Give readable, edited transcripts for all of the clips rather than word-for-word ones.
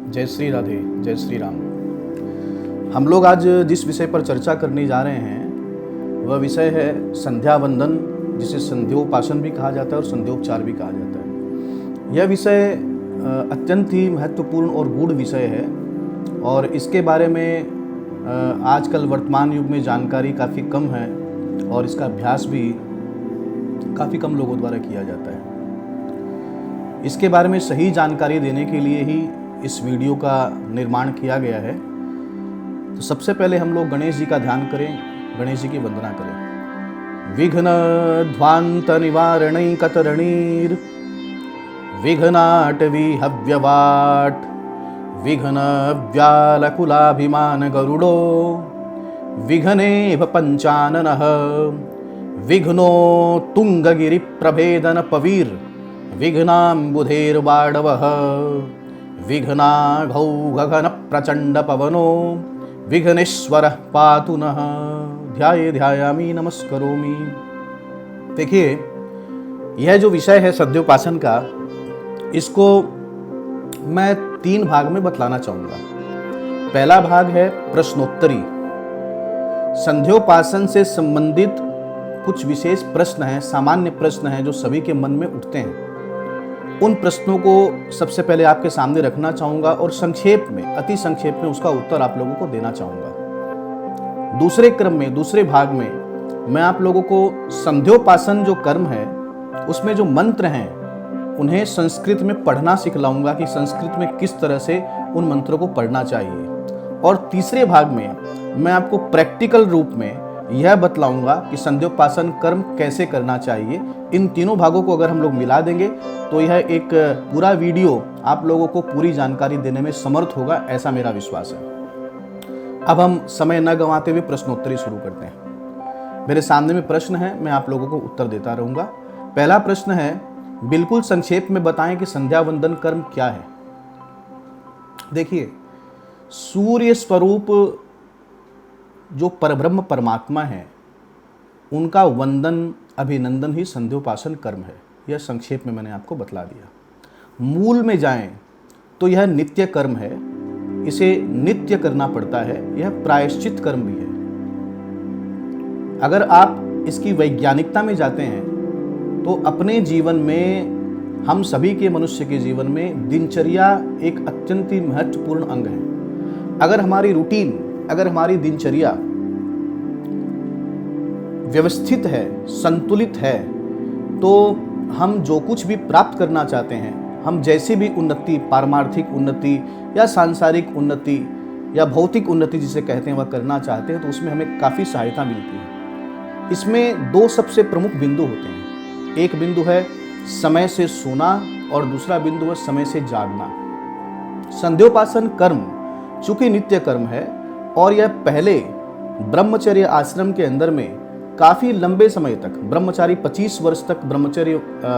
जय श्री राधे, जय श्री राम। हम लोग आज जिस विषय पर चर्चा करने जा रहे हैं वह विषय है संध्या वंदन, जिसे संध्योपासन भी कहा जाता है और संध्योपचार भी कहा जाता है। यह विषय अत्यंत ही महत्वपूर्ण और गूढ़ विषय है और इसके बारे में आजकल वर्तमान युग में जानकारी काफ़ी कम है और इसका अभ्यास भी काफ़ी कम लोगों द्वारा किया जाता है। इसके बारे में सही जानकारी देने के लिए ही इस वीडियो का निर्माण किया गया है। तो सबसे पहले हम लोग गणेश जी का ध्यान करें, गणेश जी की वंदना करें। विघ्न ध्वांत निवारणैकतरणीर विघ्नाटवी हव्यवाट विघ्न व्यालकुलाभिमान गरुडो विघ्नेव पंचाननः विघ्नो तुंगगिरि प्रभेदन पवीर विघ्नाम्बुधेर्वाडवः विघ्नाघौ गगन प्रचंड पवनो विघ्नेश्वरः पातु नः ध्याये ध्यायामि नमस्करोमि। देखिए, यह जो विषय है संध्योपासन का, इसको मैं 3 भाग में बतलाना चाहूँगा। पहला भाग है प्रश्नोत्तरी। संध्योपासन से संबंधित कुछ विशेष प्रश्न हैं, सामान्य प्रश्न हैं जो सभी के मन में उठते हैं। उन प्रश्नों को सबसे पहले आपके सामने रखना चाहूँगा और संक्षेप में, अति संक्षेप में उसका उत्तर आप लोगों को देना चाहूँगा। दूसरे क्रम में, दूसरे भाग में मैं आप लोगों को संध्योपासन जो कर्म है उसमें जो मंत्र हैं उन्हें संस्कृत में पढ़ना सिखलाऊंगा कि संस्कृत में किस तरह से उन मंत्रों को पढ़ना चाहिए। और तीसरे भाग में मैं आपको प्रैक्टिकल रूप में यह बतलाऊंगा कि संध्योपासन कर्म कैसे करना चाहिए। इन तीनों भागों को अगर हम लोग मिला देंगे तो यह एक पूरा वीडियो आप लोगों को पूरी जानकारी देने में समर्थ होगा, ऐसा मेरा विश्वास है। अब हम समय न गंवाते हुए प्रश्नोत्तरी शुरू करते हैं। मेरे सामने में प्रश्न है, मैं आप लोगों को उत्तर देता रहूंगा। पहला प्रश्न है, बिल्कुल संक्षेप में बताएं कि संध्या वंदन कर्म क्या है। देखिए, सूर्य स्वरूप जो परब्रह्म परमात्मा है उनका वंदन, अभिनंदन ही संध्योपासन कर्म है। यह संक्षेप में मैंने आपको बतला दिया। मूल में जाएं तो यह नित्य कर्म है, इसे नित्य करना पड़ता है। यह प्रायश्चित कर्म भी है। अगर आप इसकी वैज्ञानिकता में जाते हैं तो अपने जीवन में, हम सभी के मनुष्य के जीवन में दिनचर्या एक अत्यंत ही महत्वपूर्ण अंग है। अगर हमारी रूटीन, अगर हमारी दिनचर्या व्यवस्थित है, संतुलित है, तो हम जो कुछ भी प्राप्त करना चाहते हैं, हम जैसी भी उन्नति, पारमार्थिक उन्नति या सांसारिक उन्नति या भौतिक उन्नति जिसे कहते हैं, वह करना चाहते हैं तो उसमें हमें काफ़ी सहायता मिलती है। इसमें 2 सबसे प्रमुख बिंदु होते हैं। एक बिंदु है समय से सोना और दूसरा बिंदु है समय से जागना। संध्योपासन कर्म चूंकि नित्य कर्म है और यह पहले ब्रह्मचर्य आश्रम के अंदर में काफ़ी लंबे समय तक, ब्रह्मचारी 25 वर्ष तक ब्रह्मचर्य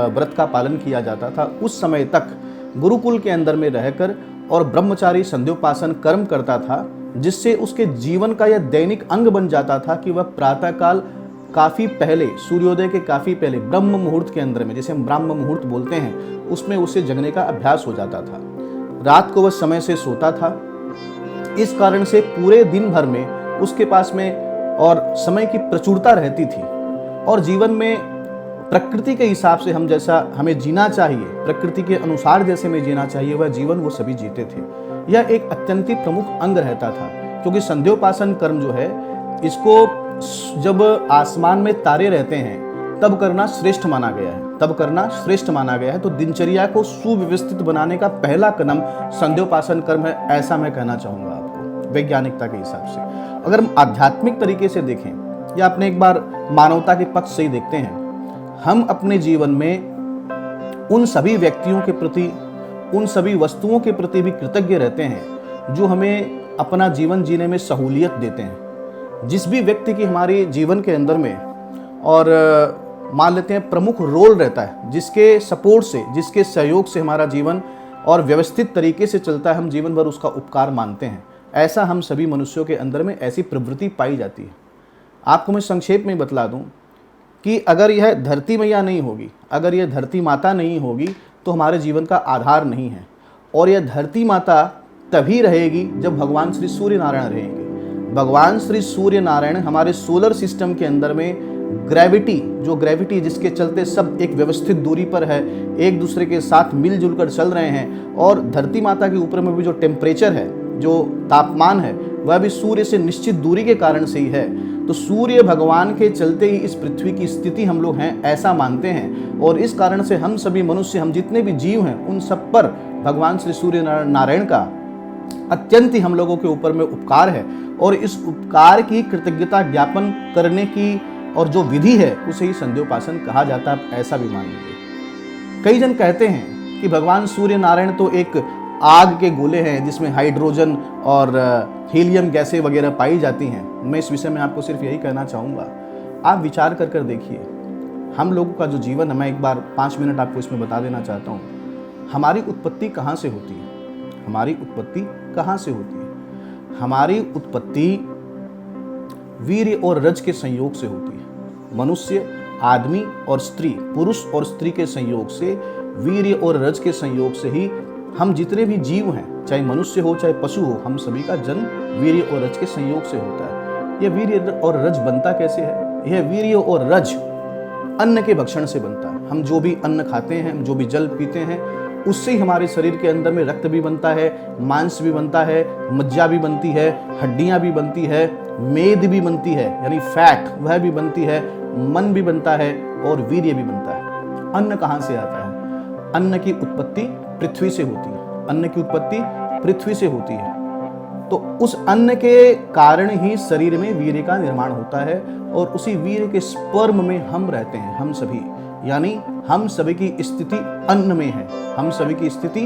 व्रत का पालन किया जाता था। उस समय तक गुरुकुल के अंदर में रहकर और ब्रह्मचारी संध्योपासन कर्म करता था, जिससे उसके जीवन का यह दैनिक अंग बन जाता था कि वह प्रातःकाल काफ़ी पहले, सूर्योदय के काफ़ी पहले ब्रह्म मुहूर्त के अंदर में, जिसे हम ब्रह्म मुहूर्त बोलते हैं, उसमें उसे जगने का अभ्यास हो जाता था। रात को वह समय से सोता था। इस कारण से पूरे दिन भर में उसके पास में और समय की प्रचुरता रहती थी और जीवन में प्रकृति के हिसाब से हम जैसा हमें जीना चाहिए, प्रकृति के अनुसार जैसे में जीना चाहिए, वह जीवन वो सभी जीते थे। यह एक अत्यंत ही प्रमुख अंग रहता था, क्योंकि संध्योपासन कर्म जो है, इसको जब आसमान में तारे रहते हैं तब करना श्रेष्ठ माना गया है, तब करना श्रेष्ठ माना गया है। तो दिनचर्या को सुव्यवस्थित बनाने का पहला कदम संध्योपासन कर्म है, ऐसा मैं कहना चाहूँगा आपको वैज्ञानिकता के हिसाब से। अगर हम आध्यात्मिक तरीके से देखें या अपने एक बार मानवता के पक्ष से ही देखते हैं, हम अपने जीवन में उन सभी व्यक्तियों के प्रति, उन सभी वस्तुओं के प्रति भी कृतज्ञ रहते हैं जो हमें अपना जीवन जीने में सहूलियत देते हैं। जिस भी व्यक्ति की हमारे जीवन के अंदर में, और मान लेते हैं प्रमुख रोल रहता है, जिसके सपोर्ट से, जिसके सहयोग से हमारा जीवन और व्यवस्थित तरीके से चलता है, हम जीवन भर उसका उपकार मानते हैं। ऐसा हम सभी मनुष्यों के अंदर में ऐसी प्रवृत्ति पाई जाती है। आपको मैं संक्षेप में बतला दूं कि अगर यह धरती मैया नहीं होगी, अगर यह धरती माता नहीं होगी तो हमारे जीवन का आधार नहीं है। और यह धरती माता तभी रहेगी जब भगवान श्री सूर्य नारायण रहेंगे। भगवान श्री सूर्य नारायण हमारे सोलर सिस्टम के अंदर में ग्रेविटी जिसके चलते सब एक व्यवस्थित दूरी पर है, एक दूसरे के साथ मिलजुल कर चल रहे हैं, और धरती माता के ऊपर में भी जो टेम्परेचर है, जो तापमान है, वह भी सूर्य से निश्चित दूरी के कारण से ही है। तो सूर्य भगवान के चलते ही इस पृथ्वी की स्थिति हम लोग हैं, ऐसा मानते हैं। और इस कारण से हम सभी मनुष्य, हम जितने भी जीव हैं, उन सब पर भगवान श्री सूर्य नारायण का अत्यंत ही हम लोगों के ऊपर में उपकार है, और इस उपकार की कृतज्ञता ज्ञापन करने की और जो विधि है उसे ही संध्योपासन कहा जाता है, ऐसा भी मान लीजिए। कई जन कहते हैं कि भगवान सूर्य नारायण तो एक आग के गोले हैं जिसमें हाइड्रोजन और हीलियम गैसें वगैरह पाई जाती हैं। मैं इस विषय में आपको सिर्फ यही कहना चाहूँगा, आप विचार कर कर देखिए, हम लोगों का जो जीवन है, मैं एक बार 5 मिनट आपको इसमें बता देना चाहता हूँ। हमारी उत्पत्ति कहाँ से होती है? हमारी उत्पत्ति कहाँ से होती है? हमारी उत्पत्ति वीर्य और रज के संयोग से होती है। मनुष्य, आदमी और स्त्री, पुरुष और स्त्री के संयोग से, वीर्य और रज के संयोग से ही हम जितने भी जीव हैं, चाहे मनुष्य हो चाहे पशु हो, हम सभी का जन्म वीर्य और रज के संयोग से होता है। यह वीर्य और रज बनता कैसे है? यह वीर्य और रज अन्न के भक्षण से बनता है। हम जो भी अन्न खाते हैं, हम जो भी जल पीते हैं, उससे ही हमारे शरीर के अंदर में रक्त भी बनता है, मांस भी बनता है, मज्जा भी बनती है, हड्डियां भी बनती है, मेद भी बनती है, यानी फैट वह भी बनती है, मन भी बनता है, और वीर्य भी बनता है। अन्न कहाँ से आता है? अन्न की उत्पत्ति पृथ्वी से होती है। अन्न की उत्पत्ति पृथ्वी से होती है। तो उस अन्न के कारण ही शरीर में वीर्य का निर्माण होता है, और उसी वीर्य के स्पर्म में हम रहते हैं, हम सभी। यानी हम सभी की स्थिति अन्न में है, हम सभी की स्थिति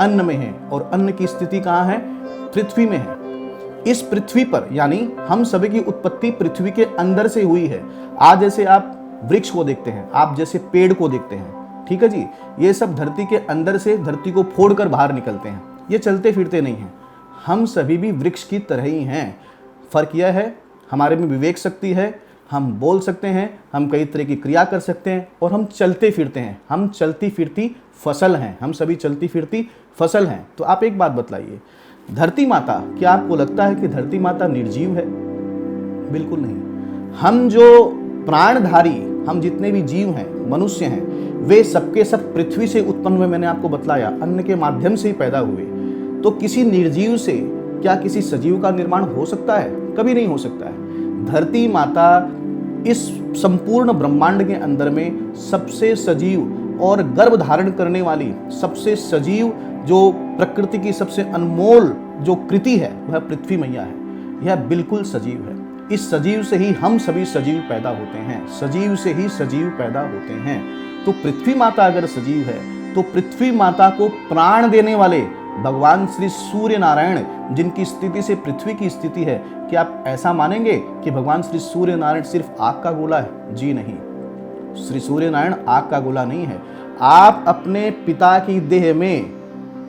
अन्न में है, और अन्न की स्थिति कहाँ है? पृथ्वी में है। इस पृथ्वी पर, यानी हम सभी की उत्पत्ति पृथ्वी के अंदर से हुई है। आज जैसे आप वृक्ष को देखते हैं, आप जैसे पेड़ को देखते हैं, ठीक है जी, ये सब धरती के अंदर से धरती को फोड़कर बाहर निकलते हैं, ये चलते फिरते नहीं हैं। हम सभी भी वृक्ष की तरह ही हैं। फर्क यह है, हमारे में विवेक शक्ति है, हम बोल सकते हैं, हम कई तरह की क्रिया कर सकते हैं, और हम चलते फिरते हैं। हम चलती फिरती फसल हैं, हम सभी चलती फिरती फसल हैं। तो आप एक बात बतलाइए, धरती माता, क्या आपको लगता है कि धरती माता निर्जीव है? बिल्कुल नहीं। हम जो प्राणधारी, हम जितने भी जीव हैं, मनुष्य हैं, वे सबके सब पृथ्वी से उत्पन्न हुए। मैंने आपको बतलाया, अन्न के माध्यम से ही पैदा हुए। तो किसी निर्जीव से क्या किसी सजीव का निर्माण हो सकता है? कभी नहीं हो सकता है। धरती माता इस संपूर्ण ब्रह्मांड के अंदर में सबसे सजीव और गर्भ धारण करने वाली, सबसे सजीव, जो प्रकृति की सबसे अनमोल जो कृति है, वह पृथ्वी मैया है। यह बिल्कुल सजीव है। इस सजीव से ही हम सभी सजीव पैदा होते हैं, सजीव से ही सजीव पैदा होते हैं। तो पृथ्वी माता अगर सजीव है, तो पृथ्वी माता को प्राण देने वाले भगवान श्री सूर्य नारायण, जिनकी स्थिति से पृथ्वी की स्थिति है, क्या आप ऐसा मानेंगे कि भगवान श्री सूर्य नारायण सिर्फ आग का गोला है? जी नहीं, श्री सूर्य नारायण आग का गोला नहीं है। आप अपने पिता की देह में,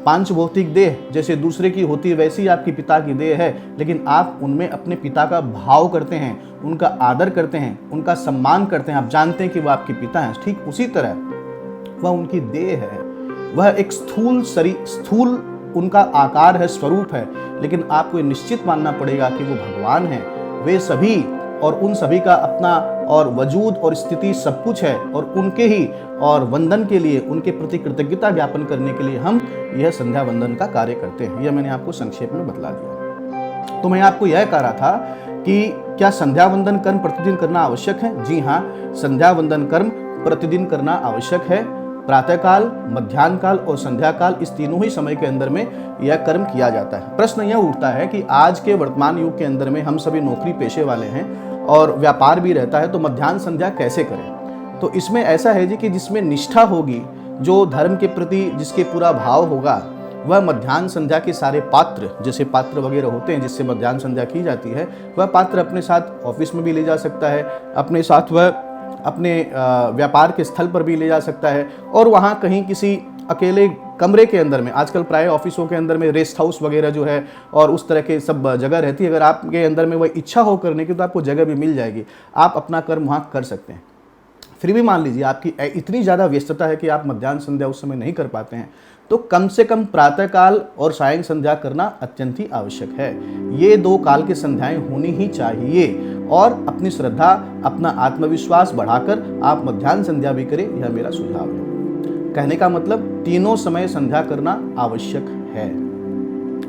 पांच भौतिक देह जैसे दूसरे की होती है, वैसी आपकी पिता की देह है, लेकिन आप उनमें अपने पिता का भाव करते हैं, उनका आदर करते हैं, उनका सम्मान करते हैं, आप जानते हैं कि वह आपके पिता हैं। ठीक उसी तरह वह उनकी देह है, वह एक स्थूल शरीर, स्थूल उनका आकार है, स्वरूप है, लेकिन आपको ये निश्चित मानना पड़ेगा कि वो भगवान हैं। वे सभी और उन सभी का अपना और वजूद और स्थिति सब कुछ है, और उनके ही और वंदन के लिए, उनके प्रति कृतज्ञता ज्ञापन करने के लिए हम यह संध्या वंदन का कार्य करते हैं। यह मैंने आपको संक्षेप में बतला दिया। तो मैं आपको यह कह रहा था कि क्या संध्या वंदन कर्म प्रतिदिन करना आवश्यक है? जी हाँ, संध्या वंदन कर्म प्रतिदिन करना आवश्यक है। प्रातःकाल, मध्याह्न काल और संध्या काल, इस तीनों ही समय के अंदर में यह कर्म किया जाता है। प्रश्न यह उठता है कि आज के वर्तमान युग के अंदर में हम सभी नौकरी पेशे वाले हैं और व्यापार भी रहता है, तो मध्याह्न संध्या कैसे करें? तो इसमें ऐसा है जी कि जिसमें निष्ठा होगी, जो धर्म के प्रति जिसके पूरा भाव होगा, वह मध्याह्न संध्या के सारे पात्र, जैसे पात्र वगैरह होते हैं जिससे मध्याह्न संध्या की जाती है, वह पात्र अपने साथ ऑफिस में भी ले जा सकता है, अपने साथ वह अपने व्यापार के स्थल पर भी ले जा सकता है, और वहाँ कहीं किसी अकेले कमरे के अंदर में, आजकल प्राय ऑफिसों के अंदर में रेस्ट हाउस वगैरह जो है और उस तरह के सब जगह रहती है, अगर आपके अंदर में वह इच्छा हो करने की तो आपको जगह भी मिल जाएगी, आप अपना कर्म वहाँ कर सकते हैं। फिर भी मान लीजिए आपकी इतनी ज़्यादा व्यस्तता है कि आप मध्याह्न संध्या उस समय नहीं कर पाते हैं, तो कम से कम प्रातःकाल और सायं संध्या करना अत्यंत ही आवश्यक है। ये 2 काल की संध्याएं होनी ही चाहिए। और अपनी श्रद्धा, अपना आत्मविश्वास बढ़ाकर आप मध्याह्न संध्या भी करें, यह मेरा सुझाव है। कहने का मतलब तीनों समय संध्या करना आवश्यक है।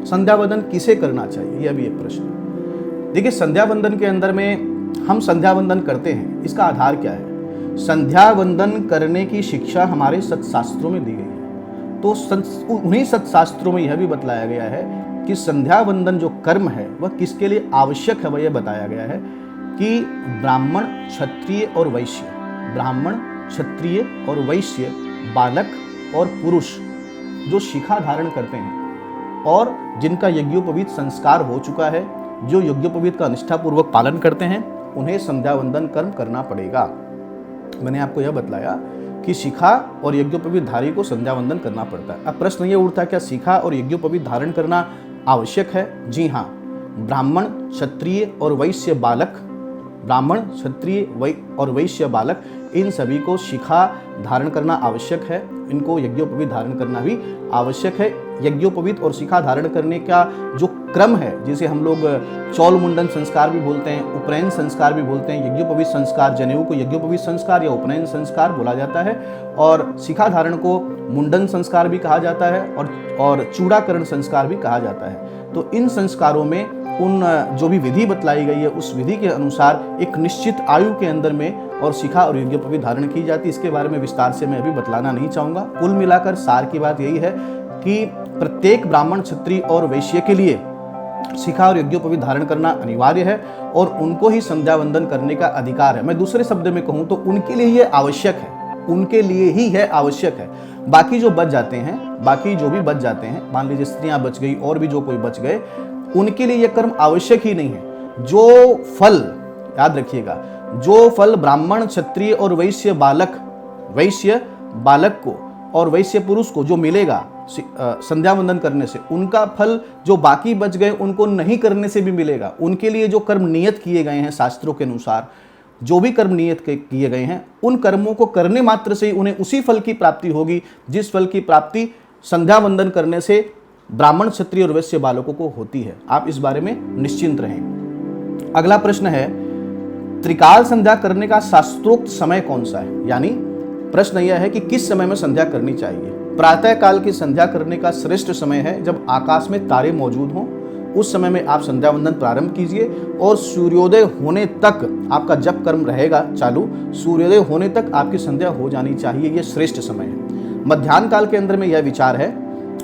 संध्या वंदन किसे करना चाहिए, यह भी एक प्रश्न है। देखिए, संध्या वंदन के अंदर में हम संध्या वंदन करते हैं, इसका आधार क्या है? संध्या वंदन करने की शिक्षा हमारे सत्शास्त्रों में दी गई है। तो उन्हीं सत्शास्त्रों में यह भी बतलाया गया है कि संध्या वंदन जो कर्म है वह किसके लिए आवश्यक है, वह यह बताया गया है कि ब्राह्मण, क्षत्रिय और वैश्य, ब्राह्मण, क्षत्रिय और वैश्य, बालक और पुरुष जो शिखा धारण करते हैं और जिनका यज्ञोपवीत संस्कार हो चुका है, जो यज्ञोपवीत का निष्ठापूर्वक पालन करते हैं, उन्हें संध्या वंदन कर्म करना पड़ेगा। मैंने आपको यह बतलाया कि शिखा और यज्ञोपवीत धारी को संध्या वंदन करना पड़ता है। अब प्रश्न ये उठता है, क्या शिखा और यज्ञोपवीत धारण करना आवश्यक है? जी हाँ, ब्राह्मण, क्षत्रिय और वैश्य बालक, ब्राह्मण, क्षत्रिय और वैश्य बालक, इन सभी को शिखा धारण करना आवश्यक है। इनको यज्ञोपवीत धारण करना भी आवश्यक है। यज्ञोपवीत और शिखा धारण करने का जो क्रम है, जिसे हम लोग चौल मुंडन संस्कार भी बोलते हैं, उपनयन संस्कार भी बोलते हैं, यज्ञोपवीत संस्कार, जनेऊ को यज्ञोपवीत संस्कार या उपनयन संस्कार बोला जाता है, और शिखा धारण को मुंडन संस्कार भी कहा जाता है और चूड़ाकरण संस्कार भी कहा जाता है। तो इन संस्कारों में उन जो भी विधि बतलाई गई है, उस विधि के अनुसार एक निश्चित आयु के अंदर में और शिखा और यज्ञोपवीत धारण की जाती है। इसके बारे में विस्तार से मैं अभी बतलाना नहीं चाहूँगा। कुल मिलाकर सार की बात यही है कि प्रत्येक ब्राह्मण, क्षत्रिय और वैश्य के लिए शिखा और यज्ञोपवीत धारण करना अनिवार्य है और उनको ही संध्या वंदन करने का अधिकार है। मैं दूसरे शब्द में कहूँ तो उनके लिए ये आवश्यक है, उनके लिए ही है, आवश्यक है। बाकी जो बच जाते हैं, बाकी जो भी बच जाते हैं, मान लीजिए स्त्रियां बच गई और भी जो कोई बच गए, उनके लिए यह कर्म आवश्यक ही नहीं है। जो फल, याद रखिएगा, जो फल ब्राह्मण, क्षत्रिय और वैश्य बालक को और वैश्य पुरुष को जो मिलेगा संध्या वंदन करने से, उनका फल जो बाकी बच गए उनको नहीं करने से भी मिलेगा। उनके लिए जो कर्म नियत किए गए हैं शास्त्रों के अनुसार, जो भी कर्म नियत किए गए हैं, उन कर्मों को करने मात्र से ही उन्हें उसी फल की प्राप्ति होगी जिस फल की प्राप्ति संध्या वंदन करने से ब्राह्मण, क्षत्रिय और वैश्य बालकों को होती है। आप इस बारे में निश्चिंत रहें। अगला प्रश्न है, त्रिकाल संध्या करने का शास्त्रोक्त समय कौन सा है? यानी प्रश्न यह है कि किस समय में संध्या करनी चाहिए। प्रातः काल की संध्या करने का श्रेष्ठ समय है जब आकाश में तारे मौजूद हों। उस समय में आप संध्या वंदन प्रारंभ कीजिए और सूर्योदय होने तक आपका जप कर्म रहेगा चालू। सूर्योदय होने तक आपकी संध्या हो जानी चाहिए, यह श्रेष्ठ समय है। मध्याह्न काल के अंदर में यह विचार है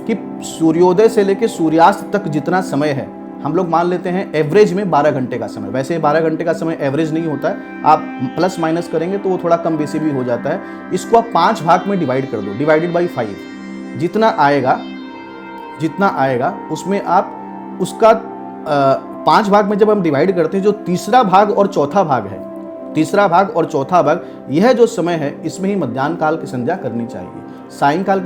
कि सूर्योदय से लेकर सूर्यास्त तक जितना समय है, हम लोग मान लेते हैं एवरेज में 12 घंटे का समय। वैसे 12 घंटे का समय एवरेज नहीं होता है, आप प्लस माइनस करेंगे तो वो थोड़ा कम बेसी भी हो जाता है। इसको आप 5 भाग में डिवाइड कर दो, डिवाइडेड बाई 5। जितना आएगा उसमें आप उसका 5 भाग में जब हम डिवाइड करते हैं, जो तीसरा भाग और चौथा भाग है, तीसरा भाग और चौथा भाग, यह जो समय है इसमें ही मध्याह्न काल की संध्या करनी चाहिए। सायंकाल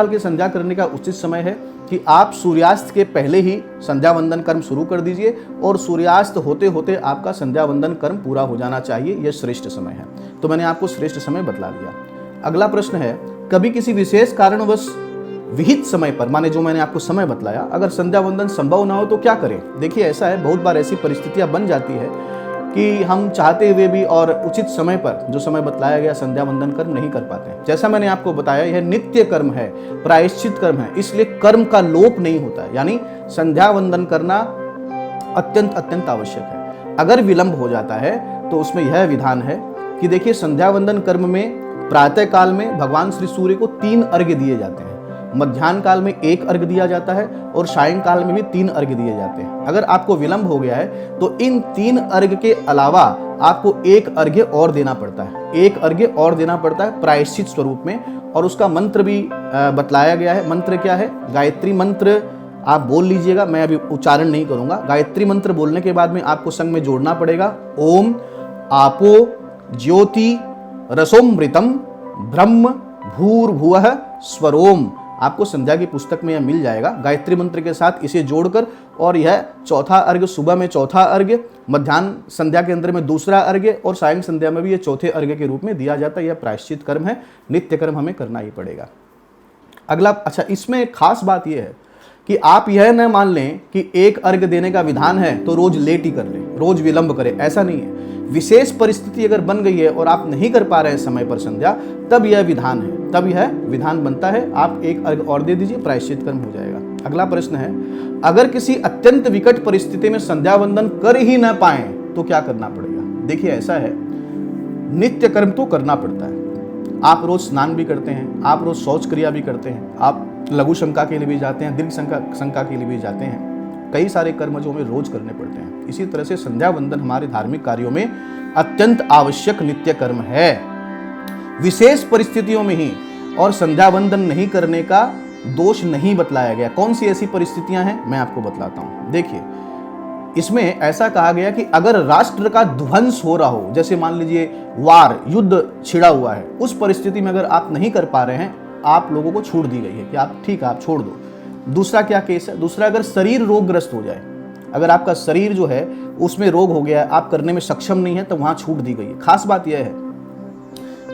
की संध्या करने का उचित समय है कि आप सूर्यास्त के पहले ही संध्या वंदन कर्म शुरू कर दीजिए और सूर्यास्त होते होते आपका संध्या वंदन कर्म पूरा हो जाना चाहिए। यह श्रेष्ठ समय है। तो मैंने आपको श्रेष्ठ समय बतला दिया। अगला प्रश्न है, कभी किसी विशेष कारणवश विहित समय पर, माने जो मैंने आपको समय बतलाया, अगर संध्या वंदन संभव ना हो तो क्या करें? देखिए, ऐसा है, बहुत बार ऐसी परिस्थितियां बन जाती है कि हम चाहते हुए भी और उचित समय पर जो समय बतलाया गया संध्या वंदन कर्म नहीं कर पाते हैं। जैसा मैंने आपको बताया, यह नित्य कर्म है, प्रायश्चित कर्म है, इसलिए कर्म का लोप नहीं होता है। यानी संध्या वंदन करना अत्यंत आवश्यक है। अगर विलंब हो जाता है तो उसमें यह विधान है कि देखिए, संध्या वंदन कर्म में प्रातः काल में भगवान श्री सूर्य को 3 अर्घ्य दिए जाते हैं, मध्याह्न काल में 1 अर्घ्य दिया जाता है और सायंकाल में भी 3 अर्घ्य दिए जाते हैं। अगर आपको विलंब हो गया है तो इन 3 अर्घ्य के अलावा आपको 1 अर्घ्य और देना पड़ता है, 1 अर्घ्य और देना पड़ता है प्रायश्चित स्वरूप में, और उसका मंत्र भी बतलाया गया है। मंत्र क्या है? गायत्री मंत्र आप बोल लीजिएगा, मैं अभी उच्चारण नहीं करूंगा। गायत्री मंत्र बोलने के बाद में आपको संग में जोड़ना पड़ेगा, ओम आपो ज्योति रसोमृतम ब्रह्म भूर्भुवः स्वरोम। आपको संध्या की पुस्तक में यह मिल जाएगा गायत्री मंत्र के साथ इसे जोड़कर। और यह चौथा अर्घ्य, सुबह में चौथा अर्घ्य, मध्याह्न संध्या के अंदर में दूसरा अर्घ्य और सायं संध्या में भी यह चौथे अर्घ्य के रूप में दिया जाता है। यह प्रायश्चित कर्म है, नित्य कर्म हमें करना ही पड़ेगा। अगला, अच्छा इसमें एक खास बात यह है कि आप यह न मान लें कि एक अर्घ देने का विधान है तो रोज लेट ही कर लें, रोज विलंब करें, ऐसा नहीं है। विशेष परिस्थिति अगर बन गई है और आप नहीं कर पा रहे हैं समय पर संध्या, तब यह विधान है, तब यह विधान बनता है, आप एक अर्घ और दे दीजिए, प्रायश्चित कर्म हो जाएगा। अगला प्रश्न है, अगर किसी अत्यंत विकट परिस्थिति में संध्या वंदन कर ही न पाए तो क्या करना पड़ेगा? देखिए ऐसा है, नित्य कर्म तो करना पड़ता है। आप रोज स्नान भी करते हैं, आप रोज शौच क्रिया भी करते हैं, आप लघु शंका के लिए भी जाते हैं, दीर्घ शंका के लिए भी जाते हैं। कई सारे कर्म जो हमें रोज करने पड़ते हैं। इसी तरह से संध्या वंदन हमारे धार्मिक कार्यों में अत्यंत आवश्यक नित्य कर्म है। विशेष परिस्थितियों में ही और संध्या वंदन नहीं करने का दोष नहीं बतलाया गया। कौन सी ऐसी परिस्थितियां हैं, मैं आपको बतलाता हूं। देखिए, इसमें ऐसा कहा गया कि अगर राष्ट्र का ध्वंस हो रहा हो, जैसे मान लीजिए वार, युद्ध छिड़ा हुआ है, उस परिस्थिति में अगर आप नहीं कर पा रहे हैं, आप लोगों को छूट दी गई है कि आप ठीक है, आप छोड़ दो। दूसरा क्या केस है? दूसरा, अगर शरीर रोगग्रस्त हो जाए, अगर आपका शरीर जो है उसमें रोग हो गया है, आप करने में सक्षम नहीं है, तो वहां छूट दी गई है। खास बात यह है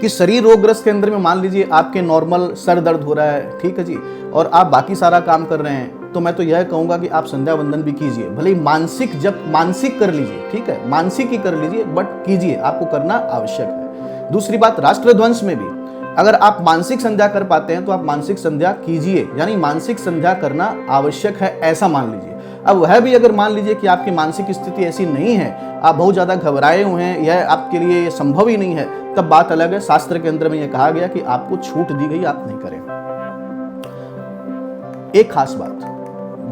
कि शरीर रोगग्रस्त के अंदर में मान लीजिए आपके नॉर्मल सर दर्द हो रहा है, ठीक है जी, और आप बाकी सारा काम कर रहे हैं, तो मैं तो यह कहूंगा कि आप संध्या वंदन भी कीजिए। भले ही मानसिक, जब मानसिक कर लीजिए, ठीक है, मानसिक ही कर लीजिए, बट कीजिए, आपको करना आवश्यक है। दूसरी बात, राष्ट्रध्वंस में भी अगर आप मानसिक संध्या कर पाते हैं तो आप मानसिक संध्या कीजिए, यानी मानसिक संध्या करना आवश्यक है, ऐसा मान लीजिए। अब वह भी अगर मान लीजिए कि आपकी मानसिक स्थिति ऐसी नहीं है, आप बहुत ज्यादा घबराए हुए हैं, यह आपके लिए ये संभव ही नहीं है, तब बात अलग है। शास्त्र के अंदर में यह कहा गया कि आपको छूट दी गई, आप नहीं करें। एक खास बात,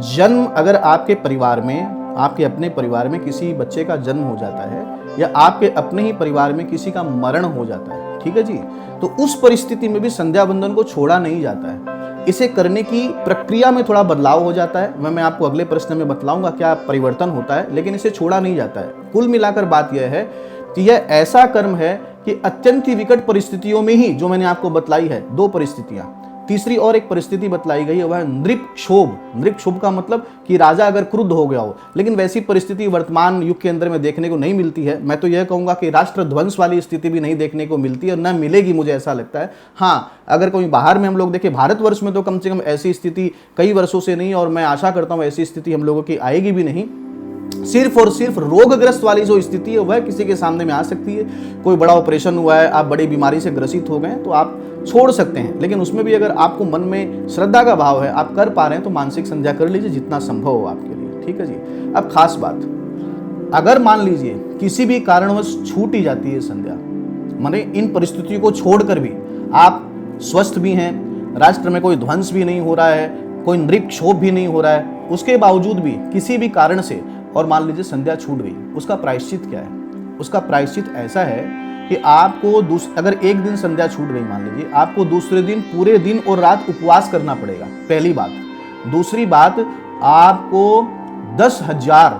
जन्म अगर आपके परिवार में, आपके अपने परिवार में किसी बच्चे का जन्म हो जाता है, या आपके अपने ही परिवार में किसी का मरण हो जाता है, ठीक है जी, तो उस परिस्थिति में भी संध्या वंदन को छोड़ा नहीं जाता है। इसे करने की प्रक्रिया में थोड़ा बदलाव हो जाता है, मैं आपको अगले प्रश्न में बतलाऊंगा क्या परिवर्तन होता है, लेकिन इसे छोड़ा नहीं जाता है। कुल मिलाकर बात यह है कि यह ऐसा कर्म है कि अत्यंत ही विकट परिस्थितियों में ही, जो मैंने आपको बतलाई है, दो परिस्थितियां, तीसरी और एक परिस्थिति बतलाई गई है, वह नृपक्षोभ। नृपक्षोभ का मतलब कि राजा अगर क्रुद्ध हो गया हो, लेकिन वैसी परिस्थिति वर्तमान युग के अंदर में देखने को नहीं मिलती है। मैं तो यह कहूंगा कि राष्ट्र ध्वंस वाली स्थिति भी नहीं देखने को मिलती है और न मिलेगी, मुझे ऐसा लगता है। हाँ, अगर कोई बाहर में हम लोग देखें, भारतवर्ष में तो कम से कम ऐसी स्थिति कई वर्षों से नहीं, और मैं आशा करता हूँ ऐसी स्थिति हम लोगों की आएगी भी नहीं। सिर्फ और सिर्फ रोगग्रस्त वाली जो स्थिति है वह किसी के सामने में आ सकती है। कोई बड़ा ऑपरेशन हुआ है, आप बड़ी बीमारी से ग्रसित हो गए, तो आप छोड़ सकते हैं, लेकिन उसमें भी अगर आपको मन में श्रद्धा का भाव है, आप कर पा रहे हैं, तो मानसिक संध्या कर लीजिए जितना संभव हो आपके लिए, ठीक है जी। अब खास बात, अगर मान लीजिए किसी भी कारणवश छूट ही जाती है संध्या, माने इन परिस्थितियों को छोड़कर भी आप स्वस्थ भी हैं, राष्ट्र में कोई ध्वंस भी नहीं हो रहा है, कोई नृपक्षोभ भी नहीं हो रहा है, उसके बावजूद भी किसी भी कारण से और मान लीजिए संध्या छूट गई, उसका प्रायश्चित क्या है? उसका प्रायश्चित ऐसा है कि आपको अगर एक दिन संध्या छूट गई मान लीजिए, आपको दूसरे दिन पूरे दिन और रात उपवास करना पड़ेगा, पहली बात। दूसरी बात, आपको 10,000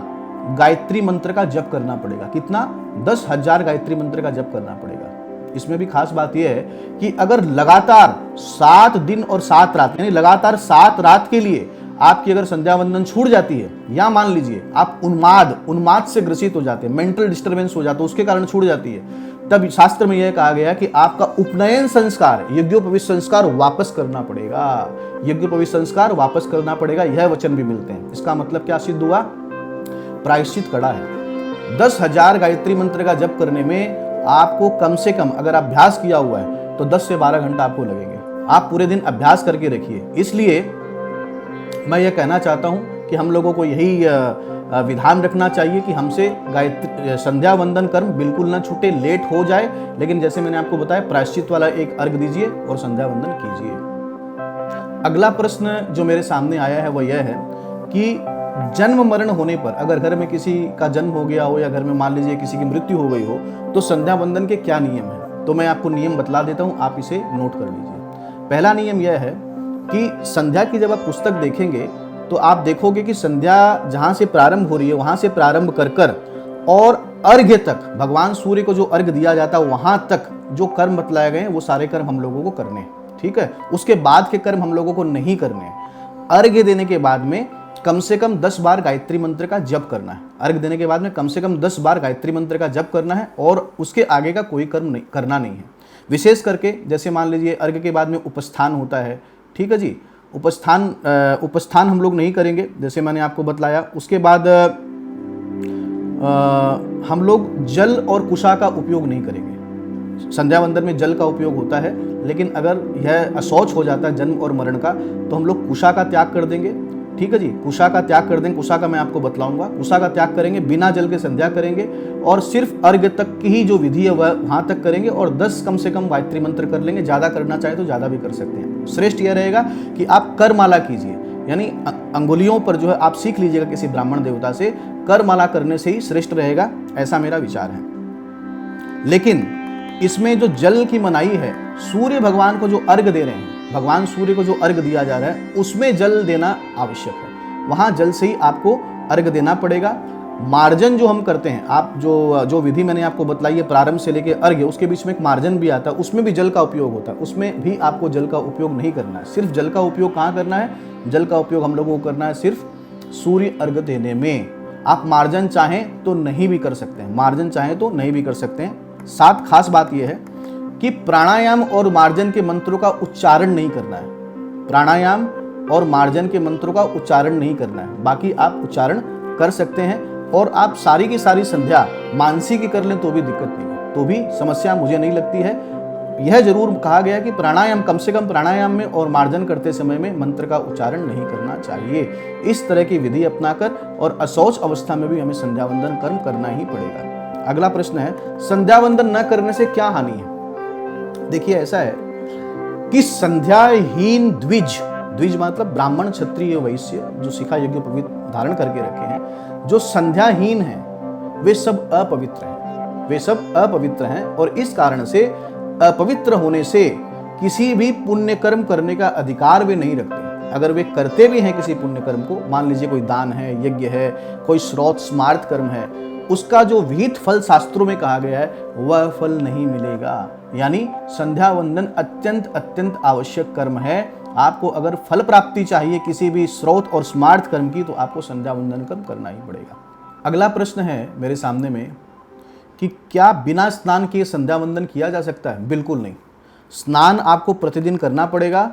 गायत्री मंत्र का जप करना पड़ेगा। कितना? 10,000 गायत्री मंत्र का जप करना पड़ेगा। इसमें भी खास बात यह है कि अगर लगातार 7 दिन और 7 रात, यानी लगातार 7 रात के लिए आपकी अगर संध्या वंदन छूट जाती है, या मान लीजिए आप उन्माद से ग्रसित हो जाते हैं, मेंटल डिस्टर्बेंस हो जाता है, उसके कारण छूट जाती है, तब शास्त्र में यह कहा गया कि आपका उपनयन संस्कार, यज्ञोपवीत संस्कार वापस करना पड़ेगा। यज्ञोपवीत संस्कार वापस करना पड़ेगा, यह वचन भी मिलते हैं। इसका मतलब क्या सिद्ध हुआ? प्रायश्चित कड़ा है। 10,000 गायत्री मंत्र का जप करने में आपको कम से कम, अगर अभ्यास किया हुआ है, तो 10 से 12 घंटा आपको लगेंगे। आप पूरे दिन अभ्यास करके रखिए। इसलिए मैं ये कहना चाहता हूँ कि हम लोगों को यही विधान रखना चाहिए कि हमसे गायत्री संध्या वंदन कर्म बिल्कुल ना छूटे, लेट हो जाए, लेकिन जैसे मैंने आपको बताया, प्रायश्चित वाला एक अर्घ दीजिए और संध्या वंदन कीजिए। अगला प्रश्न जो मेरे सामने आया है वह यह है कि जन्म मरण होने पर, अगर घर में किसी का जन्म हो गया हो या घर में मान लीजिए किसी की मृत्यु हो गई हो, तो संध्या वंदन के क्या नियम है? तो मैं आपको नियम बतला देता हूँ, आप इसे नोट कर लीजिए। पहला नियम यह है कि संध्या की जब आप पुस्तक देखेंगे तो आप देखोगे कि संध्या जहाँ से प्रारंभ हो रही है वहाँ से प्रारंभ कर और अर्घ्य तक, भगवान सूर्य को जो अर्घ्य दिया जाता है वहाँ तक जो कर्म बतलाए गए हैं वो सारे कर्म हम लोगों को करने हैं, ठीक है। उसके बाद के कर्म हम लोगों को नहीं करने हैं। अर्घ्य देने के बाद में कम से कम 10 बार गायत्री मंत्र का जप करना है। अर्घ्य देने के बाद में कम से कम 10 बार गायत्री मंत्र का जप करना है और उसके आगे का कोई कर्म करना नहीं है। विशेष करके जैसे मान लीजिए अर्घ्य के बाद में उपस्थान होता है, ठीक है जी। उपस्थान हम लोग नहीं करेंगे, जैसे मैंने आपको बतलाया। उसके बाद हम लोग जल और कुशा का उपयोग नहीं करेंगे। संध्या वंदन में जल का उपयोग होता है, लेकिन अगर यह अशौच हो जाता है जन्म और मरण का, तो हम लोग कुशा का त्याग कर देंगे। ठीक है जी, कुशा का त्याग कर देंगे। कुशा का मैं आपको बतलाऊंगा। कुशा का त्याग करेंगे, बिना जल के संध्या करेंगे और सिर्फ अर्घ्य तक की ही जो विधि है वह वहां तक करेंगे और 10 कम से कम गायत्री मंत्र कर लेंगे। ज़्यादा करना चाहे तो ज़्यादा भी कर सकते हैं। श्रेष्ठ यह रहेगा कि आप करमाला कीजिए, यानी अंगुलियों पर जो है आप सीख लीजिएगा किसी ब्राह्मण देवता से। करमाला करने से ही श्रेष्ठ रहेगा, ऐसा मेरा विचार है। लेकिन इसमें जो जल की मनाही है, सूर्य भगवान को जो अर्घ दे रहे हैं, भगवान सूर्य को जो अर्घ दिया जा रहा है उसमें जल देना आवश्यक है। वहां जल से ही आपको अर्घ देना पड़ेगा। मार्जन जो हम करते हैं, आप जो विधि मैंने आपको बतलाई है प्रारंभ से लेकर अर्घ्य, उसके बीच में एक मार्जन भी आता है, उसमें भी जल का उपयोग होता है। उसमें भी आपको जल का उपयोग नहीं करना है। सिर्फ जल का उपयोग कहाँ करना है? जल का उपयोग हम लोगों को करना है सिर्फ सूर्य अर्घ देने में। आप मार्जन चाहें तो नहीं भी कर सकते हैं, मार्जन चाहें तो नहीं भी कर सकते हैं। साथ खास बात यह है कि प्राणायाम और मार्जन के मंत्रों का उच्चारण नहीं करना है। प्राणायाम और मार्जन के मंत्रों का उच्चारण नहीं करना है, बाकी आप उच्चारण कर सकते हैं। और आप सारी की सारी संध्या मानसी की कर लें तो भी दिक्कत नहीं है, तो भी समस्या मुझे नहीं लगती है। यह जरूर कहा गया कि प्राणायाम, कम से कम प्राणायाम में और मार्जन करते समय में मंत्र का उच्चारण नहीं करना चाहिए। इस तरह की विधि अपनाकर और अशौच अवस्था में भी हमें संध्या वंदन कर्म करना ही पड़ेगा। अगला प्रश्न है, संध्या वंदन न करने से क्या हानि है? देखिए, ऐसा है कि संध्याहीन द्विज, द्विज मतलब ब्राह्मण क्षत्रिय वैश्य जो शिखा यज्ञ पवित्र धारण करके रखे हैं, जो संध्याहीन हैं वे सब अपवित्र हैं, वे सब अपवित्र हैं। और इस कारण से, अपवित्र होने से किसी भी पुण्य कर्म करने का अधिकार वे नहीं रखते। अगर वे करते भी हैं किसी पुण्य कर्म को, मान लीजिए कोई दान है, यज्ञ है, कोई श्रौत स्मार्त कर्म है, उसका जो विहित फल शास्त्रों में कहा गया है वह फल नहीं मिलेगा। यानी संध्या वंदन अत्यंत अत्यंत आवश्यक कर्म है। आपको अगर फल प्राप्ति चाहिए किसी भी स्रोत और स्मार्त कर्म की, तो आपको संध्या वंदन कर्म करना ही पड़ेगा। अगला प्रश्न है मेरे सामने में कि क्या बिना स्नान किए संध्या वंदन किया जा सकता है? बिल्कुल नहीं। स्नान आपको प्रतिदिन करना पड़ेगा,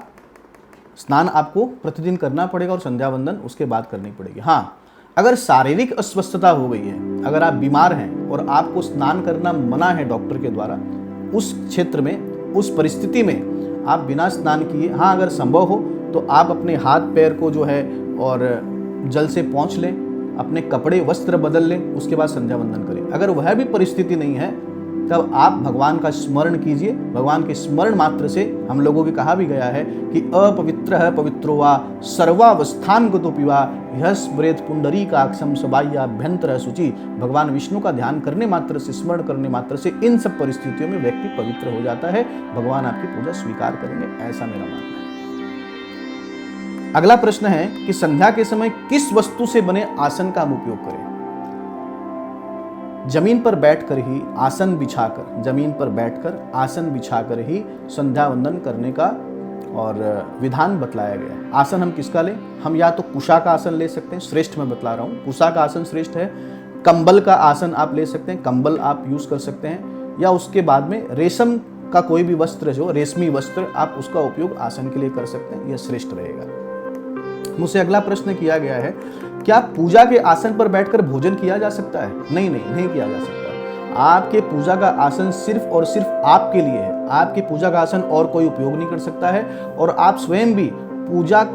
स्नान आपको प्रतिदिन करना पड़ेगा और संध्या वंदन उसके बाद करनी पड़ेगी। हाँ, अगर शारीरिक अस्वस्थता हो गई है, अगर आप बीमार हैं और आपको स्नान करना मना है डॉक्टर के द्वारा, उस क्षेत्र में, उस परिस्थिति में आप बिना स्नान किए, हाँ अगर संभव हो तो आप अपने हाथ पैर को जो है और जल से पोंछ लें, अपने कपड़े वस्त्र बदल लें, उसके बाद संध्या वंदन करें। अगर वह भी परिस्थिति नहीं है तब आप भगवान का स्मरण कीजिए। भगवान के स्मरण मात्र से, हम लोगों के कहा भी गया है कि अपवित्रः पवित्रो वा सर्वावस्थान गतोऽपि वा यः स्मरेत् पुंडरीकाक्षं सबाह्याभ्यन्तरः शुचि। भगवान विष्णु का ध्यान करने मात्र से, स्मरण करने मात्र से इन सब परिस्थितियों में व्यक्ति पवित्र हो जाता है। भगवान आपकी पूजा स्वीकार करेंगे, ऐसा मेरा मानना है। अगला प्रश्न है कि संध्या के समय किस वस्तु से बने आसन का हम उपयोग करें? जमीन पर बैठकर ही आसन बिछाकर, जमीन पर बैठकर आसन बिछाकर ही संध्या वंदन करने का और विधान बतलाया गया है। आसन हम किसका लें? हम या तो कुशा का आसन ले सकते हैं, श्रेष्ठ मैं बतला रहा हूँ, कुशा का आसन श्रेष्ठ है। कंबल का आसन आप ले सकते हैं, कंबल आप यूज कर सकते हैं। या उसके बाद में रेशम का कोई भी वस्त्र, जो रेशमी वस्त्र, आप उसका उपयोग आसन के लिए कर सकते हैं, यह श्रेष्ठ रहेगा। मुझसे अगला प्रश्न किया गया है, क्या पूजा के आसन पर बैठकर भोजन किया जा सकता है? नहीं नहीं, नहीं किया जा सकता। आपके पूजा का आसन सिर्फ और सिर्फ आपके लिए है। आपके पूजा का आसन और कोई उपयोग नहीं कर सकता है। और आप स्वयं भी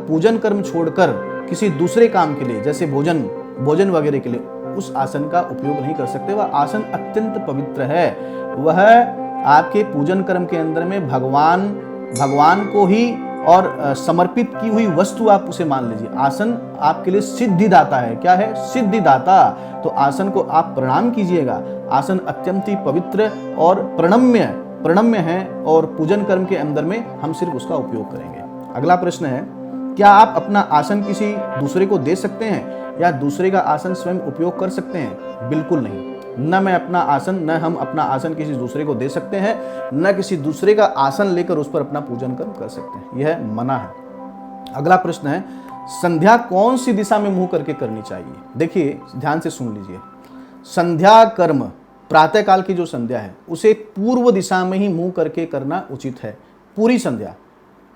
पूजन कर्म छोड़कर किसी दूसरे काम के लिए, जैसे भोजन वगैरह के लिए, उस आसन का उपयोग नहीं कर सकते। वह आसन अत्यंत पवित्र है। वह आपके पूजन कर्म के अंदर में भगवान को ही और समर्पित की हुई वस्तु आप उसे मान लीजिए। आसन आपके लिए सिद्धिदाता है। क्या है? सिद्धिदाता। तो आसन को आप प्रणाम कीजिएगा। आसन अत्यंत ही पवित्र और प्रणम्य है और पूजन कर्म के अंदर में हम सिर्फ उसका उपयोग करेंगे। अगला प्रश्न है, क्या आप अपना आसन किसी दूसरे को दे सकते हैं या दूसरे का आसन स्वयं उपयोग कर सकते हैं? बिल्कुल नहीं। न हम अपना आसन किसी दूसरे को दे सकते हैं, न किसी दूसरे का आसन लेकर उस पर अपना पूजन कर्म कर सकते हैं। यह मना है। अगला प्रश्न है, संध्या कौन सी दिशा में मुंह करके करनी चाहिए? देखिए, ध्यान से सुन लीजिए। संध्या कर्म, प्रातः काल की जो संध्या है, उसे पूर्व दिशा में ही मुंह करके करना उचित है। पूरी संध्या,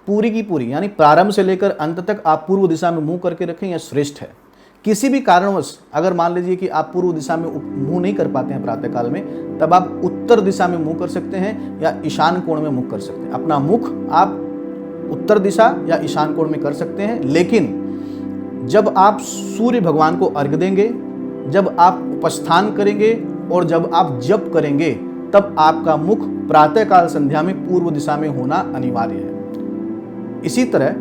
पूरी की पूरी यानी प्रारंभ से लेकर अंत तक आप पूर्व दिशा में मुंह करके रखें, यह श्रेष्ठ है। किसी भी कारणवश अगर मान लीजिए कि आप पूर्व दिशा में मुंह नहीं कर पाते हैं प्रातःकाल में, तब आप उत्तर दिशा में मुंह कर सकते हैं या ईशान कोण में मुंह कर सकते हैं। अपना मुख आप उत्तर दिशा या ईशान कोण में कर सकते हैं, लेकिन जब आप सूर्य भगवान को अर्घ्य देंगे, जब आप उपस्थान करेंगे और जब आप जप करेंगे, तब आपका मुख प्रातःकाल संध्या में पूर्व दिशा में होना अनिवार्य है। इसी तरह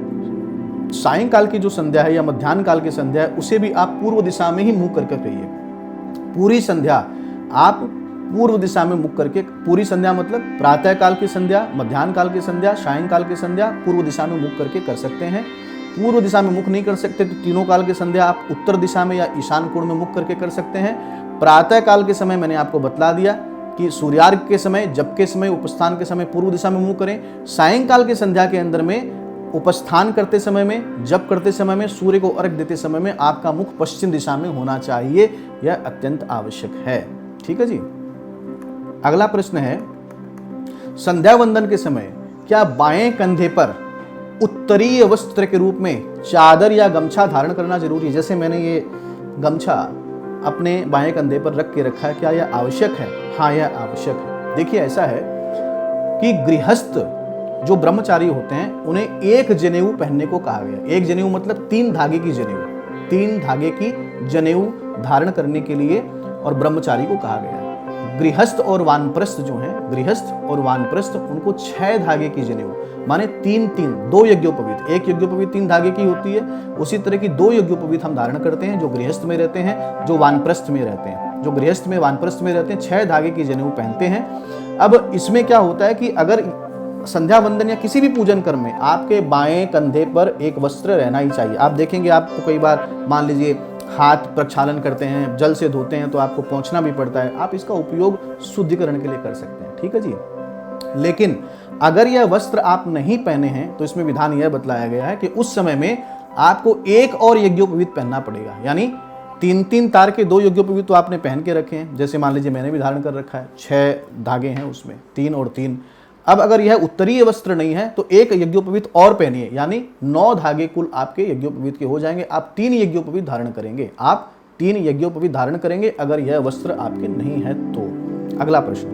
सायंकाल की जो संध्या है या मध्याह्न काल की संध्या है, उसे भी आप पूर्व दिशा में ही मुख करके करिए। पूरी संध्या आप पूर्व दिशा में मुख करके, पूरी संध्या मतलब प्रातःकाल की संध्या, मध्याह्न काल की संध्या, सायंकाल की संध्या पूर्व दिशा में मुख करके कर सकते हैं। पूर्व दिशा में मुख नहीं कर सकते तो तीनों काल की संध्या आप उत्तर दिशा में या ईशान कोण में मुख करके कर सकते हैं। प्रातः काल के समय मैंने आपको बतला दिया कि सूर्यार्घ के समय, जप के समय, उपस्थान के समय पूर्व दिशा में मुख करें। सायंकाल की संध्या के अंदर में उपस्थान करते समय में, जप करते समय में, सूर्य को अर्घ्य देते समय में आपका मुख पश्चिम दिशा में होना चाहिए, यह अत्यंत आवश्यक है। ठीक है जी। अगला प्रश्न है, संध्या वंदन के समय क्या बाएं कंधे पर उत्तरीय वस्त्र के रूप में चादर या गमछा धारण करना जरूरी है? जैसे मैंने ये गमछा अपने बाएं कंधे पर रख के रखा है, क्या यह आवश्यक है? हाँ, यह आवश्यक है। देखिए ऐसा है कि गृहस्थ जो ब्रह्मचारी होते हैं उन्हें एक जनेऊ पहनने को कहा गया। एक जनेऊ मतलब 3 धागे की जनेऊ, 3 धागे की जनेऊ धारण करने के लिए और ब्रह्मचारी को कहा गया है। गृहस्थ और वानप्रस्थ जो हैं, गृहस्थ और वानप्रस्थ, उनको 6 धागे की जनेऊ माने 3-3, 2 यज्ञोपवीत, एक यज्ञोपवीत 3 धागे की होती है, उसी तरह की 2 यज्ञोपवीत हम धारण करते हैं जो गृहस्थ में रहते हैं, जो वानप्रस्थ में रहते हैं। जो गृहस्थ में, वानप्रस्थ में रहते हैं 6 धागे की जनेऊ पहनते हैं। अब इसमें क्या होता है कि अगर संध्या वंदन या किसी भी पूजन कर्म में आपके बाएं कंधे पर एक वस्त्र रहना ही चाहिए। आप देखेंगे आपको कई बार मान लीजिए हाथ प्रक्षालन करते हैं, जल से धोते हैं तो आपको पोंछना भी पड़ता है, आप इसका उपयोग शुद्धिकरण के लिए कर सकते हैं। ठीक है जी। लेकिन अगर यह वस्त्र आप नहीं पहने हैं तो इसमें विधान यह बतलाया गया है कि उस समय में आपको एक और यज्ञोपवीत पहनना पड़ेगा। यानी 3-3 तार के 2 यज्ञोपवीत तो आपने पहन के रखे हैं, जैसे मान लीजिए मैंने भी धारण कर रखा है, 6 धागे हैं उसमें, 3 और 3। अब अगर यह उत्तरीय वस्त्र नहीं है तो एक यज्ञोपवीत और पहनिए, यानी 9 धागे कुल आपके यज्ञोपवीत के हो जाएंगे। आप 3 यज्ञोपवीत धारण करेंगे, आप 3 यज्ञोपवीत धारण करेंगे अगर यह वस्त्र आपके नहीं है तो। अगला प्रश्न,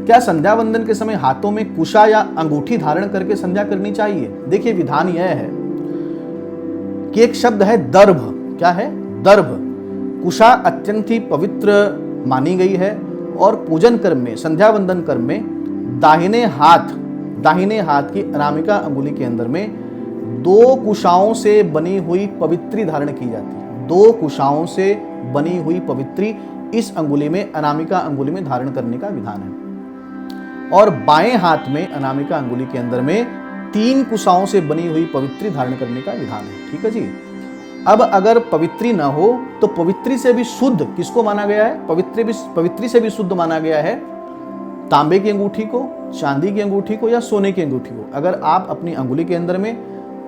क्या संध्या वंदन के समय हाथों में कुशा या अंगूठी धारण करके संध्या करनी चाहिए? देखिए विधान यह है कि एक शब्द है दर्भ। क्या है? दर्भ। कुशा अत्यंत ही पवित्र मानी गई है और पूजन कर्म में, संध्या वंदन कर्म में दाहिने हाथ की अनामिका अंगुली के अंदर में 2 कुशाओं से बनी हुई पवित्री धारण की जाती है। 2 कुशाओं से बनी हुई पवित्री इस अंगुली में, अनामिका अंगुली में धारण करने का विधान है। और बाएं हाथ में अनामिका अंगुली के अंदर में 3 कुशाओं से बनी हुई पवित्री धारण करने का विधान है। ठीक है जी। अब अगर पवित्री ना हो तो पवित्री से भी शुद्ध किसको माना गया है? पवित्री से भी शुद्ध माना गया है तांबे की अंगूठी को, चांदी की अंगूठी को या सोने की अंगूठी को। अगर आप अपनी अंगुली के अंदर में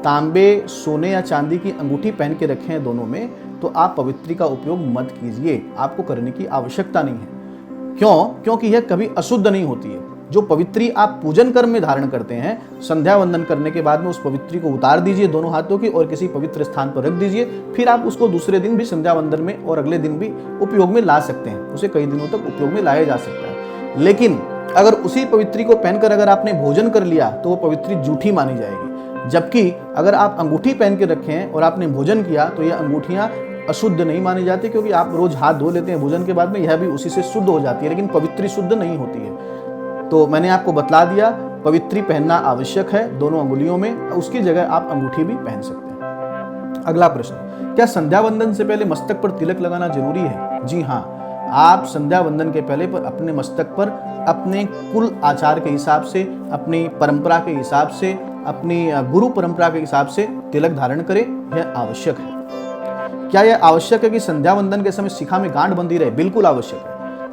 तांबे, सोने या चांदी की अंगूठी पहन के रखे हैं दोनों में, तो आप पवित्री का उपयोग मत कीजिए, आपको करने की आवश्यकता नहीं है। क्यों? क्योंकि यह कभी अशुद्ध नहीं होती है। जो पवित्री आप पूजन कर्म में धारण करते हैं, संध्या वंदन करने के बाद में उस पवित्री को उतार दीजिए दोनों हाथों की और किसी पवित्र स्थान पर रख दीजिए। फिर आप उसको दूसरे दिन भी संध्या वंदन में और अगले दिन भी उपयोग में ला सकते हैं, उसे कई दिनों तक उपयोग में लाया जा सकता है। लेकिन अगर उसी पवित्री को पहनकर अगर आपने भोजन कर लिया तो वो पवित्री जूठी मानी जाएगी। जबकि अगर आप अंगूठी पहन के रखे हैं और आपने भोजन किया तो यह अंगूठियां अशुद्ध नहीं मानी जाती, क्योंकि आप रोज हाथ धो लेते हैं भोजन के बाद में, यह भी उसी से शुद्ध हो जाती है, लेकिन पवित्री शुद्ध नहीं होती है। तो मैंने आपको बतला दिया, पवित्री पहनना आवश्यक है दोनों अंगुलियों में, उसकी जगह आप अंगूठी भी पहन सकते हैं। अगला प्रश्न, क्या संध्या वंदन से पहले मस्तक पर तिलक लगाना जरूरी है? जी हाँ, आप संध्या वंदन के पहले पर अपने मस्तक पर अपने कुल आचार के हिसाब से, अपनी परंपरा के हिसाब से, अपनी गुरु परंपरा के हिसाब से तिलक धारण करें, यह आवश्यक है। क्या यह आवश्यक है कि संध्या वंदन के समय शिखा में गांठ बंधी रहे? बिल्कुल आवश्यक है।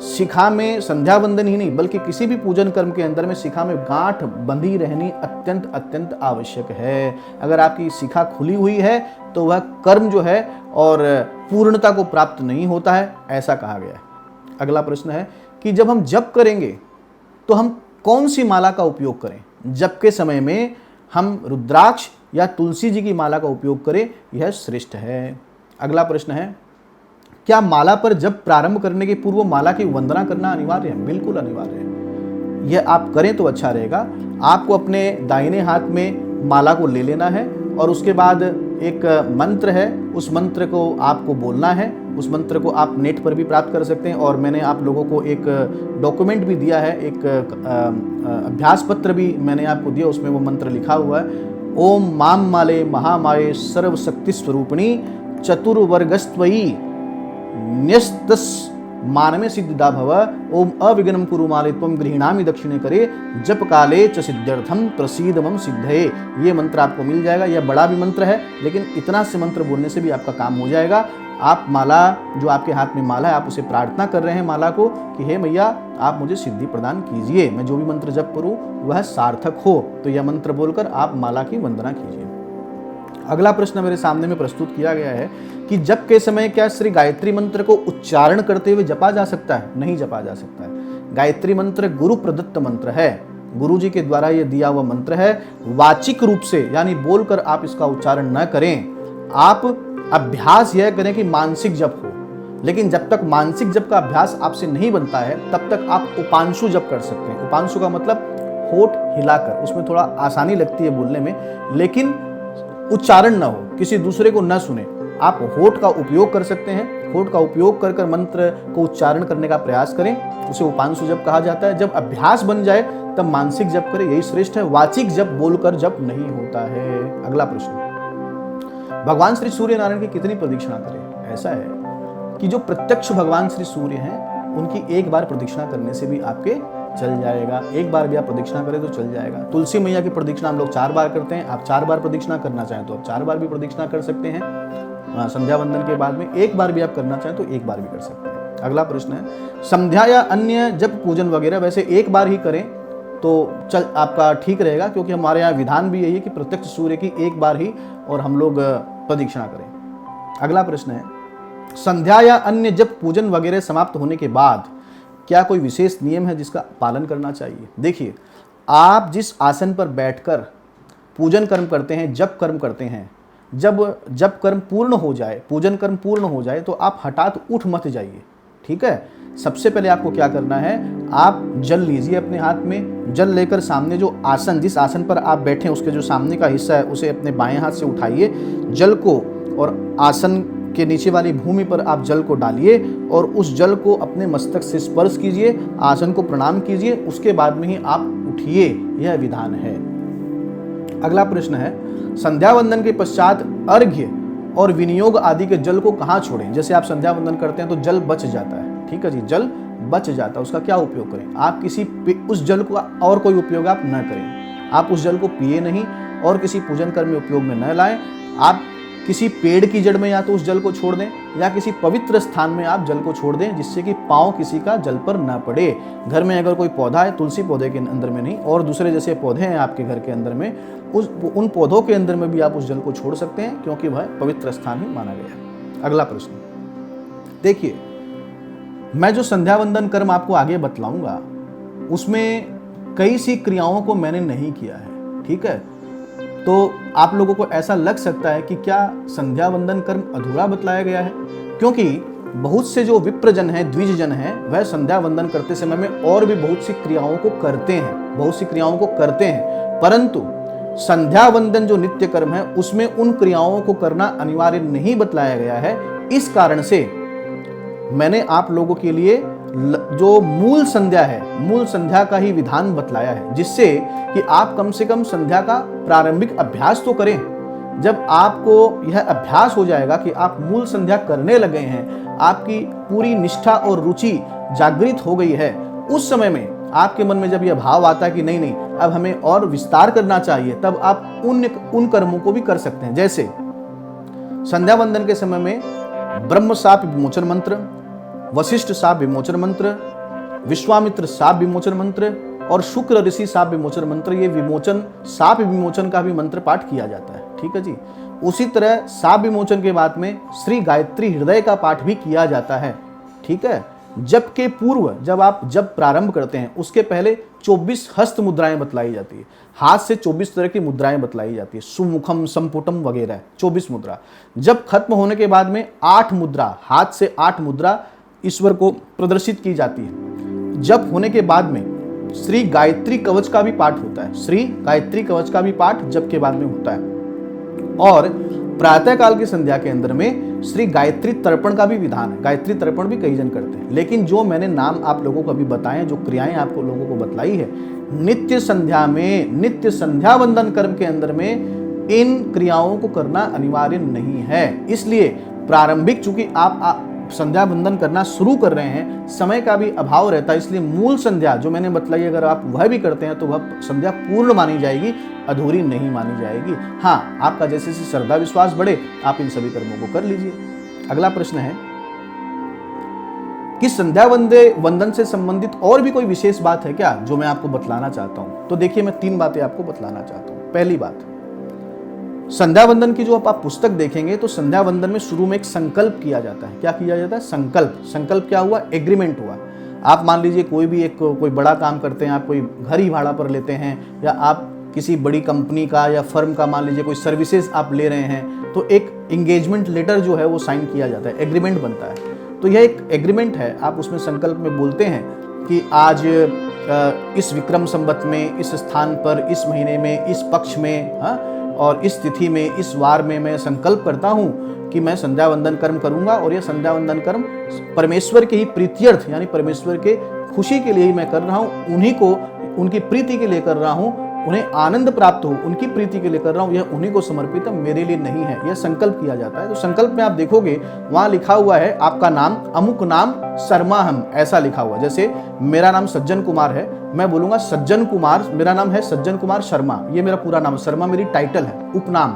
शिखा में संध्या वंदन ही नहीं बल्कि किसी भी पूजन कर्म के अंदर में शिखा में गांठ बंधी रहनी अत्यंत अत्यंत आवश्यक है। अगर आपकी शिखा खुली हुई है तो वह कर्म जो है और पूर्णता को प्राप्त नहीं होता है, ऐसा कहा गया है। अगला प्रश्न है कि जब हम जप करेंगे तो हम कौन सी माला का उपयोग करें? जप के समय में हम रुद्राक्ष या तुलसी जी की माला का उपयोग करें, यह श्रेष्ठ है। अगला प्रश्न है, क्या माला पर जब प्रारंभ करने के पूर्व माला की वंदना करना अनिवार्य है? बिल्कुल अनिवार्य है। यह आप करें तो अच्छा रहेगा। आपको अपने दाहिने हाथ में माला को ले लेना है और उसके बाद एक मंत्र है, उस मंत्र को आपको बोलना है। उस मंत्र को आप नेट पर भी प्राप्त कर सकते हैं और मैंने आप लोगों को एक डॉक्यूमेंट भी दिया है, एक अभ्यास पत्र भी मैंने आपको दिया, उसमें वो मंत्र लिखा हुआ है। ओम माम माले महामाये सर्वशक्ति स्वरूपिणी चतुर्वर्गस्त्वयी न्यस्तस मानमे सिद्धिदा भव। ओम अविघ्नं कुरु माले त्वं गृह्णामि दक्षिणे करे जप काले च सिद्ध्यर्थम प्रसीद मम सिद्धये। ये मंत्र आपको मिल जाएगा। यह बड़ा भी मंत्र है, लेकिन इतना से मंत्र बोलने से भी आपका काम हो जाएगा। आप माला, जो आपके हाथ में माला है, आप उसे प्रार्थना कर रहे हैं माला को कि हे मैया आप मुझे सिद्धि प्रदान कीजिए, मैं जो भी मंत्र जप करूँ वह सार्थक हो। तो यह मंत्र बोलकर आप माला की वंदना कीजिए। अगला प्रश्न मेरे सामने में प्रस्तुत किया गया है कि जप के समय क्या श्री गायत्री मंत्र को उच्चारण करते हुए जपा जा सकता है? नहीं जपा जा सकता है। गायत्री मंत्र गुरु प्रदत्त मंत्र है, गुरु जी के द्वारा यह दिया हुआ मंत्र है। वाचिक रूप से यानी बोलकर आप इसका उच्चारण न करें। आप अभ्यास यह करें कि मानसिक जप हो, लेकिन जब तक मानसिक जप का अभ्यास आपसे नहीं बनता है तब तक आप उपांशु जप कर सकते हैं। उपांशु का मतलब होठ हिलाकर, उसमें थोड़ा आसानी लगती है बोलने में, लेकिन उच्चारण न हो, किसी दूसरे को न सुने। आप होठ का उपयोग कर सकते हैं। होठ का उपयोग कर मंत्र को उच्चारण करने का प्रयास करें, उसे उपांशु जप कहा जाता है। जब अभ्यास बन जाए तब मानसिक जप करें, यही श्रेष्ठ है। वाचिक जप बोलकर जप नहीं होता है। अगला प्रश्न, भगवान श्री सूर्य नारायण की कितनी प्रदक्षिणा करें? ऐसा है कि जो प्रत्यक्ष भगवान श्री सूर्य हैं उनकी एक बार प्रदक्षिणा करने से भी आपके चल जाएगा। एक बार भी आप प्रदक्षिणा करें तो चल जाएगा। तुलसी मैया की प्रदक्षिणा हम लोग 4 बार करते हैं। आप 4 बार प्रदक्षिणा करना चाहें तो आप 4 बार भी प्रदक्षिणा कर सकते हैं। संध्या वंदन के बाद में एक बार भी आप करना चाहें तो एक बार भी कर सकते हैं। अगला प्रश्न है, संध्या या अन्य जप पूजन वगैरह वैसे एक बार ही करें तो चल आपका ठीक रहेगा, क्योंकि हमारे यहाँ विधान भी यही है कि प्रत्यक्ष सूर्य की एक बार ही और हम लोग प्रदक्षिणा करें। अगला प्रश्न है, संध्या या अन्य जप पूजन वगैरह समाप्त होने के बाद क्या कोई विशेष नियम है जिसका पालन करना चाहिए? देखिए, आप जिस आसन पर बैठकर पूजन कर्म करते हैं, जप कर्म करते हैं, जब जप कर्म पूर्ण हो जाए, पूजन कर्म पूर्ण हो जाए तो आप हठात उठ मत जाइए। ठीक है, सबसे पहले आपको क्या करना है, आप जल लीजिए अपने हाथ में। जल लेकर सामने जो आसन, जिस आसन पर आप बैठे हैं उसके जो सामने का हिस्सा है उसे अपने बाएं हाथ से उठाइए जल को, और आसन के नीचे वाली भूमि पर आप जल को डालिए और उस जल को अपने मस्तक से स्पर्श कीजिए, आसन को प्रणाम कीजिए, उसके बाद में ही आप उठिए। यह विधान है। अगला प्रश्न है, संध्या वंदन के पश्चात अर्घ्य और विनियोग आदि के जल को कहाँ छोड़ें? जैसे आप संध्या वंदन करते हैं तो जल बच जाता है। ठीक है जी, जल बच जाता है, उसका क्या उपयोग करें? आप उस जल का और कोई उपयोग आप न करें। आप उस जल को पिए नहीं और किसी पूजन कर्म में उपयोग में न लाएं। आप किसी पेड़ की जड़ में या तो उस जल को छोड़ दें या किसी पवित्र स्थान में आप जल को छोड़ दें, जिससे कि पाँव किसी का जल पर न पड़े। घर में अगर कोई पौधा है, तुलसी पौधे के अंदर में नहीं, और दूसरे जैसे पौधे हैं आपके घर के अंदर में, उन पौधों के अंदर में भी आप उस जल को छोड़ सकते हैं, क्योंकि वह पवित्र स्थान ही माना गया है। अगला प्रश्न देखिए, मैं जो संध्या वंदन कर्म आपको आगे बतलाऊंगा उसमें कई सी क्रियाओं को मैंने नहीं किया है। ठीक है, तो आप लोगों को ऐसा लग सकता है कि क्या संध्या वंदन कर्म अधूरा बतलाया गया है, क्योंकि बहुत से जो विप्रजन हैं, द्विजजन हैं, वह संध्या वंदन करते समय में और भी बहुत सी क्रियाओं को करते हैं, परंतु संध्या वंदन जो नित्य कर्म है उसमें उन क्रियाओं को करना अनिवार्य नहीं बतलाया गया है। इस कारण से मैंने आप लोगों के लिए जो मूल संध्या है, मूल संध्या का ही विधान बतलाया है, जिससे कि आप कम से कम संध्या का प्रारंभिक अभ्यास तो करें। जब आपको यह अभ्यास हो जाएगा कि आप मूल संध्या करने लगे हैं, आपकी पूरी निष्ठा और रुचि जागृत हो गई है, उस समय में आपके मन में जब यह भाव आता है कि नहीं अब हमें और विस्तार करना चाहिए, तब आप उन कर्मों को भी कर सकते हैं। जैसे संध्या वंदन के समय में ब्रह्म शाप विमोचन मंत्र, वशिष्ठ शाप विमोचन मंत्र, विश्वामित्र शाप विमोचन मंत्र और शुक्र ऋषि शाप विमोचन मंत्र, ये विमोचन, शाप विमोचन का भी मंत्र पाठ किया जाता है। ठीक है जी, उसी तरह शाप विमोचन के बाद में श्री गायत्री हृदय का पाठ भी किया जाता है। ठीक है, जबकि पूर्व जब प्रारंभ करते हैं उसके पहले 24 हस्त मुद्राएं बतलाई जाती है, हाथ से 24 तरह की मुद्राएं बतलाई जाती है, सुमुखम, संपुटम वगैरह 24 मुद्रा। जब खत्म होने के बाद में 8 मुद्रा, हाथ से 8 मुद्रा ईश्वर को प्रदर्शित की जाती है। जब होने के बाद में श्री गायत्री कवच का भी पाठ होता है, श्री गायत्री कवच का भी पाठ जब के बाद में होता है। और प्रातः काल की संध्या के अंदर में श्री गायत्री तर्पण का भी विधान है, गायत्री तर्पण भी कई जन करते हैं। लेकिन जो मैंने नाम आप लोगों को अभी बताए, जो क्रियाएं आपको लोगों को बतलाई है, नित्य संध्या में, नित्य संध्या वंदन कर्म के अंदर में इन क्रियाओं को करना अनिवार्य नहीं है। इसलिए प्रारंभिक चूंकि आप संध्या वंदन करना शुरू कर रहे हैं, समय का भी अभाव रहता है, इसलिए मूल संध्या जो मैंने बतलाई अगर आप वह भी करते हैं तो वह संध्या पूर्ण मानी जाएगी, अधूरी नहीं मानी जाएगी। हाँ, आपका जैसे जैसे श्रद्धा विश्वास बढ़े आप इन सभी कर्मों को कर लीजिए। अगला प्रश्न है कि संध्या वंदन से संबंधित और भी कोई विशेष बात है क्या जो मैं आपको बतलाना चाहता हूं? तो देखिए, मैं 3 बातें आपको बतलाना चाहता हूं। पहली बात, संध्या वंदन की जो आप पुस्तक देखेंगे तो संध्या वंदन में शुरू में एक संकल्प किया जाता है। क्या किया जाता है? संकल्प। संकल्प क्या हुआ? एग्रीमेंट हुआ। आप मान लीजिए कोई बड़ा काम करते हैं, आप कोई घर ही भाड़ा पर लेते हैं, या आप किसी बड़ी कंपनी का या फर्म का मान लीजिए कोई सर्विसेज आप ले रहे हैं, तो एक एंगेजमेंट लेटर जो है वो साइन किया जाता है, एग्रीमेंट बनता है। तो यह एक एग्रीमेंट है। आप उसमें संकल्प में बोलते हैं कि आज इस विक्रम संवत में, इस स्थान पर, इस महीने में, इस पक्ष में, और इस तिथि में, इस वार में मैं संकल्प करता हूं कि मैं संध्या वंदन कर्म करूंगा, और यह संध्या वंदन कर्म परमेश्वर के ही प्रीत्यर्थ यानी परमेश्वर के खुशी के लिए ही मैं कर रहा हूं, उन्हीं को, उनकी प्रीति के लिए कर रहा हूं, उन्हें आनंद प्राप्त हो उनकी प्रीति के लिए कर रहा हूं, यह उन्हीं को समर्पित है, मेरे लिए नहीं है। यह संकल्प किया जाता है। तो संकल्प में आप देखोगे वहां लिखा हुआ है आपका नाम, अमुक नाम शर्मा हम, ऐसा लिखा हुआ। जैसे मेरा नाम सज्जन कुमार है, मैं बोलूंगा सज्जन कुमार, मेरा नाम है सज्जन कुमार शर्मा, ये मेरा पूरा नाम है। शर्मा मेरी टाइटल है, उपनाम।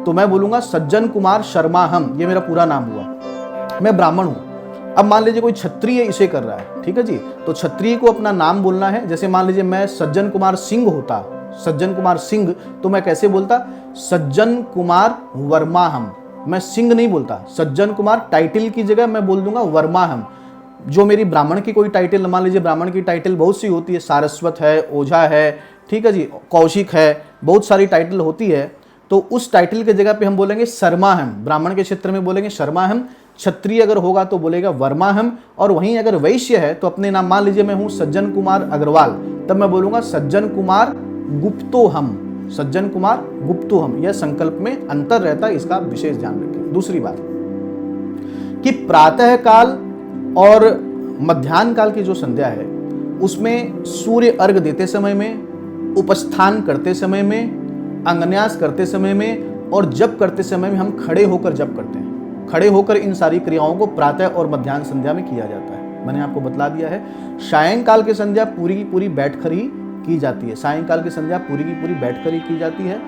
तो मैं बोलूंगा सज्जन कुमार शर्मा हम, ये मेरा पूरा नाम हुआ। मैं ब्राह्मण हूं। अब मान लीजिए कोई क्षत्रिय इसे कर रहा है, ठीक है जी, तो क्षत्रिय को अपना नाम बोलना है। जैसे मान लीजिए मैं सज्जन कुमार सिंह होता, सज्जन कुमार सिंह, तो मैं कैसे बोलता? सज्जन कुमार वर्मा हम। मैं सिंह नहीं बोलता, सज्जन कुमार टाइटल की जगह मैं बोल दूंगा वर्मा हम। जो मेरी ब्राह्मण की कोई टाइटल, मान लीजिए ब्राह्मण की टाइटल बहुत सी होती है, सारस्वत है, ओझा है, ठीक है जी, कौशिक है, बहुत सारी टाइटल होती है। तो उस टाइटल के जगह पे हम बोलेंगे शर्मा हम। ब्राह्मण के क्षेत्र में बोलेंगे शर्मा हम, क्षत्रिय अगर होगा तो बोलेगा वर्मा हम, और वहीं अगर वैश्य है तो अपने नाम, मान लीजिए मैं हूं सज्जन कुमार अग्रवाल, तब मैं बोलूंगा सज्जन कुमार गुप्तो हम, सज्जन कुमार गुप्तो हम। यह संकल्प में अंतर रहता है, इसका विशेष ध्यान रखें। दूसरी बात कि प्रातः काल और मध्याह्न काल की जो संध्या है उसमें सूर्य अर्घ देते समय में, उपस्थान करते समय में, अंगन्यास करते समय में और जप करते समय में हम खड़े होकर जप करते हैं। खड़े होकर इन सारी क्रियाओं को प्रातः और मध्याह्न संध्या में किया जाता है। मैंने आपको बतला दिया है। सायंकाल की संध्या पूरी की पूरी बैठकर ही की जाती है। सायंकाल की संध्या पूरी की पूरी बैठकर ही की जाती है।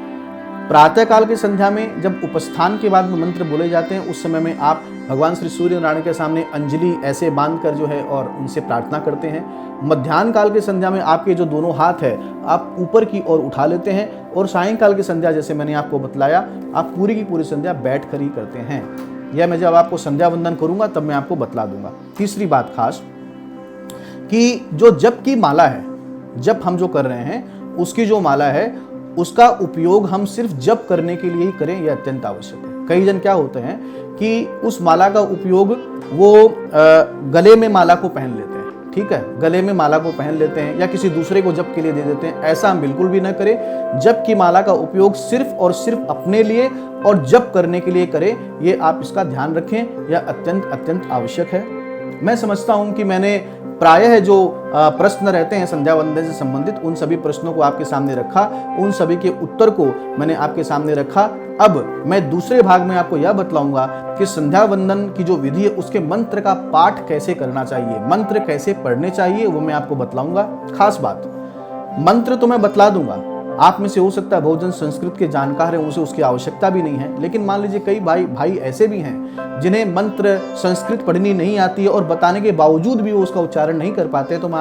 प्रातः काल की संध्या में जब उपस्थान के बाद में मंत्र बोले जाते हैं, उस समय में आप भगवान श्री सूर्य नारायण के सामने अंजलि ऐसे बांधकर जो है और उनसे प्रार्थना करते हैं। मध्याह्न काल की संध्या में आपके जो दोनों हाथ है आप ऊपर की ओर उठा लेते हैं, और सायंकाल की संध्या जैसे मैंने आपको बतलाया आप पूरी की पूरी संध्या बैठ कर ही करते हैं। यह मैं जब आपको संध्या वंदन करूंगा तब मैं आपको बतला दूंगा। तीसरी बात खास कि जो जप की माला है, जप हम जो कर रहे हैं उसकी जो माला है उसका उपयोग हम सिर्फ जप करने के लिए ही करें, यह अत्यंत आवश्यक है। कई जन क्या होते हैं कि उस माला का उपयोग वो गले में माला को पहन लेते हैं, ठीक है, गले में माला को पहन लेते हैं या किसी दूसरे को जप के लिए दे देते हैं। ऐसा हम बिल्कुल भी न करें। जप की माला का उपयोग सिर्फ और सिर्फ अपने लिए और जप करने के लिए करें, ये आप इसका ध्यान रखें, यह अत्यंत अत्यंत आवश्यक है। मैं समझता हूं कि मैंने प्रायः जो प्रश्न रहते हैं संध्या वंदन से संबंधित उन सभी प्रश्नों को आपके सामने रखा, उन सभी के उत्तर को मैंने आपके सामने रखा। अब मैं दूसरे भाग में आपको यह बतलाऊंगा कि संध्या वंदन की जो विधि है उसके मंत्र का पाठ कैसे करना चाहिए, मंत्र कैसे पढ़ने चाहिए, वो मैं आपको बतलाऊंगा। खास बात, मंत्र तो मैं बतला दूंगा, आप में से हो सकता है बहुत जन संस्कृत के जानकार हैं, उनसे उसकी आवश्यकता भी नहीं है। लेकिन मान लीजिए कई भाई ऐसे भी हैं जिन्हें मंत्र संस्कृत पढ़नी नहीं आती है और बताने के बावजूद भी वो उसका उच्चारण नहीं कर पाते। तो मैं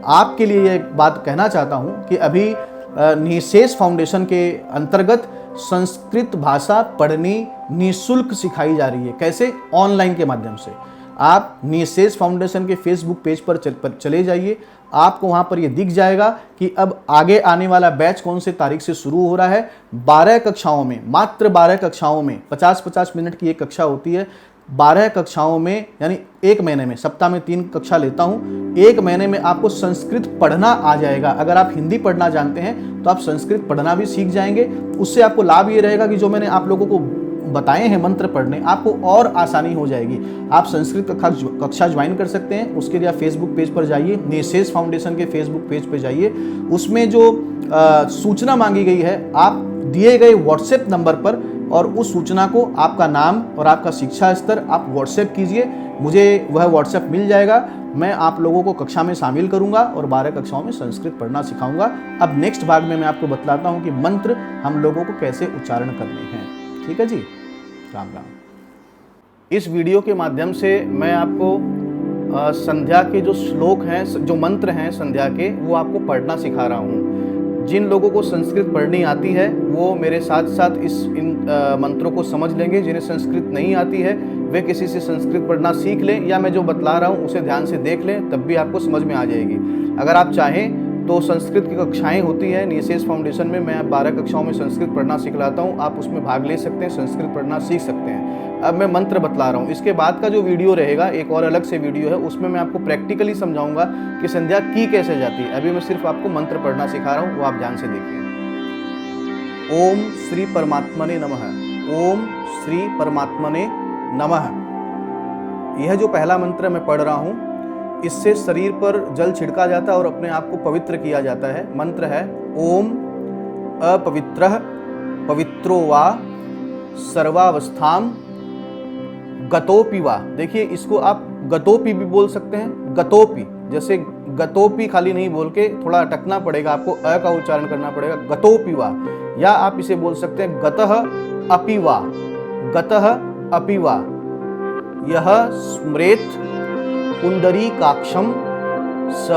आपके लिए ये बात कहना चाहता हूं कि अभी निशेष फाउंडेशन के अंतर्गत संस्कृत भाषा पढ़नी निःशुल्क सिखाई जा रही है। कैसे? ऑनलाइन के माध्यम से। आप निशेष फाउंडेशन के फेसबुक पेज पर चले जाइए, आपको वहाँ पर ये दिख जाएगा कि अब आगे आने वाला बैच कौन से तारीख से शुरू हो रहा है। 12 कक्षाओं में, मात्र 12 कक्षाओं में 50-50 मिनट की एक कक्षा होती है। 12 कक्षाओं में यानी एक महीने में, सप्ताह में 3 कक्षा लेता हूँ, एक महीने में आपको संस्कृत पढ़ना आ जाएगा। अगर आप हिंदी पढ़ना जानते हैं तो आप संस्कृत पढ़ना भी सीख जाएंगे। उससे आपको लाभ ये रहेगा कि जो मैंने आप लोगों को बताए हैं मंत्र पढ़ने, आपको और आसानी हो जाएगी। आप संस्कृत कक्षा ज्वाइन कर सकते हैं। उसके लिए आप फेसबुक पेज पर जाइए, निशेष फाउंडेशन के फेसबुक पेज पर जाइए। उसमें जो सूचना मांगी गई है, आप दिए गए व्हाट्सएप नंबर पर और उस सूचना को, आपका नाम और आपका शिक्षा स्तर आप व्हाट्सएप कीजिए, मुझे वह व्हाट्सएप मिल जाएगा। मैं आप लोगों को कक्षा में शामिल करूंगा और 12 कक्षाओं में संस्कृत पढ़ना सिखाऊंगा। अब नेक्स्ट भाग में मैं आपको बतलाता हूं कि मंत्र हम लोगों को कैसे उच्चारण करने हैं। ठीक है जी, राम राम। इस वीडियो के माध्यम से मैं आपको संध्या के जो श्लोक हैं, जो मंत्र हैं संध्या के, वो आपको पढ़ना सिखा रहा हूँ। जिन लोगों को संस्कृत पढ़नी आती है वो मेरे साथ साथ इन मंत्रों को समझ लेंगे। जिन्हें संस्कृत नहीं आती है वे किसी से संस्कृत पढ़ना सीख लें, या मैं जो बतला रहा हूँ उसे ध्यान से देख लें, तब भी आपको समझ में आ जाएगी। अगर आप चाहें तो संस्कृत की कक्षाएं होती हैं निशेष फाउंडेशन में। मैं 12 कक्षाओं में संस्कृत पढ़ना सिखलाता हूँ, आप उसमें भाग ले सकते हैं, संस्कृत पढ़ना सीख सकते हैं। अब मैं मंत्र बतला रहा हूँ। इसके बाद का जो वीडियो रहेगा, एक और अलग से वीडियो है, उसमें मैं आपको प्रैक्टिकली समझाऊंगा कि संध्या की कैसे जाती है। अभी मैं सिर्फ आपको मंत्र पढ़ना सिखा रहा हूँ, वो आप ध्यान से देखिए। ओम श्री परमात्मने नमः, ओम श्री परमात्मने नमः। यह जो पहला मंत्र मैं पढ़ रहा हूँ, इससे शरीर पर जल छिड़का जाता है और अपने आप को पवित्र किया जाता है। मंत्र है ओम अपवित्रः पवित्रो वा सर्वावस्थाम गतोपि वा। देखिए, इसको आप गतोपि भी बोल सकते हैं, गतोपि, जैसे गतोपि खाली नहीं बोल के थोड़ा अटकना पड़ेगा, आपको अ का उच्चारण करना पड़ेगा, गतोपि वा। या आप इसे बोल सकते हैं गतः अपि वा, गतः अपि वा। यह स्मृत पुंडरीकाक्षम स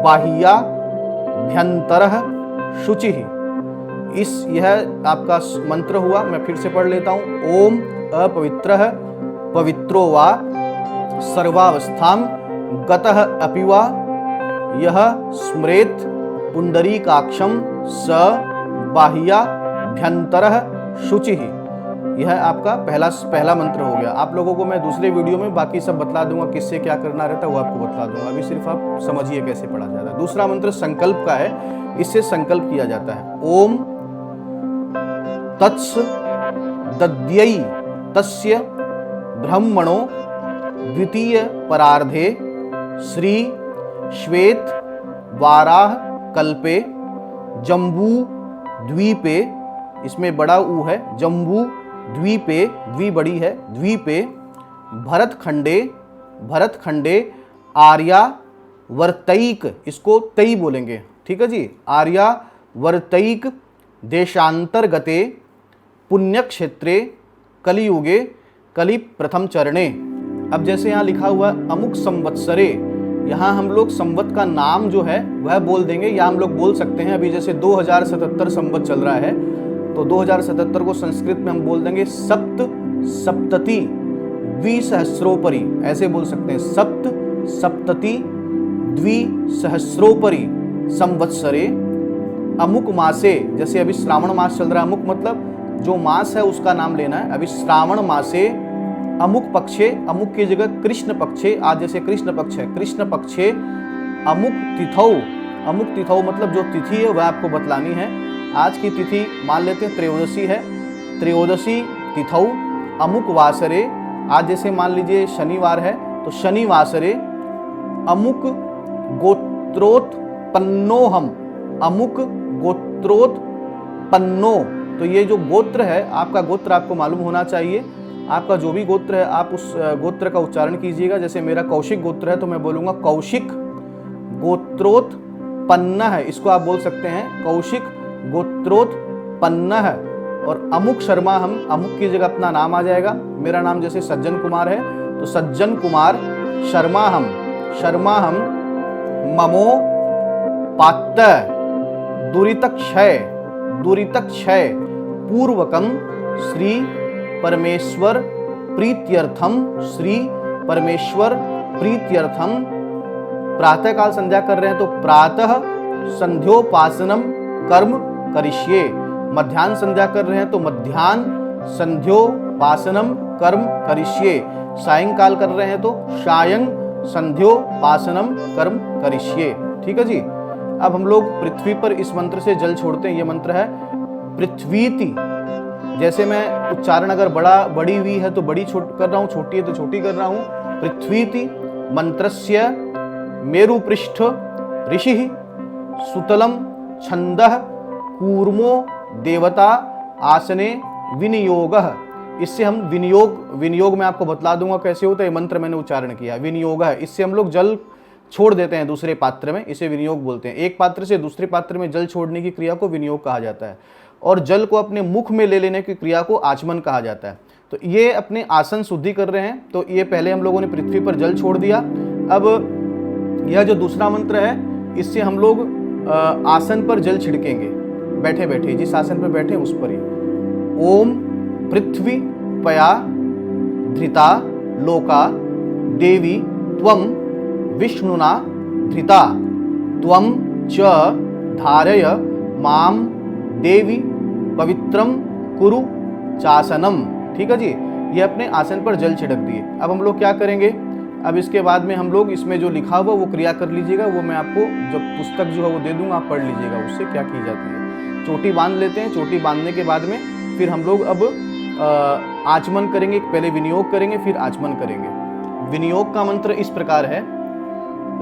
बाह्याभ्यंतरः शुचिः। यह आपका मंत्र हुआ। मैं फिर से पढ़ लेता हूँ। ओम अपवित्रः पवित्रो वा सर्वावस्थाम गतः अपि वा। यह स्मृत पुंडरीकाक्षम स बाह्याभ्यंतरः शुचिः। यह आपका पहला मंत्र हो गया। आप लोगों को मैं दूसरे वीडियो में बाकी सब बतला दूंगा, किससे क्या करना रहता है वो आपको बतला दूंगा। अभी सिर्फ आप समझिए कैसे पढ़ा जाता है। दूसरा मंत्र संकल्प का है, इससे संकल्प किया जाता है। ओम तत्स दद्यै तस्य ब्रह्मणो द्वितीय परार्धे श्री श्वेत वाराह कल्पे जम्बू द्वीपे, इसमें बड़ा ऊ है, जम्बू द्वीपे, द्वी बड़ी है, द्वीपे भरतखंडे आर्या वर्तैक, इसको तई बोलेंगे, ठीक है जी, आर्या वर्तैक देशांतर्गते पुण्यक्षेत्रे कलियुगे कलि प्रथम चरणे। अब जैसे यहाँ लिखा हुआ अमुक संवत्सरे, यहाँ हम लोग संवत का नाम जो है वह बोल देंगे, या हम लोग बोल सकते हैं अभी जैसे 2077 संवत चल रहा है, तो 2077 को संस्कृत में हम बोल देंगे सप्तति द्विसहस्रोपरि, ऐसे बोल सकते हैं, सप्तति द्विसहस्रोपरि संवत्सरे अमुक मासे। जैसे अभी श्रावण मास चल रहा है, अमुक मतलब जो मास है उसका नाम लेना है। अभी श्रावण मासे अमुक पक्षे, अमुक की जगह कृष्ण पक्षे, आज जैसे कृष्ण पक्ष है, कृष्ण पक्षे अमुक तिथौ, अमुक तिथौ मतलब जो तिथि है वह आपको बतलानी है। आज की तिथि मान लेते हैं त्रयोदशी है, त्रयोदशी तिथौ अमुक वासरे, आज जैसे मान लीजिए शनिवार है तो शनिवासरे अमुक गोत्रोत्पन्नोहम, अमुक गोत्रोत्पन्नो। तो ये जो गोत्र है, आपका गोत्र आपको मालूम होना चाहिए। आपका जो भी गोत्र है आप उस गोत्र का उच्चारण कीजिएगा। जैसे मेरा कौशिक गोत्र है तो मैं बोलूँगा कौशिक गोत्रोत्पन्न है, इसको आप बोल सकते हैं कौशिक गोत्रोत्पन्न है। और अमुक शर्मा, हम अमुक की जगह अपना नाम आ जाएगा। मेरा नाम जैसे सज्जन कुमार है तो सज्जन कुमार शर्मा हम ममो पात्त दुरितक्षय पूर्वकम श्री परमेश्वर प्रीत्यर्थम श्री परमेश्वर प्रीत्यर्थम, प्रातः काल संध्या कर रहे हैं तो प्रातः संध्योपासनम कर्म करिष्ये, मध्याह्न संध्या कर रहे हैं तो मध्याह्न संध्योपासनम कर्म करिष्ये, सायंकाल कर रहे हैं तो सायं संध्योपासनम कर्म करिष्ये। ठीक है जी। अब हम लोग पृथ्वी पर इस मंत्र से जल छोड़ते हैं। ये मंत्र है पृथ्वीति। जैसे मैं उच्चारण अगर बड़ी हुई है तो बड़ी कर रहा हूँ, छोटी है तो छोटी कर रहा हूँ। पृथ्वीति मंत्रस्य मेरुपृष्ठ ऋषिः सुतलम छंदः कूर्मो देवता आसने विनियोगः। इससे हम विनियोग मैं आपको बतला दूंगा कैसे होता है। मंत्र मैंने उच्चारण किया, विनियोग है। इससे हम लोग जल छोड़ देते हैं दूसरे पात्र में, इसे विनियोग बोलते हैं। एक पात्र से दूसरे पात्र में जल छोड़ने की क्रिया को विनियोग कहा जाता है, और जल को अपने मुख में ले लेने की क्रिया को आचमन कहा जाता है। तो ये अपने आसन शुद्धि कर रहे हैं। तो ये पहले हम लोगों ने पृथ्वी पर जल छोड़ दिया। अब यह जो दूसरा मंत्र है, इससे हम लोग आसन पर जल छिड़केंगे, बैठे बैठे, जिस आसन पर बैठे उस पर ही। ओम पृथ्वी पया धृता लोका देवी त्वं विष्णुना धृता त्वं च धारय माम देवी पवित्रम कुरु चासनम। ठीक है जी। ये अपने आसन पर जल छिड़क दिए। अब हम लोग क्या करेंगे, अब इसके बाद में हम लोग इसमें जो लिखा हुआ वो क्रिया कर लीजिएगा। वो मैं आपको जब पुस्तक जो है वो दे दूंगा, आप पढ़ लीजिएगा उससे क्या की जाती है। चोटी बांध लेते हैं। चोटी बांधने के बाद में फिर हम लोग अब आचमन करेंगे। पहले विनियोग करेंगे, फिर आचमन करेंगे। विनियोग का मंत्र इस प्रकार है,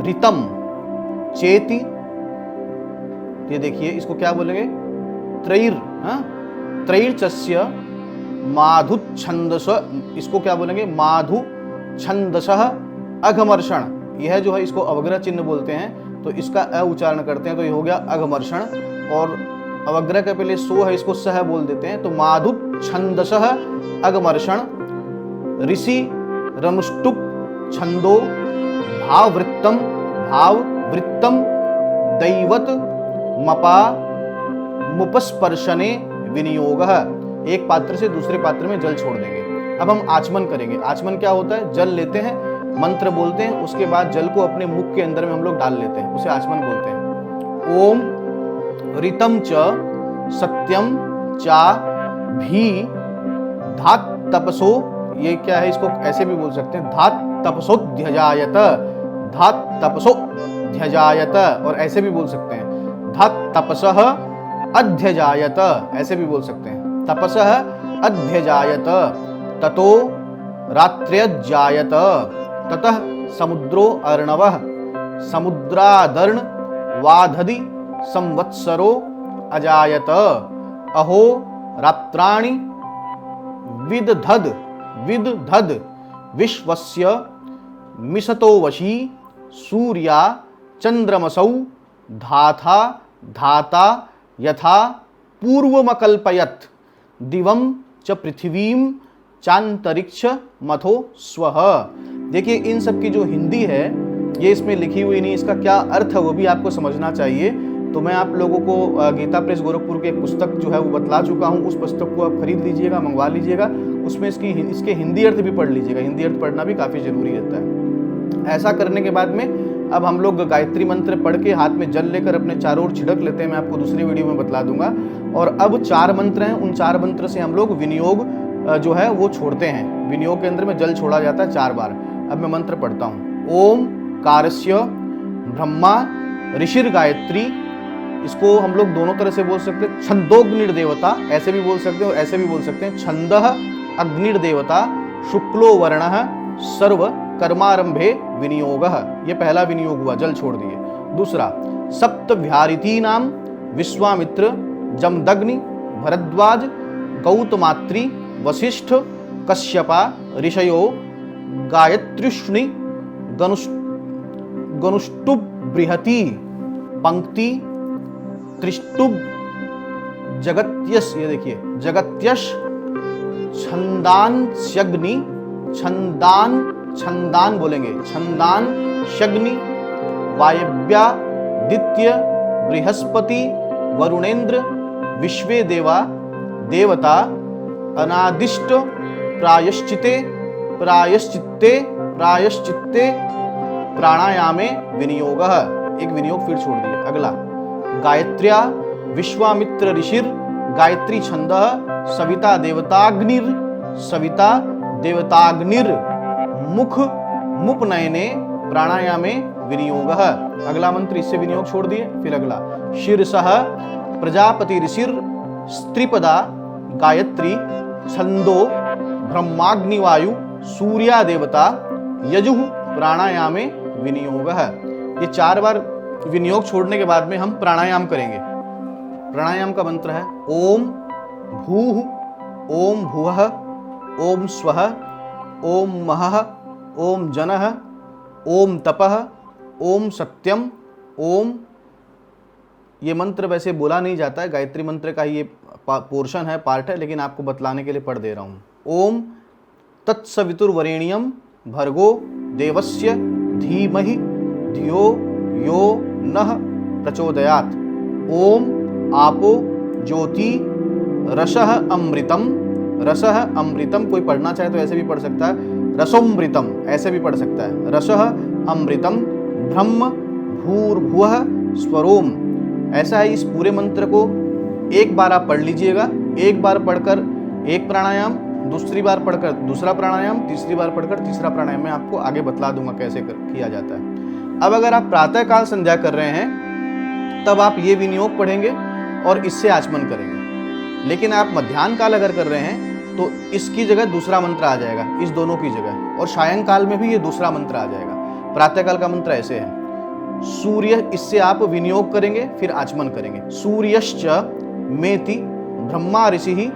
ऋतम चेति, ये देखिए इसको क्या बोलेंगे, त्रैर्चस्य माधु छंदस, इसको क्या बोलेंगे, माधु छंदसः अघमर्षण। यह जो है इसको अवग्रह चिन्ह बोलते हैं, तो इसका अ उच्चारण करते हैं तो ये हो गया अघमर्षण। और अवग्रह के पहले सो है, इसको सह बोल देते हैं, तो माधु छंदसः अघमर्षण। ऋषि रनुष्टुप छंदो भाववृत्तम दैवत मपा मुपस्पर्शने विनियोगः। एक पात्र से दूसरे पात्र में जल छोड़ देंगे। अब हम आचमन करेंगे। आचमन क्या होता है, जल लेते हैं, मंत्र बोलते हैं, उसके बाद जल को अपने मुख के अंदर में हम लोग डाल लेते हैं, उसे आचमन बोलते हैं। ओम ऋतम च सत्यम चा भी धात तपसो, ये क्या है, इसको ऐसे भी बोल सकते हैं, धात तपसोध्यजायत, धात तपसोध्यजायत, और ऐसे भी बोल सकते हैं धात तपसः अध्यजायत, ऐसे भी बोल सकते हैं तपसः अध्यजायत। ततो रात्र्यजायत, ततः समुद्रो अर्णवः, समुद्रादर्ण वाधदि संवत्सरो अजायत। अहो रात्राणि विदधद विश्वस्य मिषतो वशी, सूर्या चंद्रमसौ धाता यथा पूर्वमकल्पयत्, दिवं च पृथ्वीं चांतरिक्ष मथो स्वः। देखिए इन सब की जो हिंदी है ये इसमें लिखी हुई नहीं, इसका क्या अर्थ है वो भी आपको समझना चाहिए। तो मैं आप लोगों को गीता प्रेस गोरखपुर के एक पुस्तक जो है वो बतला चुका हूँ, उस पुस्तक को आप खरीद लीजिएगा, मंगवा लीजिएगा, उसमें इसके हिंदी अर्थ भी पढ़ लीजिएगा। हिंदी अर्थ पढ़ना भी काफ़ी जरूरी रहता है। ऐसा करने के बाद में अब हम लोग गायत्री मंत्र पढ़ के हाथ में जल लेकर अपने चारों ओर छिड़क लेते हैं, मैं आपको दूसरी वीडियो में बतला दूंगा। और अब 4 मंत्र हैं, उन 4 मंत्र से हम लोग विनियोग जो है वो छोड़ते हैं। विनियोग के अंदर में जल छोड़ा जाता है 4 बार। अब मैं मंत्र पढ़ता हूँ। ओम कारस्य ब्रह्मा ऋषिर गायत्री, इसको हम लोग दोनों तरह से बोल सकते हैं। छंदोग्निर्देवता ऐसे भी बोल सकते हैं और ऐसे भी बोल सकते हैं। छंदः अग्निर्देवता शुक्लो वर्णः सर्व कर्मारंभे विनियोगः। ये पहला विनियोग हुआ, जल छोड़ दिए। दूसरा सप्तभ्यारिती नाम विश्वामित्र जमदग्नि भरद्वाज गौतमात्रि वशिष्ठ कश्यपा ऋषयो गायत्र्युष्णि गनुष्टुब बृहति पंक्ति त्रिष्टुब जगत्यश, ये देखिए जगत्यश छंदांस्यग्नि, छंदान बोलेंगे, छंदांस्यग्नि वायव्यादित्य बृहस्पति वरुणेन्द्र विश्वे देवा देवता अनादिष्ट प्रायश्चित्ते प्रायश्चित्ते प्राणायामे विनियोगः। एक विनियोग फिर छोड़ दिए। अगला, गायत्र्या विश्वामित्र ऋषिर गायत्री छंदः सविता देवताग्निर मुख मुपनयने प्राणायामे विनियोगः। अगला मंत्र, इससे विनियोग छोड़ दिए। फिर अगला, शीर्षः प्रजापति ऋषिर स्त्रीपदा गायत्री छंदो ब्रह्माग्निवायु सूर्या देवता यजुः प्राणायामे विनियोगः। ये 4 बार विनियोग छोड़ने के बाद में हम प्राणायाम करेंगे। प्राणायाम का मंत्र है ओम भूः ओम भुवः ओम स्वः ओम महः ओम जनः ओम तपः ओम सत्यम ओम। ये मंत्र वैसे बोला नहीं जाता है, गायत्री मंत्र का ये पोर्शन है, पार्ट है, लेकिन आपको बतलाने के लिए पढ़ दे रहा हूँ। ओम तत्सवितुर्वरेण्यम भर्गो देवस्य धीमहि धियो यो नः प्रचोदयात्। ओम आपो ज्योति रसः अमृतम। रसः अमृतम कोई पढ़ना चाहे तो ऐसे भी पढ़ सकता है, रसोमृतम ऐसे भी पढ़ सकता है। रसः अमृतम ब्रह्म भूर्भुवः स्वरोम। ऐसा है। इस पूरे मंत्र को एक बार आप पढ़ लीजिएगा। एक बार पढ़कर एक प्राणायाम, दूसरी बार पढ़कर दूसरा प्राणायाम, तीसरी बार पढ़कर तीसरा प्राणायाम। मैं आपको आगे बतला दूंगा कैसे किया जाता है। अब अगर आप प्रातः काल संध्या कर रहे हैं तब आप ये विनियोग पढ़ेंगे और इससे आचमन करेंगे। लेकिन आप मध्याह्न काल अगर कर रहे हैं तो इसकी जगह दूसरा मंत्र आ जाएगा, इस दोनों की जगह। और सायंकाल में भी ये दूसरा मंत्र आ जाएगा। प्रातः काल का मंत्र ऐसे है, सूर्य, इससे आप विनियोग करेंगे फिर आचमन करेंगे। सूर्यश्च मेति ब्रह्मा ऋषि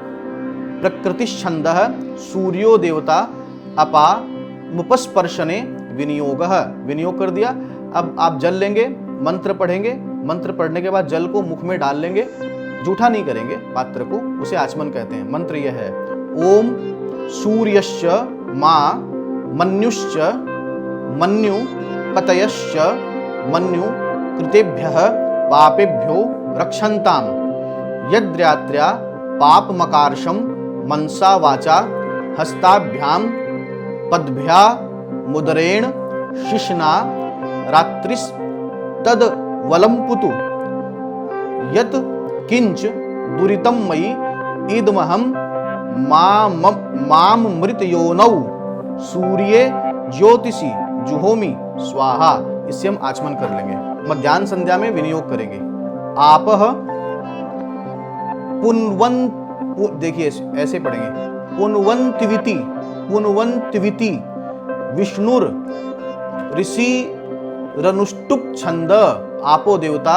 प्रकृतिश्छंदः सूर्यो देवता अपा मुपस्पर्शने विनियोगः। विनियोग कर दिया। अब आप जल लेंगे, मंत्र पढ़ेंगे, मंत्र पढ़ने के बाद जल को मुख में डाल लेंगे, जूठा नहीं करेंगे पात्र को, उसे आचमन कहते हैं। मंत्र यह है ओम सूर्यश्च मा मन्युश्च मन्यु पतयश्च मन्यु कृतेभ्यः पापेभ्यो रक्षन्ताम् यद्रात्र्या पापमकार्षं मनसा वाचा हस्ताभ्यां पद्भ्या मुदरेण शिश्ना रात्रिस तद वलंपुतु यत किंच दुरितं मयि इदमहं माम मृतयोनौ सूर्ये ज्योतिषि जुहोमि स्वाहा। इससे हम आचमन कर लेंगे। मध्याह्न संध्या में विनियोग करेंगे। आपह पुनवंत, देखिए ऐसे पढ़ेंगे, पुनवंतविति विष्णुर ऋषि रनुष्टुप छंद आपो देवता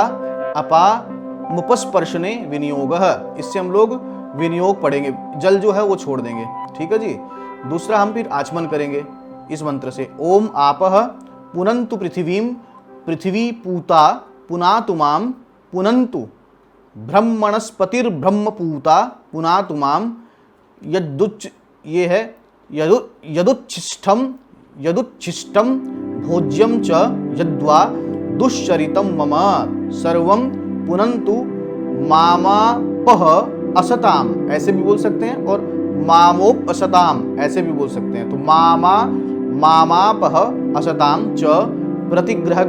अपा मुपस्पर्शने विनियोगः। इससे हम लोग विनियोग पढ़ेंगे, जल जो है वो छोड़ देंगे। ठीक है जी। दूसरा हम फिर आचमन करेंगे इस मंत्र से। ओम आपह पुनंतु पृथिवीं पृथ्वी पूता पुनातु माम पुनंतु ब्रह्मणस्पतिर्ब्रह्मपूता पुनातु माम यदुच्च, ये है यदुच्छिष्टम भोज्यम च यद्वा दुश्चरितम मम सर्वं पुनंतु मामापह असताम, ऐसे भी बोल सकते हैं, और मामोप असताम ऐसे भी बोल सकते हैं। तो मामापह असताम च प्रतिग्रह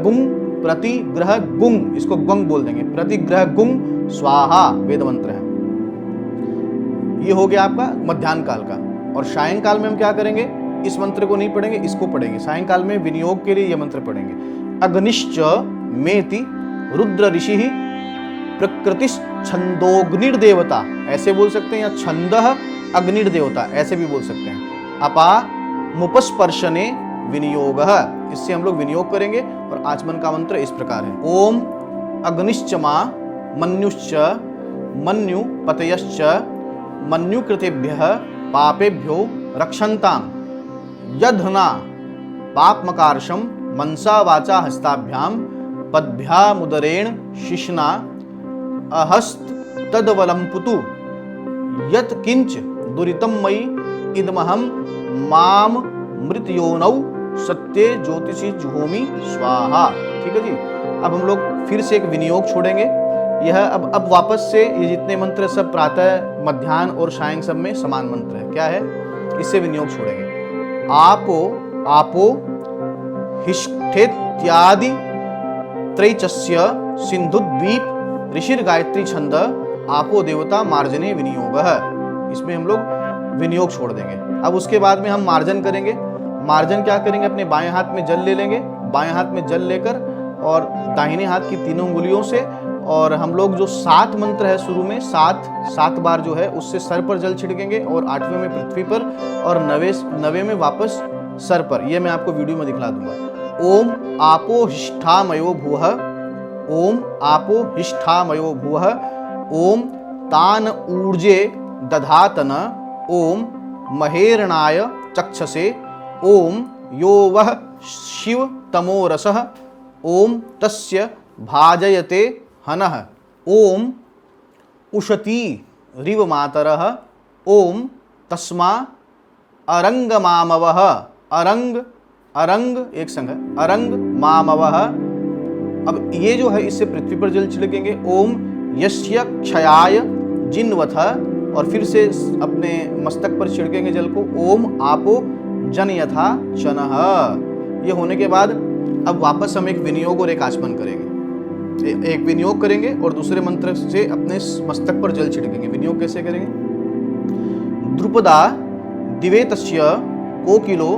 गुंग, इसको गंग बोल देंगे, प्रतिग्रह गुंग स्वाहा वेद मंत्र है। ये हो गया आपका मध्याह्न काल का। और सायंकाल में हम क्या करेंगे, इस मंत्र को नहीं पढ़ेंगे, इसको पढ़ेंगे। सायंकाल में विनियोग के लिए ये मंत्र पढ़ेंगे। अग्निश्च मेति रुद्र ऋषि प्रकृतिश्छंदोग्निर्देवता, ऐसे बोल सकते हैं, या छंदः अग्निर्देवता ऐसे भी बोल सकते हैं। अपा मुपस्पर्शने विनियोगः, इससे हम लोग विनियोग करेंगे। और आचमन का मंत्र इस प्रकार है। ओम अग्निश्च मा मन्युश्च मन्यु पतयश्च मन्यु कृतेभ्यः पापेभ्यो रक्षन्ताम् यद्धना पापमकार्षं मनसा वाचा हस्ताभ्यां पद्भ्या मुदरेण शिश्ना अहस्त तदवलंपुतु यत् किंच दुरितं मयि इदमहं माम मृतयोनौ सत्ये ज्योतिषि जुहोमि स्वाहा। ठीक है जी। अब हम लोग फिर से एक विनियोग छोड़ेंगे। यह अब वापस से ये जितने मंत्र सब प्रातः मध्याह्न और सायं सब में समान मंत्र है। क्या है, इससे विनियोग छोड़ेंगे। आपो आपो हिष्ठेत्यादि त्रैचस्य सिंधुद्वीप ऋषिर गायत्री छंद आपो देवता मार्जने विनियोग। इसमें हम लोग विनियोग छोड़ देंगे। अब उसके बाद में हम मार्जन करेंगे। मार्जन क्या करेंगे, अपने बाएं हाथ में जल ले लेंगे, बाएं हाथ में जल लेकर और दाहिने हाथ की तीनों उंगलियों से, और हम लोग जो 7 मंत्र है शुरू में 7 बार जो है उससे सर पर जल छिड़केंगे, और 8वें में पृथ्वी पर, और 9वें में वापस सर पर। ये मैं आपको वीडियो में दिखला दूंगा। ओम आपो हिष्ठामयो भुवः, ओम आपो हिष्ठामयो भुवः, ओम तान ऊर्जे दधातन, ओम महेरणाय चक्षसे, ओम यो वः शिव तमोरसः, ओम तस्य भाजयते हनः, ओम उशती रिव मातरः, ओम तस्मा अरंगमामवः, अरंग एक संग है, अरंग मामवः। अब ये जो है इससे पृथ्वी पर जल छिड़केंगे। ओम यस्य क्षयाय जिन्वथ, और फिर से अपने मस्तक पर छिड़केंगे जल को। ओम आपो जनयथा चनः। ये होने के बाद अब वापस हम एक विनियोग और एक आचमन करेंगे। एक विनियोग करेंगे और दूसरे मंत्र से अपने मस्तक पर जल छिड़केंगे। विनियोग कैसे करेंगे? द्रुपदा दिवेतस्य कोकिलो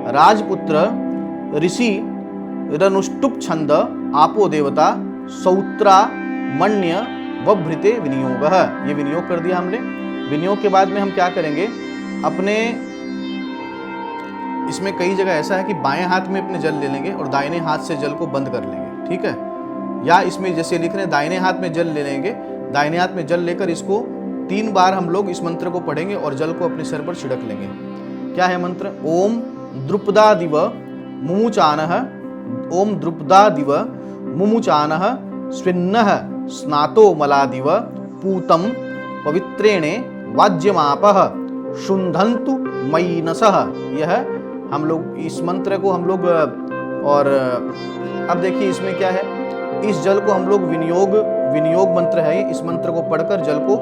राजपुत्र ऋषि रनुष्टुप छंद आपो देवता सौत्रा मण्य वभृते विनियोग। ये विनियोग कर दिया हमने। विनियोग के बाद में हम क्या करेंगे, अपने इसमें कई जगह ऐसा है कि बाएं हाथ में अपने जल ले लेंगे और दाहिने हाथ से जल को बंद कर लेंगे, ठीक है। या इसमें जैसे लिख रहे हैं दाहिने हाथ में जल ले लेंगे, दाहिने हाथ में जल लेकर इसको 3 बार हम लोग इस मंत्र को पढ़ेंगे और जल को अपने सर पर छिड़क लेंगे। क्या है मंत्र? ओम द्रुपदादिव मुमुचानः, ओम द्रुपदादिव मुमुचानः स्विन्नः स्नातो मलादिव पूतम पवित्रेणे वाज्यमापः शुंधन्तु मयीनसः। यह हम लोग इस मंत्र को हम लोग, और अब देखिए इसमें क्या है, इस जल को हम लोग विनियोग मंत्र है, इस मंत्र को पढ़कर जल को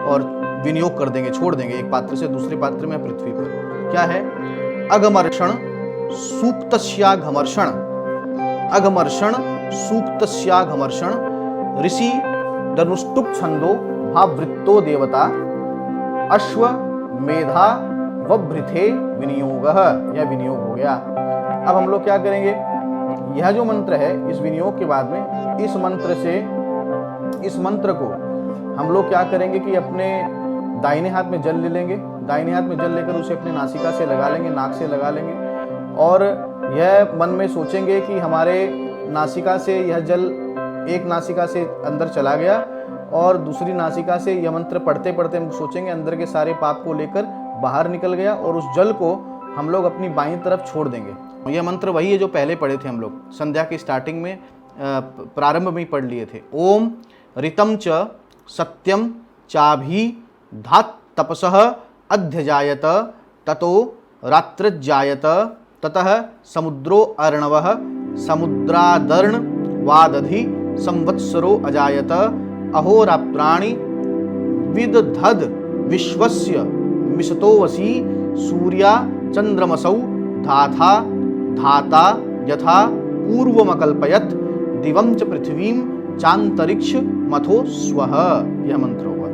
और विनियोग कर देंगे, छोड़ देंगे एक पात्र से दूसरे पात्र में पृथ्वी पर। क्या है? अगमर्षण सूक्तस्याघमर्षण, अघमर्षण सूक्तस्याघमर्षण ऋषि धनुष्टुप छंदो भावृत्तो देवता अश्व मेधा वभृथे विनियोग। यह विनियोग हो गया। अब हम लोग क्या करेंगे, यह जो मंत्र है इस विनियोग के बाद में इस मंत्र को हम लोग क्या करेंगे कि अपने दाहिने हाथ में जल ले लेंगे, दाहिने हाथ में जल लेकर उसे अपने नासिका से लगा लेंगे, नाक से लगा लेंगे, और यह मन में सोचेंगे कि हमारे नासिका से यह जल एक नासिका से अंदर चला गया और दूसरी नासिका से यह मंत्र पढ़ते पढ़ते हम सोचेंगे अंदर के सारे पाप को लेकर बाहर निकल गया, और उस जल को हम लोग अपनी बाईं तरफ छोड़ देंगे। यह मंत्र वही है जो पहले पढ़े थे हम लोग, संध्या की स्टार्टिंग में प्रारंभ में ही पढ़ लिए थे। ओम ऋतम च सत्यम चाभि धात तपसः अध्यजायत ततो रात्रजायत ततः समुद्रो अर्णवः समुद्रादर्ण वादधि संवत्सरो अजायत अहोरात्राणि विदधद विश्वस्य मिषतोवसी सूर्या चंद्रमसौ धाता धाता यथा पूर्वमकल्पयत दिवं च पृथ्वीं चांतरिक्ष मथो स्वः। यह मंत्र होगा।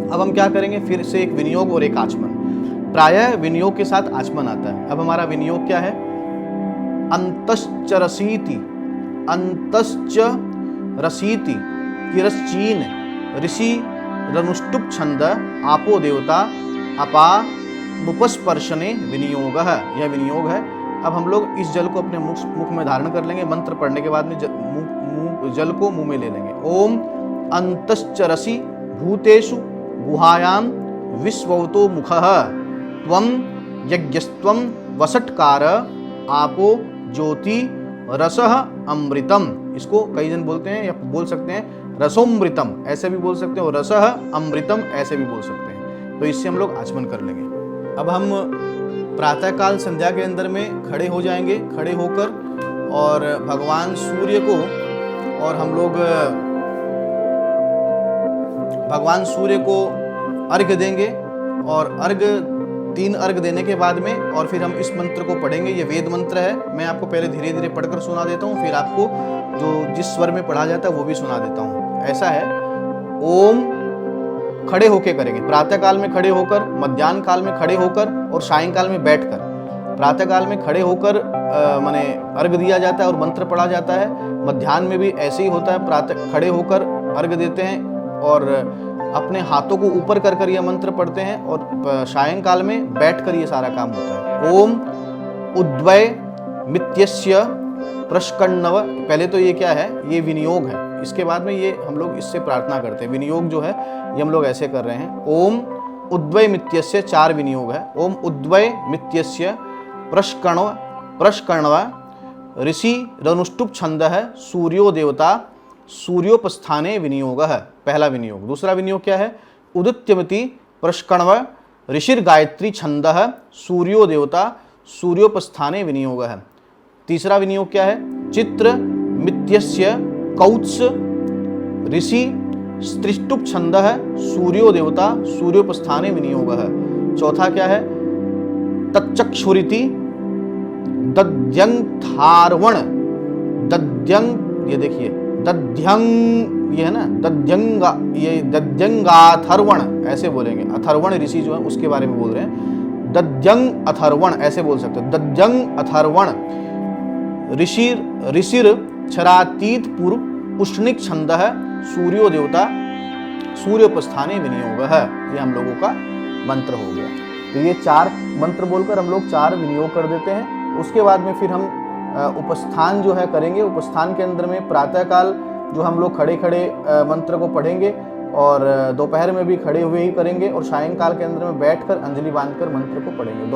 अब हम क्या करेंगे, फिर से एक विनियोग और एक आचमन। प्रायः विनियोग के साथ आचमन आता है। अब हमारा विनियोग क्या है? अंतश्च रसीति, अंतश्च रसीति तिरश्चीन ऋषि रनुष्टुप छंद आपो देवता अपा मुपस्पर्शने विनियोग। यह विनियोग है। अब हम लोग इस जल को अपने मुख में धारण कर लेंगे। मंत्र पढ़ने के बाद में जल को मुंह में ले लेंगे। ओम अंतश्च रसि भूतेषु गुहायाम विश्वतो मुखः त्वं यज्ञस्त्वं वसटकार आपो ज्योति रसः अमृतम। इसको कई जन बोलते हैं या बोल सकते हैं रसोमृतम, ऐसे भी बोल सकते हैं, और रसः अमृतम ऐसे भी बोल सकते हैं। तो इससे हम लोग आचमन कर लेंगे। अब हम प्रातःकाल संध्या के अंदर में खड़े हो जाएंगे। खड़े होकर और भगवान सूर्य को, और हम लोग भगवान सूर्य को अर्घ्य देंगे, और अर्घ्य 3 अर्घ देने के बाद में और फिर हम इस मंत्र को पढ़ेंगे। ये वेद मंत्र है। मैं आपको पहले धीरे धीरे पढ़कर सुना देता हूँ, फिर आपको जो जिस स्वर में पढ़ा जाता है वो भी सुना देता हूँ। ऐसा है, ओम खड़े होके करेंगे, प्रातः काल में खड़े होकर, मध्याह्न काल में खड़े होकर और सायंकाल में बैठकर। प्रातः काल में खड़े होकर माने अर्घ दिया जाता है और मंत्र पढ़ा जाता है। मध्याह्न में भी ऐसे ही होता है, प्रातः खड़े होकर अर्घ देते हैं और अपने हाथों को ऊपर कर कर यह मंत्र पढ़ते हैं और सायंकाल में बैठकर ये सारा काम होता है। ओम उद्वय मित्यस्य प्रष्कण्णव, पहले तो ये क्या है, ये विनियोग है। इसके बाद में ये हम लोग इससे प्रार्थना करते हैं। विनियोग जो है ये हम लोग ऐसे कर रहे हैं। ओम उद्वय मित्यस्य, 4 विनियोग है। ओम उद्वय मित्यस्य प्रष्कण्व ऋषि रनुष्टुप छंद है, सूर्यो देवता सूर्योपस्थाने विनियोग है, पहला विनियोग। दूसरा विनियोग क्या है, उदित्यमिति प्रष्कण्व ऋषिर गायत्री छंद है, सूर्यो देवता सूर्योपस्थाने विनियोग है। तीसरा विनियोग क्या है, चित्र मित्यस्य कौत्स ऋषि स्त्रिष्टुप छंद है, सूर्यो देवता सूर्योपस्थाने विनियोग है। चौथा क्या है, तच्चक्षुरिति दध्यंग थार्वण, दध्यंग, ये देखिए दध्यंग, ये है ना दध्यंगा, ये दध्यंगाथर्वण ऐसे बोलेंगे। अथर्वण ऋषि जो है उसके बारे में बोल रहे हैं। दध्यंग अथर्वण ऐसे बोल सकते हैं, दध्यंग अथर्वण ऋषिर क्षरातीत पूर्व उष्णिक छंद है, सूर्यो देवता सूर्योपस्थाने विनियोग है। ये हम लोगों का मंत्र हो गया। तो ये 4 मंत्र बोलकर हम लोग 4 विनियोग कर देते हैं। उसके बाद में फिर हम उपस्थान जो है करेंगे। उपस्थान के अंदर में प्रातःकाल जो हम लोग खड़े खड़े मंत्र को पढ़ेंगे और दोपहर में भी खड़े हुए ही करेंगे और सायंकाल के अंदर में बैठकर अंजलि बांधकर मंत्र को पढ़ेंगे।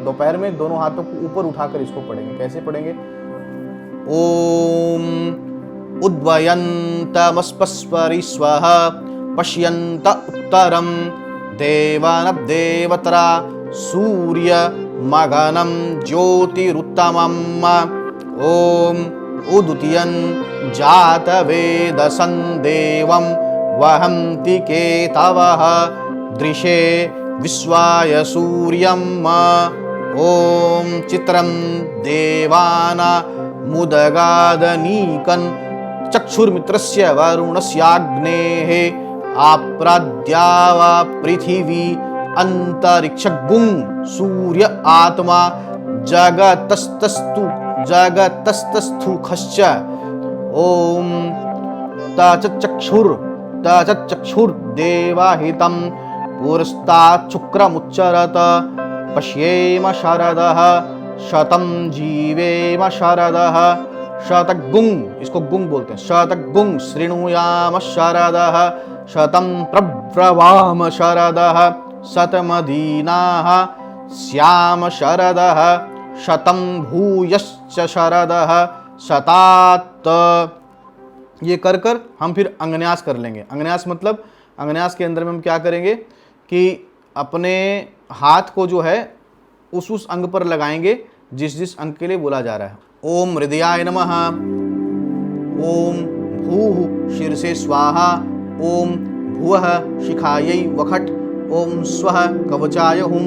दोपहर में दोनों हाथों को ऊपर उठाकर इसको पढ़ेंगे। कैसे पढ़ेंगे, ओम उद्वयन्तमस्पस्परि स्वः पश्यन्त उत्तरं देवानब्देवतरा सूर्य मगनं ज्योतिरुत्तमम् ओम उदुतियं जातवेदसं देवं वहन्ति केतवः दृशे विश्वाय सूर्यम् ओम चित्रं देवाना मुदगादनीकन् चक्षुर्मित्रस्य वरुणस्याग्नेः आप्राद्यावा पृथिवी अंतरिक्षगुं सूर्य आत्मा जगतस्तस्थुखश्च ओम तचक्षुर्देवाहितं पुरस्तात् शुक्रमुच्चरत पश्येम शरदः शतं जीवेम शरदः शतगुं, इसको गुं बोलते हैं, शतगुं शृणुयाम शरदः शतं प्रब्रवाम शरदः शतमदीनाः श्याम शरदः शतं भूयश्च शरदः शतात्। ये कर कर हम फिर अंगन्यास कर लेंगे। अंगन्यास मतलब अंगन्यास के अंदर में हम क्या करेंगे कि अपने हाथ को जो है उस अंग पर लगाएंगे जिस अंग के लिए बोला जा रहा है। ओम हृदयाय नमः, ओम भूः शीर्षे स्वाहा, ओम भुवः शिखायै वखट, ओम स्वः कवचाय हुं,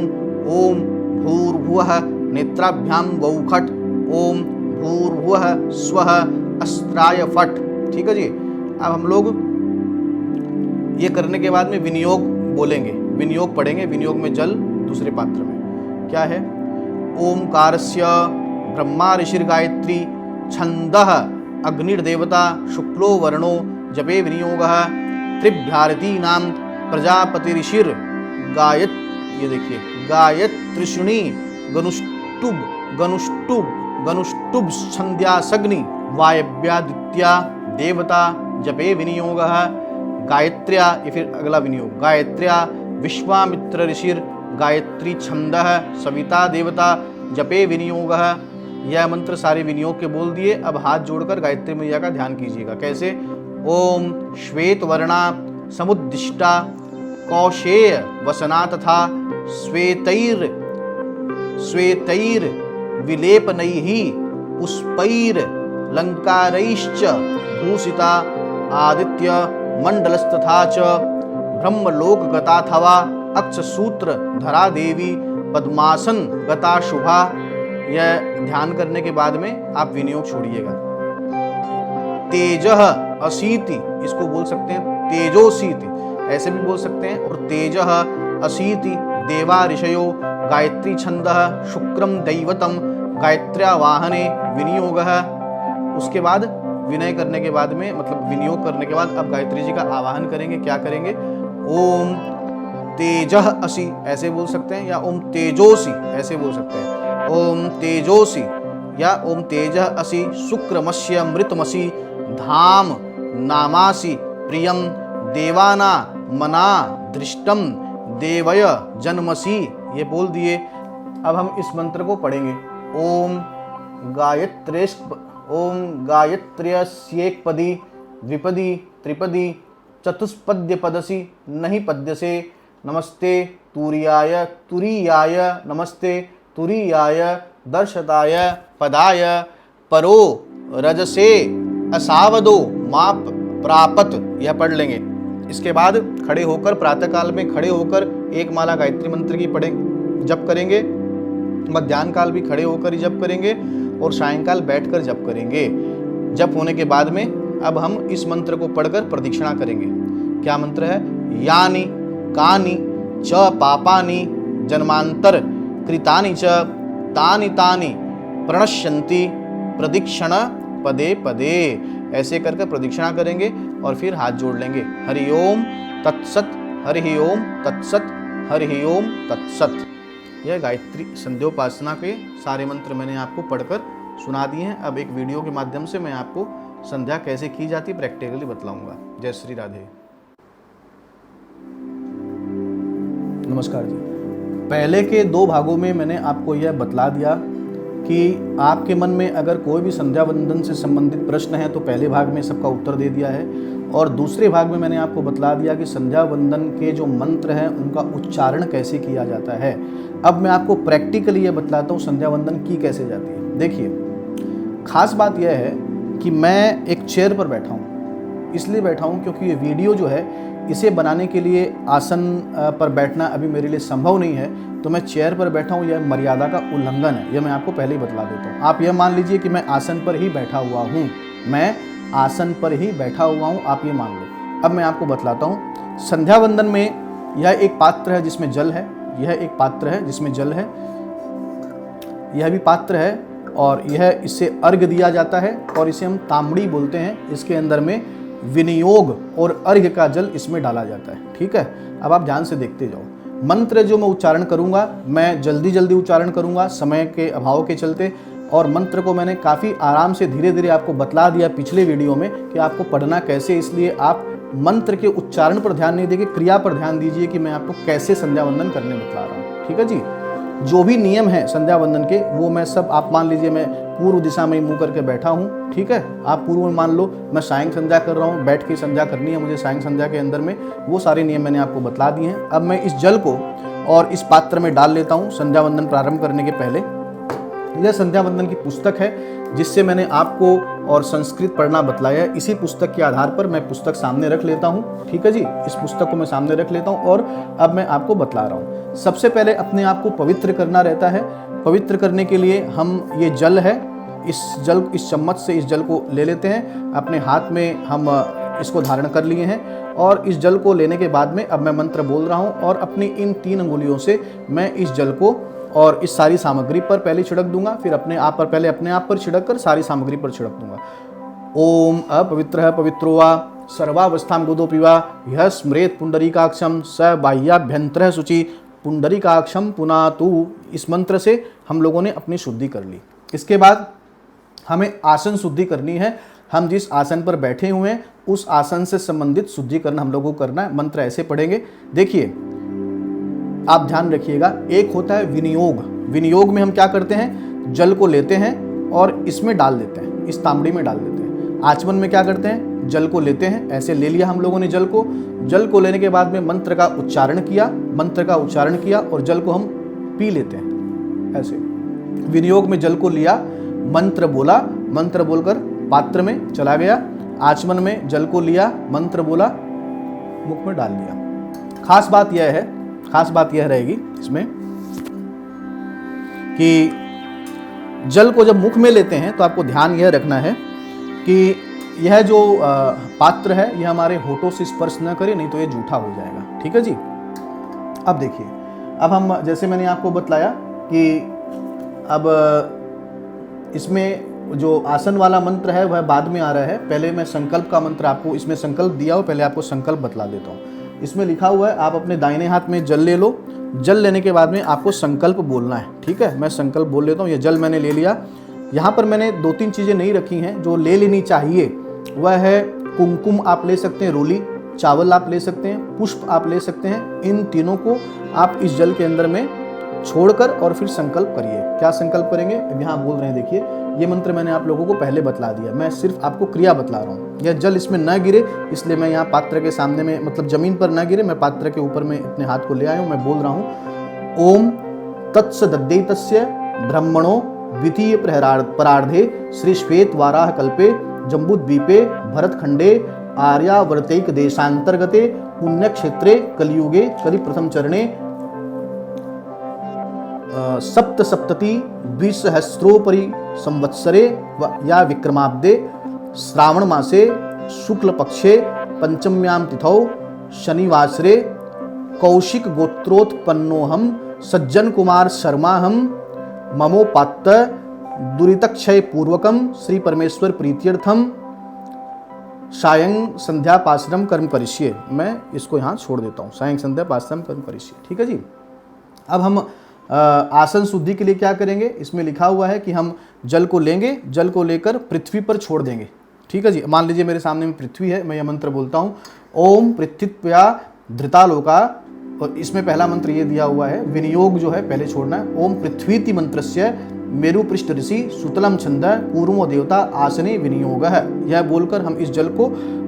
ओम भूर्भुवः नेत्राभ्यां वौखट, ओम भूर्भुवः स्वः अस्त्राय फट। ठीक है जी। अब हम लोग ये करने के बाद में विनियोग बोलेंगे, विनियोग पढ़ेंगे। विनियोग में जल दूसरे पात्र में क्या है, ओमकारस्य ब्रह्मा ऋषिर गायत्री छंदः अग्निर्देवता शुक्लो वर्णो जपे विनियोगः त्रिभ्यारतीनां प्रजापति ऋषिर गायत, ये देखिए गायत्रिषुणी गनुष्टुब छंद्यासग्नि वायव्यादित्या देवता जपे विनियोगः गायत्र्या। ये फिर अगला विनियोग, गायत्र्या विश्वामित्र ऋषिर गायत्री छंदः सविता देवता जपे विनियोगः। यह मंत्र सारे विनियोग के बोल दिए। अब हाथ जोड़कर गायत्री मैया का ध्यान कीजिएगा। कैसे, ओम श्वेत वर्णा समुद्दिष्टा कौशेय वसना तथा श्वेतैर विलेपनैः पुष्पैर लंकारैश्च भूषिता आदित्य मंडलस्तथा च ब्रह्मलोकगताथवा अक्ष सूत्र धरा देवी पद्मासन गता शुभा। यह ध्यान करने के बाद में आप विनियोग छोड़िएगा। तेजः अशीति, इसको बोल सकते हैं तेजोशीति, ऐसे भी बोल सकते हैं। और तेजः अशीति देवा ऋषयो गायत्री छंदः शुक्रम दैवतम गायत्र्या वाहने विनियोगः। उसके बाद विनय करने के बाद में, मतलब विनियोग करने के बाद अब गायत्री जी का आवाहन करेंगे। क्या करेंगे? ओम तेजः असी ऐसे बोल सकते हैं, या ओम तेजोसी ऐसे बोल सकते हैं। ओम तेजोसी या ओम तेजः असी शुक्रमस्य मृतमसी धाम नामासी प्रियम देवाना मना दृष्टम देवय जन्मसी। ये बोल दिए। अब हम इस मंत्र को पढ़ेंगे। ओम गायत्र्यस्येकपदी द्विपदी त्रिपदी चतुष्पद्य पदसी नहीं पद्यसे नमस्ते तुरीयाय नमस्ते तुरीयाय दर्शताय पदाय परो रजसे असावदो माप प्रापत। यह पढ़ लेंगे। इसके बाद खड़े होकर प्रातःकाल में खड़े होकर एक माला गायत्री मंत्र की पढ़ें जप करेंगे। मध्याह्न काल भी खड़े होकर ही जप करेंगे और सायंकाल बैठकर जप करेंगे। जप होने के बाद में अब हम इस मंत्र को पढ़कर प्रदक्षिणा करेंगे। क्या मंत्र है? यानि कानि च पापानि जन्मांतर कृतानि च तानि तानि प्रणश्यन्ति प्रदक्षिण पदे पदे। ऐसे करके प्रदक्षिणा करेंगे और फिर हाथ जोड़ लेंगे। हरि ओम तत्सत, हरि ओम तत्सत, हरि ओम तत्सत। यह गायत्री संध्योपासना के सारे मंत्र मैंने आपको पढ़कर सुना दिए हैं। अब एक वीडियो के माध्यम से मैं आपको संध्या कैसे की जाती प्रैक्टिकली बतलाऊंगा। जय श्री राधे। नमस्कार जी। पहले के 2 भागों में मैंने आपको यह बतला दिया कि आपके मन में अगर कोई भी संध्या वंदन से संबंधित प्रश्न है तो पहले भाग में सबका उत्तर दे दिया है, और दूसरे भाग में मैंने आपको बतला दिया कि संध्या वंदन के जो मंत्र हैं उनका उच्चारण कैसे किया जाता है। अब मैं आपको प्रैक्टिकली ये बतलाता हूँ संध्या वंदन की कैसे जाती है। देखिए, खास बात यह है कि मैं एक चेयर पर बैठा हूँ, इसलिए बैठा हूँ क्योंकि ये वीडियो जो है इसे बनाने के लिए आसन पर बैठना अभी मेरे लिए संभव नहीं है, तो मैं चेयर पर बैठा हूँ। यह मर्यादा का उल्लंघन है, यह मैं आपको पहले ही बतला देता हूँ। आप यह मान लीजिए कि मैं आसन पर ही बैठा हुआ हूँ, मैं आसन पर ही बैठा हुआ हूँ, आप ये मान लो। अब मैं आपको बतलाता हूँ। संध्या वंदन में यह एक पात्र है जिसमें जल है, यह एक पात्र है जिसमें जल है, यह भी पात्र है, और यह इससे अर्घ्य दिया जाता है और इसे हम तांबड़ी बोलते हैं। इसके अंदर में विनियोग और अर्घ्य का जल इसमें डाला जाता है। ठीक है, अब आप ध्यान से देखते जाओ। मंत्र जो मैं उच्चारण करूंगा, मैं जल्दी जल्दी उच्चारण करूंगा समय के अभाव के चलते, और मंत्र को मैंने काफ़ी आराम से धीरे धीरे आपको बतला दिया पिछले वीडियो में कि आपको पढ़ना कैसे। इसलिए आप मंत्र के उच्चारण पर ध्यान नहीं देंगे, क्रिया पर ध्यान दीजिए कि मैं आपको कैसे संध्या वंदन करने बतला रहा हूँ। ठीक है जी। जो भी नियम है संध्या वंदन के वो मैं सब, आप मान लीजिए मैं पूर्व दिशा में मुंह करके बैठा हूँ। ठीक है, आप पूर्व में मान लो मैं सायं संध्या कर रहा हूँ, बैठ के संध्या करनी है मुझे सायं संध्या के अंदर में, वो सारे नियम मैंने आपको बतला दिए हैं। अब मैं इस जल को और इस पात्र में डाल लेता हूँ संध्या वंदन प्रारंभ करने के पहले। यह संध्या वंदन की पुस्तक है जिससे मैंने आपको और संस्कृत पढ़ना बतलाया है। इसी पुस्तक के आधार पर मैं पुस्तक सामने रख लेता हूँ। ठीक है जी, इस पुस्तक को मैं सामने रख लेता हूँ और अब मैं आपको बतला रहा हूँ। सबसे पहले अपने आप को पवित्र करना रहता है। पवित्र करने के लिए हम, ये जल है, इस चम्मच से इस जल को ले लेते हैं। अपने हाथ में हम इसको धारण कर लिए हैं और इस जल को लेने के बाद में अब मैं मंत्र बोल रहा हूँ और अपनी इन 3 अंगुलियों से मैं इस जल को और इस सारी सामग्री पर पहले छिड़क दूंगा, फिर अपने आप पर, पहले अपने आप पर छिड़क कर सारी सामग्री पर छिड़क दूंगा। ओम अपवित्रः पवित्रो वा सर्वावस्थां गोदोऽपि वा यः स्मरेत् पुंडरीकाक्षं स बाह्याभ्यन्तरः शुचि पुंडरीकाक्षं पुनातु। इस मंत्र से हम लोगों ने अपनी शुद्धि कर ली। इसके बाद हमें आसन शुद्धि करनी है। हम जिस आसन पर बैठे हुए हैं उस आसन से संबंधित शुद्धिकरण हम लोगों को करना है। मंत्र ऐसे पढ़ेंगे, देखिए आप ध्यान रखिएगा। एक होता है विनियोग। विनियोग में हम क्या करते हैं, जल को लेते हैं और इसमें डाल देते हैं, इस तांबड़ी में डाल देते हैं। आचमन में क्या करते हैं, जल को लेते हैं, ऐसे ले लिया हम लोगों ने जल को लेने के बाद में मंत्र का उच्चारण किया और जल को हम पी लेते हैं ऐसे। विनियोग में जल को लिया, मंत्र बोला, मंत्र बोलकर पात्र में चला गया। आचमन में जल को लिया, मंत्र बोला, मुख में डाल लिया। खास बात यह है, खास बात यह रहेगी इसमें कि जल को जब मुख में लेते हैं तो आपको ध्यान यह रखना है कि यह जो पात्र है यह हमारे होठों से स्पर्श न करे, नहीं तो ये जूठा हो जाएगा। ठीक है जी। अब देखिए, अब हम जैसे मैंने आपको बतलाया कि अब इसमें जो आसन वाला मंत्र है वह बाद में आ रहा है। पहले मैं संकल्प का मंत्र आपको इसमें संकल्प दिया हो, पहले आपको संकल्प बतला देता हूँ। इसमें लिखा हुआ है आप अपने दाहिने हाथ में जल ले लो। जल लेने के बाद में आपको संकल्प बोलना है। ठीक है, मैं संकल्प बोल लेता हूँ। ये जल मैंने ले लिया। यहाँ पर मैंने 2-3 चीज़ें नहीं रखी हैं जो ले लेनी चाहिए। वह है कुमकुम आप ले सकते हैं, रोली, चावल आप ले सकते हैं, पुष्प आप ले सकते हैं। इन तीनों को आप इस जल के अंदर में छोड़कर और फिर संकल्प करिए। क्या संकल्प करेंगे? यहाँ बोल रहे हैं, देखिए ये मंत्र मैंने आप लोगों को पहले बतला दिया, मैं सिर्फ आपको क्रिया बतला रहा हूँ। यह जल इसमें न गिरे इसलिए मैं यहाँ पात्र के सामने में, मतलब जमीन पर न गिरे, मैं पात्र के ऊपर में अपने हाथ को ले आया हूँ। मैं बोल रहा हूँ ओम तत्सदद्दैतस्य ब्रह्मणो द्वितीय परार्धे श्री श्वेत वाराह कल्पे जम्बूद्वीपे भरतखंडे आर्यावर्तैक देशांतर्गते पुण्यक्षेत्रे कलियुगे कलि प्रथम चरणे सप्तसप्तति द्विसहस्रोपरि संवत्सरे या विक्रमाब्दे श्रावण मासे शुक्ल पक्षे पंचम्यां तिथौ शनिवासरे कौशिक गोत्रोत्पन्नोहम सज्जन कुमार शर्माहम ममोपात्त दुरितक्षय पूर्वकम श्री परमेश्वर प्रीत्यर्थम सायं संध्या पाश्रम कर्म करिष्ये। मैं इसको यहाँ छोड़ देता हूँ, सायं संध्या पाश्रम कर्म करिष्ये। ठीक है जी। अब हम आसन शुद्धि के लिए क्या करेंगे? इसमें लिखा हुआ है कि हम जल को लेंगे, जल को लेकर पृथ्वी पर छोड़ देंगे। ठीक है जी। मान लीजिए मेरे सामने में पृथ्वी है, मैं यह मंत्र बोलता हूँ ओम पृथ्वीत्वया धृतालोका, और इसमें पहला मंत्र ये दिया हुआ है, विनियोग जो है पहले छोड़ना है। ओम पृथ्वीति मंत्रस्य मेरु पृष्ठ ऋषि सुतलम छंद पूर्वो देवता आसने विनियोग है। यह बोलकर हम इस जल को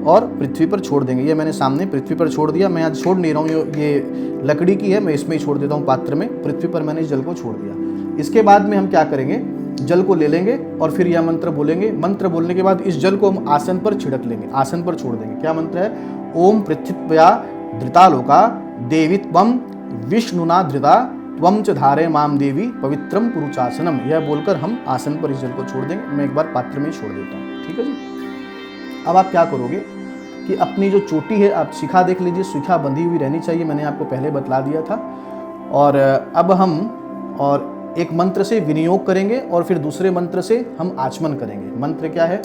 और पृथ्वी पर छोड़ देंगे। ये मैंने सामने पृथ्वी पर छोड़ दिया। मैं आज छोड़ नहीं रहा हूँ, ये लकड़ी की है, मैं इसमें ही छोड़ देता हूँ पात्र में। पृथ्वी पर मैंने इस जल को छोड़ दिया। इसके बाद में हम क्या करेंगे? जल को ले लेंगे और फिर यह मंत्र बोलेंगे। मंत्र बोलने के बाद इस जल को हम आसन पर छिड़क लेंगे, आसन पर छोड़ देंगे। क्या मंत्र है? ओम पृथ्वीत्वया धृतालोका देवी त्वं विष्णुना धृता त्वं च धारे माम देवी पवित्रम पुरुषासनम। यह बोलकर हम आसन पर इस जल को छोड़ देंगे। मैं एक बार पात्र में ही छोड़ देता हूँ। ठीक है जी। अब आप क्या करोगे कि अपनी जो चोटी है आप शिखा देख लीजिए, शिखा बंधी हुई रहनी चाहिए, मैंने आपको पहले बतला दिया था। और अब हम और एक मंत्र से विनियोग करेंगे और फिर दूसरे मंत्र से हम आचमन करेंगे। मंत्र क्या है?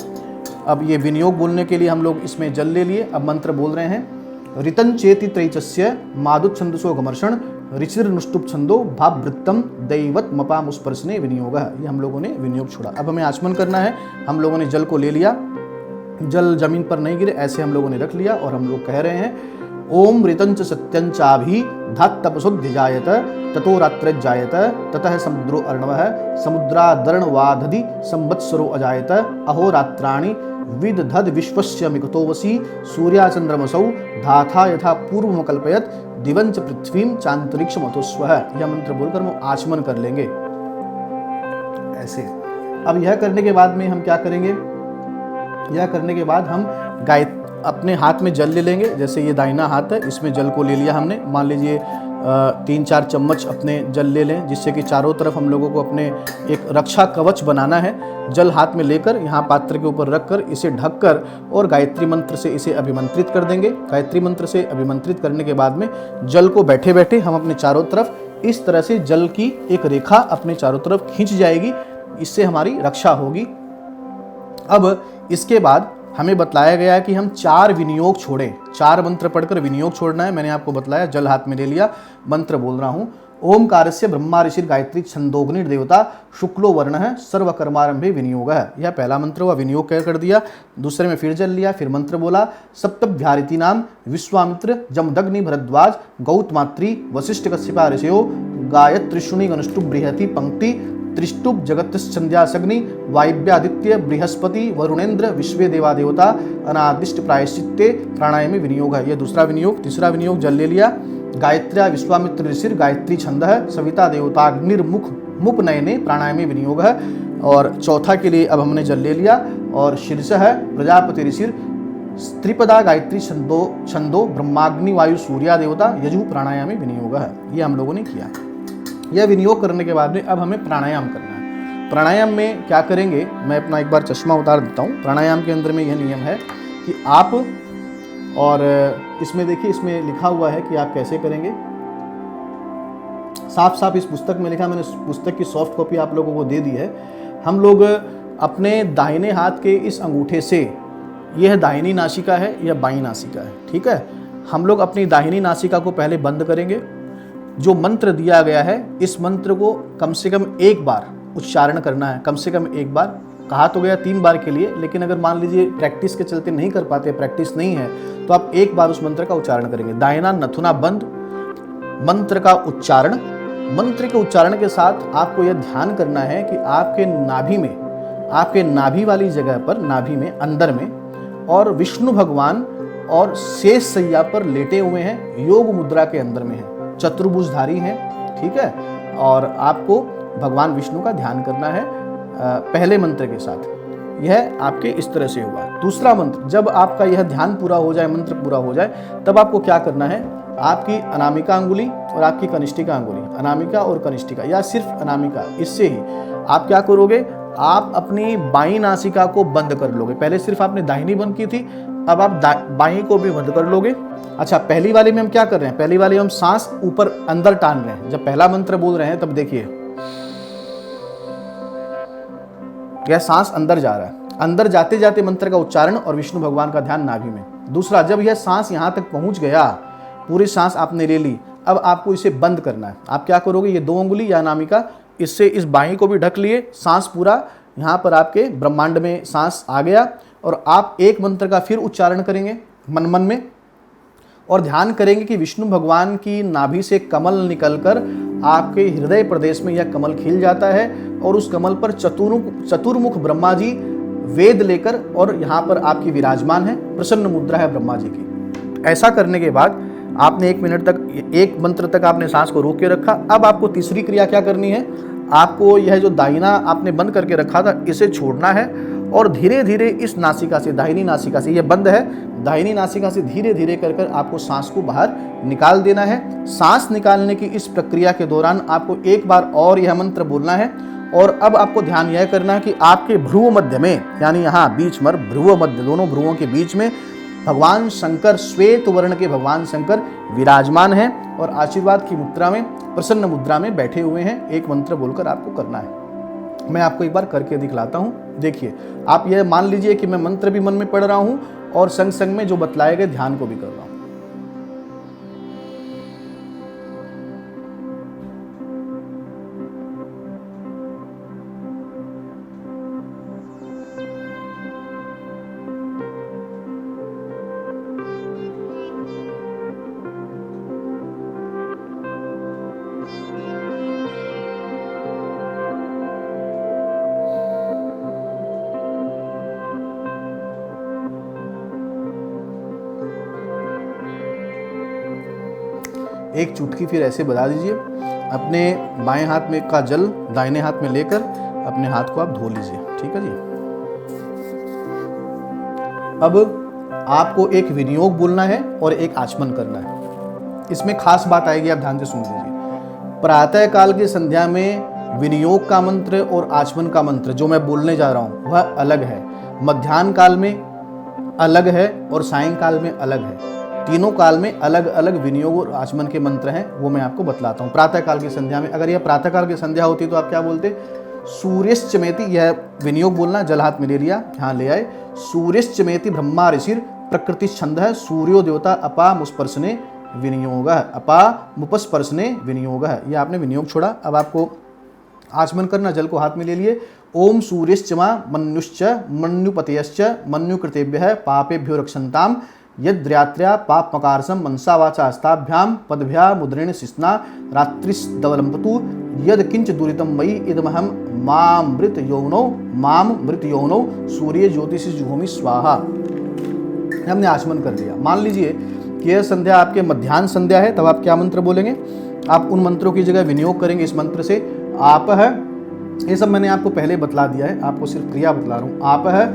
अब ये विनियोग बोलने के लिए हम लोग इसमें जल ले लिए। अब मंत्र बोल रहे हैं ऋतं चेति त्रैचस्य मादुत छंदसो घमर्षण ऋचिर नुष्टुप छंदो भाववृत्तम दैवत मपामुस्पर्शने विनियोग। ये हम लोगों ने विनियोग छोड़ा। अब हमें आचमन करना है। हम लोगों ने जल को ले लिया, जल जमीन पर नहीं गिरे, ऐसे हम लोगों ने रख लिया और हम लोग कह रहे हैं ओम ऋतंच सत्यंचाभि धात तपसोद्धिजायत ततो रात्रजायत ततः समुद्रो अर्णवः समुद्रादर्णवादधि संवत्सरो अजायत अहोरात्राणि विदधद विश्वस्य मिकतोवसी सूर्याचंद्रमसौ धाथा यथा पूर्वम कल्पयत दिवंच पृथ्वीम चांतरिक्ष मतोस्वः। यह मंत्र बोलकर हम आचमन कर लेंगे ऐसे। अब यह करने के बाद में हम क्या करेंगे? यह करने के बाद हम अपने हाथ में जल ले लेंगे। जैसे ये दाहिना हाथ है, इसमें जल को ले लिया हमने। मान लीजिए 3-4 चम्मच अपने जल ले लें, जिससे कि चारों तरफ हम लोगों को अपने एक रक्षा कवच बनाना है। जल हाथ में लेकर यहाँ पात्र के ऊपर रखकर इसे ढककर और गायत्री मंत्र से इसे अभिमंत्रित कर देंगे। गायत्री मंत्र से अभिमंत्रित करने के बाद में जल को बैठे बैठे हम अपने चारों तरफ इस तरह से जल की एक रेखा अपने चारों तरफ खींच जाएगी। इससे हमारी रक्षा होगी। अब इसके बाद हमें बतलाया गया है कि हम 4 विनियोग छोड़ें। 4 मंत्र पढ़कर विनियोग छोड़ना है। मैंने आपको बतलाया, जल हाथ में ले लिया, मंत्र बोल रहा हूँ ओमकारस्य ब्रह्मा ऋषिर गायत्री छंदोग्निर देवता शुक्लो वर्ण है सर्वकर्मारंभे विनियोग है। यह पहला मंत्र हुआ, विनियोग कर दिया। दूसरे में फिर जल लिया, फिर मंत्र बोला सप्तभ्यारिती नाम विश्वामित्र जमदग्नि भरद्वाज गौतमात्री वशिष्ठ कश्यपा ऋषयो गायत्रिशुनि गणष्टुप बृहति पंक्ति त्रिष्टुप जगतश्चंद्यासग्नि वायव्यादित्य बृहस्पति वरुणेन्द्र विश्वे देवा देवता अनादिष्ट प्रायश्चित्ते प्राणायामी विनियोग है। यह दूसरा विनियोग। तीसरा विनियोग जल ले लिया। गायत्र्या विश्वामित्र ऋषिर गायत्री छंद है सविता देवताग्निर्मुख मुप नयने प्राणायामी विनियोग है। और चौथा के लिए अब हमने जल ले लिया और शीर्ष है प्रजापति ऋषिर त्रिपदा गायत्री छंदो छंदो ब्रह्माग्नि वायु सूर्या देवता यजु प्राणायामी विनियोग है। ये हम लोगों ने किया। यह विनियोग करने के बाद में अब हमें प्राणायाम करना है। प्राणायाम में क्या करेंगे, मैं अपना एक बार चश्मा उतार देता हूँ। प्राणायाम के अंदर में यह नियम है कि आप, और इसमें देखिए, इसमें लिखा हुआ है कि आप कैसे करेंगे। साफ साफ इस पुस्तक में लिखा, मैंने पुस्तक की सॉफ्ट कॉपी आप लोगों को दे दी है। हम लोग अपने दाहिने हाथ के इस अंगूठे से, यह दाहिनी नासिका है, यह बाईं नासिका है, ठीक है। हम लोग अपनी दाहिनी नासिका को पहले बंद करेंगे। जो मंत्र दिया गया है, इस मंत्र को कम से कम एक बार उच्चारण करना है। कम से कम एक बार, कहा तो गया 3 बार के लिए, लेकिन अगर मान लीजिए प्रैक्टिस के चलते नहीं कर पाते, प्रैक्टिस नहीं है, तो आप एक बार उस मंत्र का उच्चारण करेंगे। दाहिना नथुना बंद, मंत्र का उच्चारण। मंत्र के उच्चारण के साथ आपको यह ध्यान करना है कि आपके नाभि में, आपके नाभि वाली जगह पर, नाभि में अंदर में, और विष्णु भगवान और शेष सैया पर लेटे हुए हैं, योग मुद्रा के अंदर में है, चतुर्भुजधारी हैं, ठीक है। और आपको भगवान विष्णु का ध्यान करना है पहले मंत्र के साथ। यह आपके इस तरह से हुआ। दूसरा मंत्र, जब आपका यह ध्यान पूरा हो जाए, मंत्र पूरा हो जाए, तब आपको क्या करना है, आपकी अनामिका अंगुली और आपकी कनिष्ठिका अंगुली, अनामिका और कनिष्ठिका, या सिर्फ अनामिका, इससे ही आप क्या करोगे, आप अपनी बाईं नासिका को बंद कर लोगे। पहले सिर्फ आपने दाहिनी बंद की थी, अब आप बाईं को भी बंद कर लोगे। अच्छा, पहली वाली में हम क्या कर रहे हैं, पहली वाली में हम सांस ऊपर अंदर टान रहे हैं। जब पहला मंत्र बोल रहे हैं तब देखिए यह सांस अंदर जा रहा है, अंदर जाते जाते मंत्र का उच्चारण और विष्णु भगवान का ध्यान नाभि में। दूसरा, जब यह सांस यहां तक पहुंच गया, पूरी सांस आपने ले ली, अब आपको इसे बंद करना है। आप क्या करोगे, ये 2 अंगुली या अनामिका, इससे इस बाहीं को भी ढक लिए, सांस पूरा यहाँ पर आपके ब्रह्मांड में सांस आ गया, और आप एक मंत्र का फिर उच्चारण करेंगे मन मन में, और ध्यान करेंगे कि विष्णु भगवान की नाभि से कमल निकलकर आपके हृदय प्रदेश में यह कमल खिल जाता है, और उस कमल पर चतुर्मुख ब्रह्मा जी वेद लेकर और यहाँ पर आपकी विराजमान है, प्रसन्न मुद्रा है ब्रह्मा जी की। ऐसा करने के बाद आपने 1 मिनट तक, एक मंत्र तक आपने सांस को रोक के रखा। अब आपको तीसरी क्रिया क्या करनी है, आपको यह जो दाहिना आपने बंद करके रखा था, इसे छोड़ना है, और धीरे धीरे इस नासिका से, दाहिनी नासिका से, ये बंद है, दाहिनी नासिका से धीरे धीरे कर कर आपको सांस को बाहर निकाल देना है। सांस निकालने की इस प्रक्रिया के दौरान आपको एक बार और यह मंत्र बोलना है। और अब आपको ध्यान यह करना है कि आपके भ्रुव मध्य में, यानी यहाँ बीच में, भ्रुव मध्य, दोनों भ्रुवों के बीच में भगवान शंकर, श्वेत वर्ण के भगवान शंकर विराजमान हैं और आशीर्वाद की मुद्रा में, प्रसन्न मुद्रा में बैठे हुए हैं। एक मंत्र बोलकर आपको करना है। मैं आपको एक बार करके दिखलाता हूँ। देखिए, आप यह मान लीजिए कि मैं मंत्र भी मन में पढ़ रहा हूँ और संग संग में जो बतलाए गए ध्यान को भी कर रहा हूँ। एक चुटकी फिर ऐसे बजा दीजिए। अपने बाएं हाथ में का जल दाहिने हाथ में लेकर अपने हाथ को आप धो लीजिए, ठीक है जी। अब आपको एक विनियोग बोलना है और एक आचमन करना है। इसमें खास बात आएगी, आप ध्यान से सुन लीजिए। प्रातः काल की संध्या में विनियोग का मंत्र और आचमन का मंत्र जो मैं बोलने जा रहा हूँ वह अलग है, मध्याह्न काल में अलग है और सायंकाल में अलग है। तीनों काल में अलग अलग विनियोग और आचमन के मंत्र हैं, वो मैं आपको बतलाता हूँ। प्रातः काल की संध्या में, अगर यह प्रातः काल की संध्या होती तो आप क्या बोलते, सूर्यश्चमेति, यह विनियोग बोलना, जल हाथ में ले लिया, यहाँ ले आए। सूर्यश्चमेति ब्रह्मा ऋषिर प्रकृति छंद है, सूर्यो देवता अपा मुस्पर्शने विनियोग, अपा मुपस्पर्शने विनियोग है। यह आपने विनियोग छोड़ा। अब आपको आचमन करना, जल को हाथ में ले लिए। ओम सूर्यश्चमा मन्युश्च मन्युपतयश्च मन्युकृतेभ्यः पापेभ्यो रक्षन्ताम यद्रात्र्या पापमकारसम मनसा वाचा हस्ताभ्याम पदभ्या मुद्रेण शिस्ना रात्रिस्दवलंपतु यद किंच दुरितम मयि इदमहम मामृत यौनौ सूर्य ज्योतिषि जुहोमि स्वाहा। हमने आचमन कर लिया। मान लीजिए कि यह संध्या आपके मध्याह्न संध्या है, तब आप क्या मंत्र बोलेंगे, आप उन मंत्रों की जगह विनियोग करेंगे इस मंत्र से। आप है, ये सब मैंने आपको पहले बतला दिया है, आपको सिर्फ क्रिया बतला रहा हूँ। आप है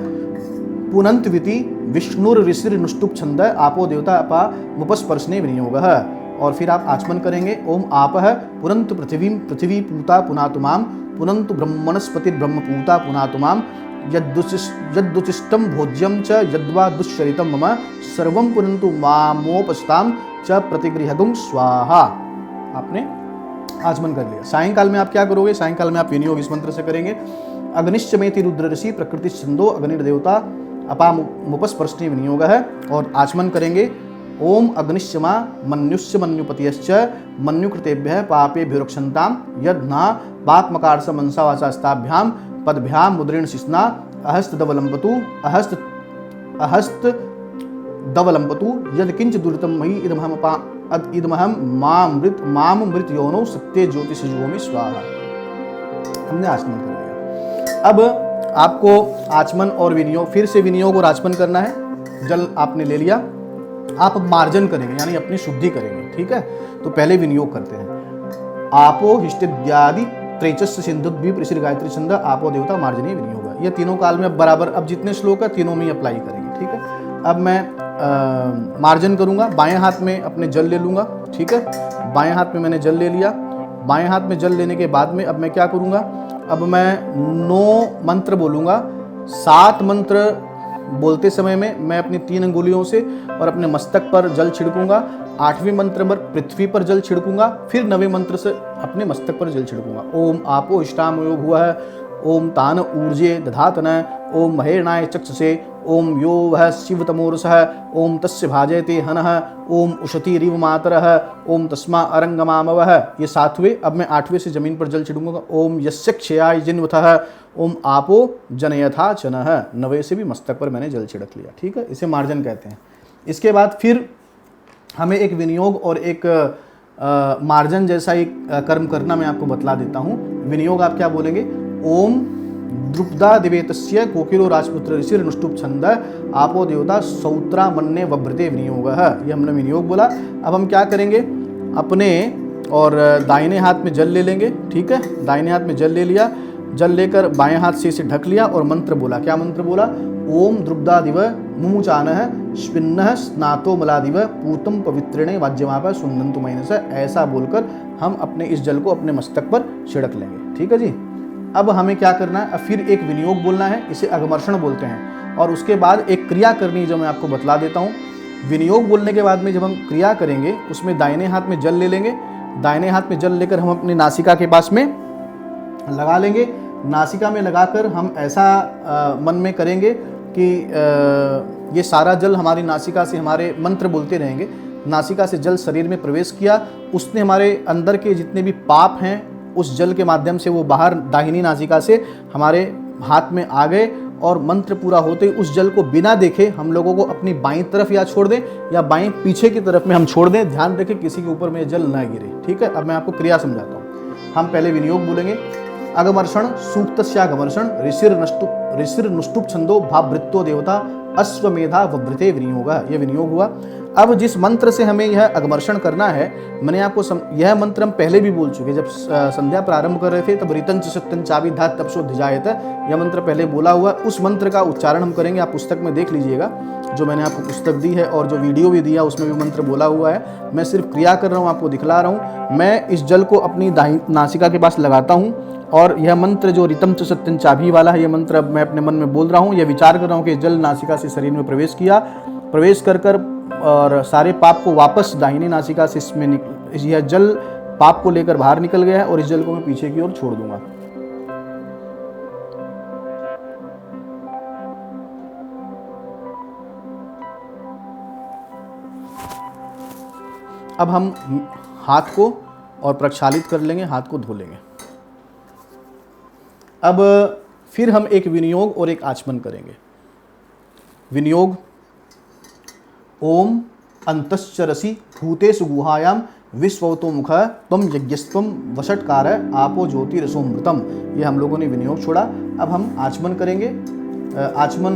पुनंतविति विष्णुर ऋषिर नुष्टुप छंद आपो देवता अपा मुपस्पर्शने विनियोगः। और फिर आप आचमन करेंगे, ओम आपः पुनन्तु पृथिवीं पृथिवी पूता पुनातु माम, पुनन्तु ब्रह्मणस्पति ब्रह्मपूता पुनातु माम, यद्दुचिष्टम भोज्यम च यद्वा दुश्चरितम मम, सर्वं पुनन्तु मामोपस्ताम च प्रतिगृहगुं स्वाहा। आपने आचमन कर लिया। सायंकाल में आप क्या करोगे? सायंकाल में आप विनियोग इस मंत्र से करेंगे, अग्निश्चमेति रुद्र ऋषि प्रकृति छंदो अग्निर्देवता अपामुपस्पर्शने विनियोग है। और आचमन करेंगे, ओम अग्निश्चमा मन्युश्च मन्युपतियश्च मन्युकृतेभ्यः पापेभ्यो यद्ना पाकमकारस मनसावाचास्ताभ्याम पदभ्याम मुद्रेण शिश्ना अहस्त दवलंपतु यदकिंच दुरितम मयि इदमहम माम मृत योनौ सत्य ज्योतिषजुहोमि स्वाहा। हमने आचमन कर लिया। अब आपको आचमन और विनियोग, फिर से विनियोग और आचमन करना है। जल आपने ले लिया, आप अब मार्जन करेंगे यानी अपनी शुद्धि करेंगे, ठीक है। तो पहले विनियोग करते हैं, आपो हिष्टिद्यादि त्रेचस्य सिंधुद्वीप ऋषि गायत्री छंद आपो देवता मार्जनी विनियोग। ये तीनों काल में बराबर, अब जितने श्लोक है तीनों में अप्लाई करेंगे, ठीक है। अब मैं मार्जन करूंगा, बाएं हाथ में अपने जल ले लूंगा, ठीक है। बाएं हाथ में मैंने जल ले लिया। बाएं हाथ में जल लेने के बाद में अब मैं क्या करूंगा? अब मैं 9 मंत्र बोलूंगा। 7 मंत्र बोलते समय में मैं अपनी 3 अंगुलियों से और अपने मस्तक पर जल छिड़कूंगा। 8वें मंत्र पर पृथ्वी पर जल छिड़कूंगा। फिर 9वें मंत्र से अपने मस्तक पर जल छिड़कूंगा। ओम आपो इष्टामयो भुवः, ओम तान ऊर्जे दधातन, ओम महेरणाय चक्षसे, ओम यो वह शिवतमोरसः, ओम तस्य भाजयते हनः, ओम उशति रिव मातरः, ओम तस्मा अरंगमामवः। ये 7वें। अब मैं 8वें से जमीन पर जल छिड़कूंगा। ओम यस्य क्षयाय जिन्वथः, ओम आपो जनयथा चनः। 9वें से भी मस्तक पर मैंने जल छिड़क लिया, ठीक है। इसे मार्जन कहते हैं। इसके बाद फिर हमें एक विनियोग और एक मार्जन जैसा एक कर्म करना मैं आपको बतला देता हूँ। विनियोग आप क्या बोलेंगे? ओम द्रुपदा दिवेतस्य कोकिलो राजपुत्र ऋषिर नुष्टुप छंद आपो देवता सौत्रा मन्ने वभ्रते विनियोग। ये हमने विनियोग बोला। अब हम क्या करेंगे? अपने और दाहिने हाथ में जल ले लेंगे, ठीक है। दाहिने हाथ में जल ले लिया। जल लेकर बाएं हाथ से इसे ढक लिया और मंत्र बोला। क्या मंत्र बोला? ओम द्रुपदादिव मुमुचानः स्पिन्नः स्नातो मलादिव पूतम पवित्रिणे वाज्यमाप सुनंतु मैनस। ऐसा बोलकर हम अपने इस जल को अपने मस्तक पर छिड़क लेंगे, ठीक है जी। अब हमें क्या करना है? अब फिर एक विनियोग बोलना है, इसे अगमर्षण बोलते हैं। और उसके बाद एक क्रिया करनी है जो मैं आपको बतला देता हूँ। विनियोग बोलने के बाद में जब हम क्रिया करेंगे उसमें दाहिने हाथ में जल ले लेंगे। दाहिने हाथ में जल लेकर हम अपनी नासिका के पास में लगा लेंगे। नासिका में लगाकर हम ऐसा मन में करेंगे कि ये सारा जल हमारी नासिका से, हमारे मंत्र बोलते रहेंगे, नासिका से जल शरीर में प्रवेश किया, उसने हमारे अंदर के जितने भी पाप हैं उस जल के माध्यम से वो बाहर दाहिनी नासिका से हमारे हाथ में आ गए। और मंत्र पूरा होते ही उस जल को बिना देखे हम लोगों को अपनी बाईं तरफ या छोड़ दें या बाईं पीछे की तरफ में हम छोड़ दें। ध्यान रखें किसी के ऊपर में जल न गिरे, ठीक है। अब मैं आपको क्रिया समझाता हूँ। हम पहले विनियोग बोलेंगे, अगमर्षण सूक्तस्यागमर्षण ऋषिर नुष्टुप छंदो भावृत्तो देवता अश्वमेधा वभ्रते विनियोग। यह विनियोग हुआ। अब जिस मंत्र से हमें यह अगमर्षण करना है, मैंने आपको यह मंत्र हम पहले भी बोल चुके। जब संध्या प्रारंभ कर रहे थे तब ऋतंच सत्यं चाभिधा तपसो धिजायत, यह मंत्र पहले बोला हुआ। उस मंत्र का उच्चारण हम करेंगे। आप पुस्तक में देख लीजिएगा, जो मैंने आपको पुस्तक दी है और जो वीडियो भी दिया उसमें भी मंत्र बोला हुआ है। मैं सिर्फ क्रिया कर रहा हूँ, आपको दिखला रहा हूँ। मैं इस जल को अपनी नासिका के पास लगाता हूँ और यह मंत्र जो रितम च सत्यं चाभी वाला है, यह मंत्र अब मैं अपने मन में बोल रहा हूँ। यह विचार कर रहा हूँ कि जल नासिका से शरीर में प्रवेश किया, प्रवेश कर और सारे पाप को वापस दाहिनी नासिका से इसमें यह जल पाप को लेकर बाहर निकल गया है और इस जल को मैं पीछे की ओर छोड़ दूंगा। अब हम हाथ को और प्रक्षालित कर लेंगे, हाथ को धो लेंगे। अब फिर हम एक विनियोग और एक आचमन करेंगे। विनियोग, ओम अंतश्चरसि भूतेषु गुहायाम विश्वतो मुख त्वं यज्ञस्त्वं वषट्कार आपो ज्योतिरसोमृतम। ये हम लोगों ने विनियोग छोड़ा। अब हम आचमन करेंगे। आचमन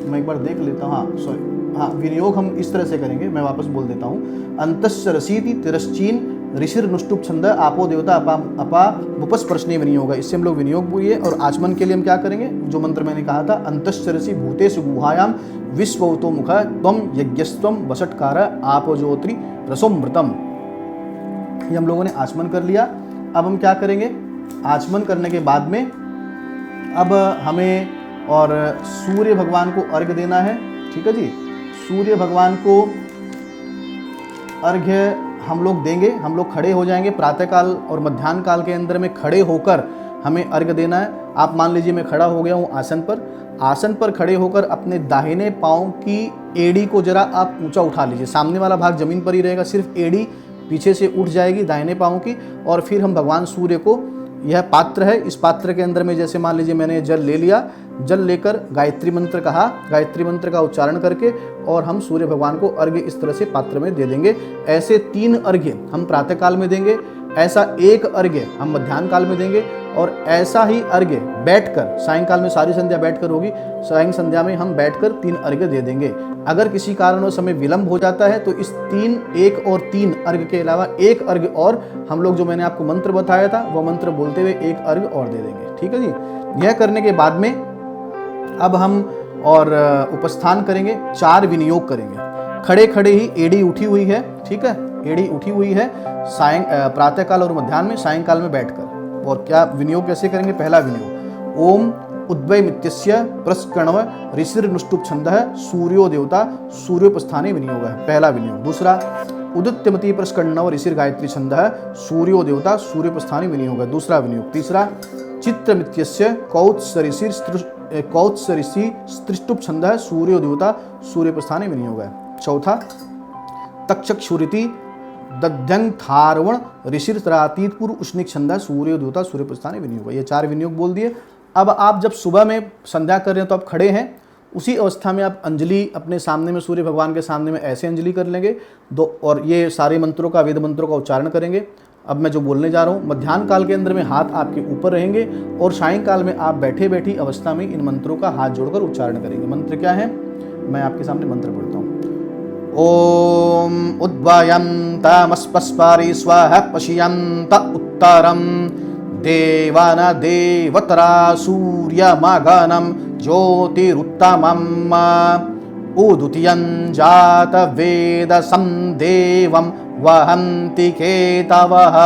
मैं एक बार देख लेता हूँ। हाँ, विनियोग हम इस तरह से करेंगे, मैं वापस बोल देता हूँ। अंतश्चरसीति तिरश्चीन ऋषिर नुष्टुप छंद आपो देवता अपा उपस्पर्शनीय विनियोग है। इससे हम लोग विनियोग बोलिए। और आचमन के लिए हम क्या करेंगे, जो मंत्र मैंने कहा था, अंतश्चरसि भूतेषु गुहायाम विश्वतो मुख त्वम यज्ञस्त्वम वषट्कार आपो ज्योति रसोमृतम। ये हम लोगों ने आचमन कर लिया। अब हम क्या करेंगे, आचमन करने के बाद में अब हमें और सूर्य भगवान को अर्घ्य देना है। ठीक है जी, सूर्य भगवान को अर्घ्य हम लोग देंगे। हम लोग खड़े हो जाएंगे, प्रातःकाल और मध्याह्न काल के अंदर में खड़े होकर हमें अर्घ्य देना है। आप मान लीजिए मैं खड़ा हो गया हूँ आसन पर खड़े होकर अपने दाहिने पाँव की एड़ी को जरा आप ऊंचा उठा लीजिए। सामने वाला भाग जमीन पर ही रहेगा, सिर्फ एड़ी पीछे से उठ जाएगी दाहिने पाँव की। और फिर हम भगवान सूर्य को, यह पात्र है, इस पात्र के अंदर में जैसे मान लीजिए मैंने जल ले लिया, जल लेकर गायत्री मंत्र कहा, गायत्री मंत्र का उच्चारण करके और हम सूर्य भगवान को अर्घ्य इस तरह से पात्र में दे देंगे। ऐसे 3 अर्घ्य हम प्रातः काल में देंगे, ऐसा 1 अर्घ्य हम मध्याह्न काल में देंगे और ऐसा ही अर्घ्य बैठकर, सायंकाल में सारी संध्या बैठकर होगी, सायं संध्या में हम बैठकर 3 अर्घ्य दे देंगे। अगर किसी कारणवश समय विलंब हो जाता है तो इस 1 और 3 अर्घ्य के अलावा 1 अर्घ्य और हम लोग, जो मैंने आपको मंत्र बताया था, वह मंत्र बोलते हुए 1 अर्घ्य और दे देंगे। ठीक है जी। यह करने के बाद में अब हम और उपस्थान करेंगे, 4 विनियोग करेंगे। खड़े खड़े ही एड़ी उठी हुई है, ठीक है, एड़ी उठी हुई है प्रातःकाल और मध्याह्न में, सायंकाल में बैठकर। और क्या विनियोग कैसे करेंगे, पहला विनियोग ओम उद्वयमित्यस्य प्रस्कणव ऋषिर नुष्टुप छंदः सूर्यो देवता सूर्योपस्थाने विनियोग है, पहला विनियोग। दूसरा उदित्यमति प्रस्कणव ऋषिर गायत्री छंदः सूर्यो देवता सूर्योपस्थाने विनियोग है, दूसरा विनियोग। तीसरा चित्रमित्यस्य कौत्सऋषि स्त्रिष्टुप छंदः सूर्यो देवता सूर्योपस्थाने विनियोग है, चौथा तक्षक्षुरिति दध्यंग थारवण ऋषिर तरातीत पूर्व उष्णिक छंदः सूर्यो देवता सूर्योपस्थाने विनियोग है। ये 4 विनियोग बोल दिए। अब आप जब सुबह में संध्या कर रहे हैं तो आप खड़े हैं, उसी अवस्था में आप अंजलि अपने सामने में, सूर्य भगवान के सामने में ऐसे अंजलि कर लेंगे और ये सारे मंत्रों का, वेद मंत्रों का उच्चारण करेंगे। अब मैं जो बोलने जा रहा हूँ, मध्याह्न काल के अंदर में हाथ आपके ऊपर रहेंगे और सायंकाल में आप बैठे बैठी अवस्था में इन मंत्रों का हाथ जोड़कर उच्चारण करेंगे। मंत्र क्या है, मैं आपके सामने मंत्र पढ़ता हूँ। ओम उद्वयन्तमस्पस्पारि स्वः पश्यन्त उत्तरं देवान देवतरा सूर्यमगनं ज्योतिरुत्तमम् उदुतियं जातवेदसं देवं वहन्ति केतवः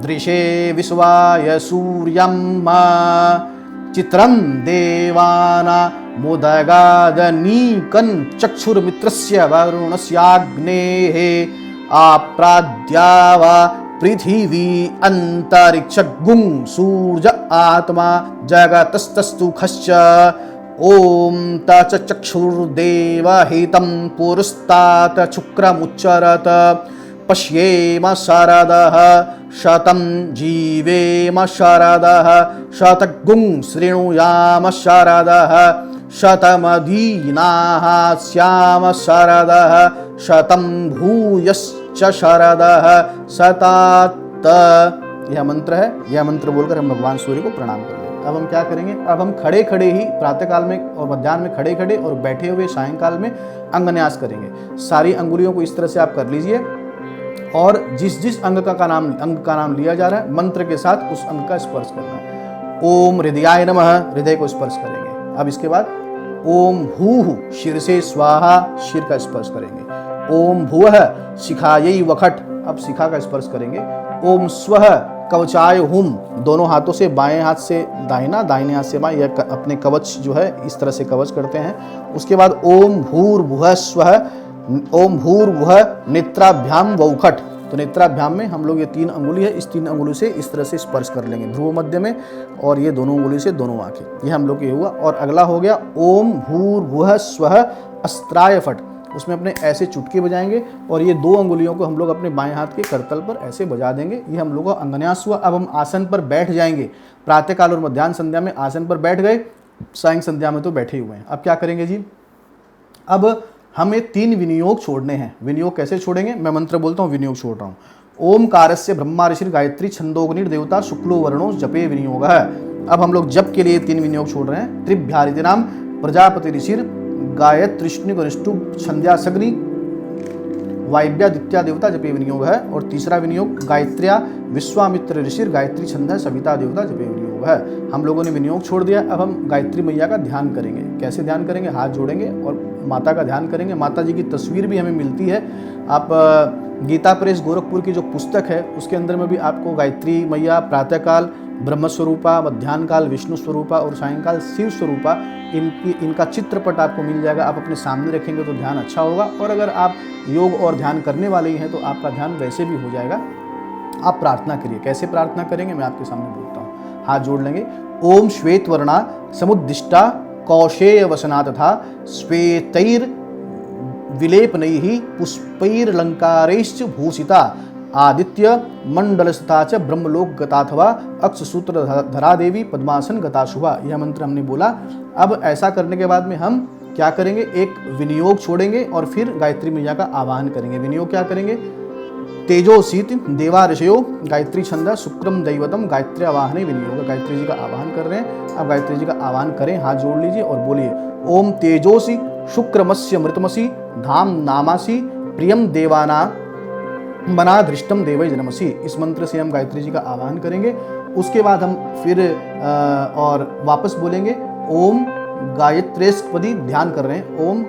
दृशे विश्वाय सूर्यं चित्रं देवाना मुदगादनीकं चक्षुर्मित्रस्य वरुणस्याग्नेः आप्राद्याव पृथिवी अन्तरिक्षगुं सूर्य आत्मा जगतस्तस्तु खश्च ओम तच चक्षुर्देवहितं पुरस्तात् शुक्रमुच्चरत पश्येम शरदः शतं जीवेम शरदः शतगुं शृणुयाम शरदः शतमधीनाः स्याम शरदः शतं भूयश्च शरदः शतात। यह मंत्र है। यह मंत्र बोलकर हम भगवान सूर्य को प्रणाम करेंगे। अब हम क्या करेंगे, अब हम खड़े खड़े ही प्रातःकाल में और मध्याह्न में खड़े खड़े और बैठे हुए सायंकाल में अंगन्यास करेंगे। सारी अंगुलियों को इस तरह से आप कर लीजिए और जिस जिस अंग का नाम लिया जा रहा है, मंत्र के साथ उस अंग का स्पर्श करना है। ओम हृदयाय नमः, हृदय को स्पर्श करेंगे। अब इसके बाद ओम भूः शीर्षे स्वाहा, शिर का स्पर्श करेंगे। ओम भुवः शिखायै वखट, अब शिखा का स्पर्श करेंगे। ओम स्वः कवचाय हुम, दोनों हाथों से बाएं हाथ से दाहिना, दाहिने हाथ से बाएं, यह अपने कवच जो है इस तरह से कवच करते हैं। उसके बाद ओम भूर्भुवः स्वः, ओम भूर्भुवः नेत्राभ्याम वौखट, तो नेत्राभ्याम में हम लोग ये 3 अंगुली है, इस 3 अंगुली से इस तरह से स्पर्श कर लेंगे भ्रुव मध्य में, और ये दोनों अंगुली से दोनों आंखें। ये हम लोग ये हुआ। और अगला हो गया ओम भूर्भुवः स्वः अस्त्राय फट, उसमें अपने ऐसे चुटकी बजाएंगे और ये 2 अंगुलियों को हम लोग अपने बाएं हाथ के करतल पर ऐसे बजा देंगे। ये हम लोग का अंगन्यास हुआ। अब हम आसन पर बैठ जाएंगे। प्रातःकाल और मध्याह्न संध्या में आसन पर बैठ गए, सायं संध्या में तो बैठे हुए हैं। अब क्या करेंगे जी, अब हमें 3 विनियोग छोड़ने हैं। विनियोग कैसे छोड़ेंगे, मैं मंत्र बोलता हूँ, विनियोग छोड़ रहा हूँ। ओमकारस्य ब्रह्मा ऋषि गायत्री छंदोग्निर देवता शुक्लो वर्णो जपे विनियोग है। अब हम लोग जप के लिए 3 विनियोग छोड़ रहे हैं। त्रिभ्यारिति नाम प्रजापति ऋषिर गायत्रिष्णु गनिष्ठु छंद्यासग्नि वायव्यादित्या देवता जपे विनियोग है। और तीसरा विनियोग गायत्र्या विश्वामित्र ऋषिर गायत्री छंद सविता देवता जपे विनियोग है। हम लोगों ने विनियोग छोड़ दिया, अब हम गायत्री मैया का ध्यान करेंगे। कैसे ध्यान करेंगे? हाथ जोड़ेंगे और माता का ध्यान करेंगे। माता जी की तस्वीर भी हमें मिलती है। आप गीता प्रेस गोरखपुर की जो पुस्तक है उसके अंदर में भी आपको गायत्री मैया प्रातःकाल ब्रह्म स्वरूपा, मध्याह्न काल विष्णु स्वरूपा और सायंकाल शिव स्वरूपा, इनका चित्रपट आपको मिल जाएगा। आप अपने सामने रखेंगे तो ध्यान अच्छा होगा। और अगर आप योग और ध्यान करने वाले ही हैं तो आपका ध्यान वैसे भी हो जाएगा। आप प्रार्थना करिए। कैसे प्रार्थना करेंगे मैं आपके सामने बोलता हूँ। हाथ जोड़ लेंगे। ओम श्वेत वर्णा समुद्दिष्टा कौशेय वसना तथा श्वेतैर विलेपनैः पुष्पैर्लंकारैश्च भूषिता आदित्य मंडलस्था च ब्रह्मलोक गताथवा अक्षसूत्र धरा देवी पद्मासन गता शुभा। यह मंत्र हमने बोला। अब ऐसा करने के बाद में हम क्या करेंगे? एक विनियोग छोड़ेंगे और फिर गायत्री मैया का आवाहन करेंगे। विनियोग क्या करेंगे? तेजोसीत देवा ऋषयो गायत्री छंद शुक्रम दैवतम गायत्री आवाहने विनियोग। गायत्री जी का आवाहन कर रहे हैं। अब गायत्री जी का आवाहन करें। हाथ जोड़ लीजिए और बोलिए ओम तेजोसी शुक्रमस्य मृतमसी धाम नामासी प्रियम देवाना मना दृष्टम देवै जनमसी। इस मंत्र से हम गायत्री जी का आवाहन करेंगे। उसके बाद हम फिर और वापस बोलेंगे ओम गायत्रेस्पदी। ध्यान कर रहे हैं। ओम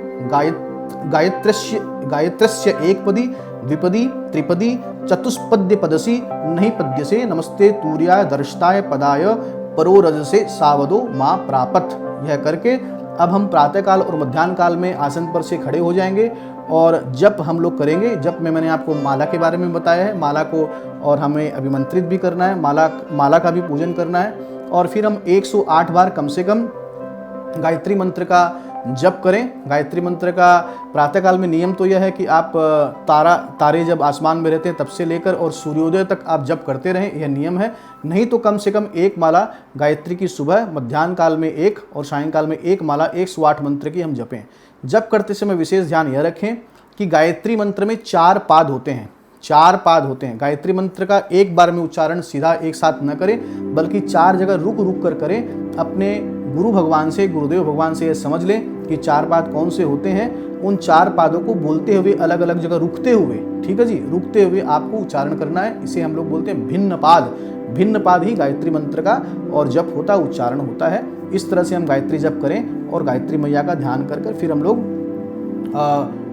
गायत्रस्य एक पदी द्विपदी त्रिपदी चतुष्पद्य पदसी नहीं पद्यसे नमस्ते तूर्याय दर्शताय पदाय परो रजसे सावधो माँ प्रापत। यह करके अब हम प्रातःकाल और मध्याह्न काल में आसन पर से खड़े हो जाएंगे और जप हम लोग करेंगे। जप में मैंने आपको माला के बारे में बताया है। माला को और हमें अभिमंत्रित भी करना है। माला का भी पूजन करना है। और फिर हम 108 बार कम से कम गायत्री मंत्र का जप करें। गायत्री मंत्र का प्रातःकाल में नियम तो यह है कि आप तारे जब आसमान में रहते हैं तब से लेकर और सूर्योदय तक आप जप करते रहें, यह नियम है। नहीं तो कम से कम एक माला गायत्री की सुबह, मध्याह्न काल में एक और सायंकाल में एक माला 108 मंत्र की हम जपें। जप करते समय विशेष ध्यान यह रखें कि गायत्री मंत्र में 4 पाद होते हैं। 4 पाद होते हैं। गायत्री मंत्र का एक बार में उच्चारण सीधा एक साथ न करें बल्कि 4 जगह रुक रुक कर करें। अपने गुरु भगवान से, गुरुदेव भगवान से यह समझ लें कि 4 पाद कौन से होते हैं। उन 4 पादों को बोलते हुए अलग अलग जगह रुकते हुए, ठीक है जी, रुकते हुए आपको उच्चारण करना है। इसे हम लोग बोलते हैं भिन्न पाद। भिन्न पाद ही गायत्री मंत्र का और जप होता, उच्चारण होता है। इस तरह से हम गायत्री जप करें और गायत्री मैया का ध्यान कर कर फिर हम लोग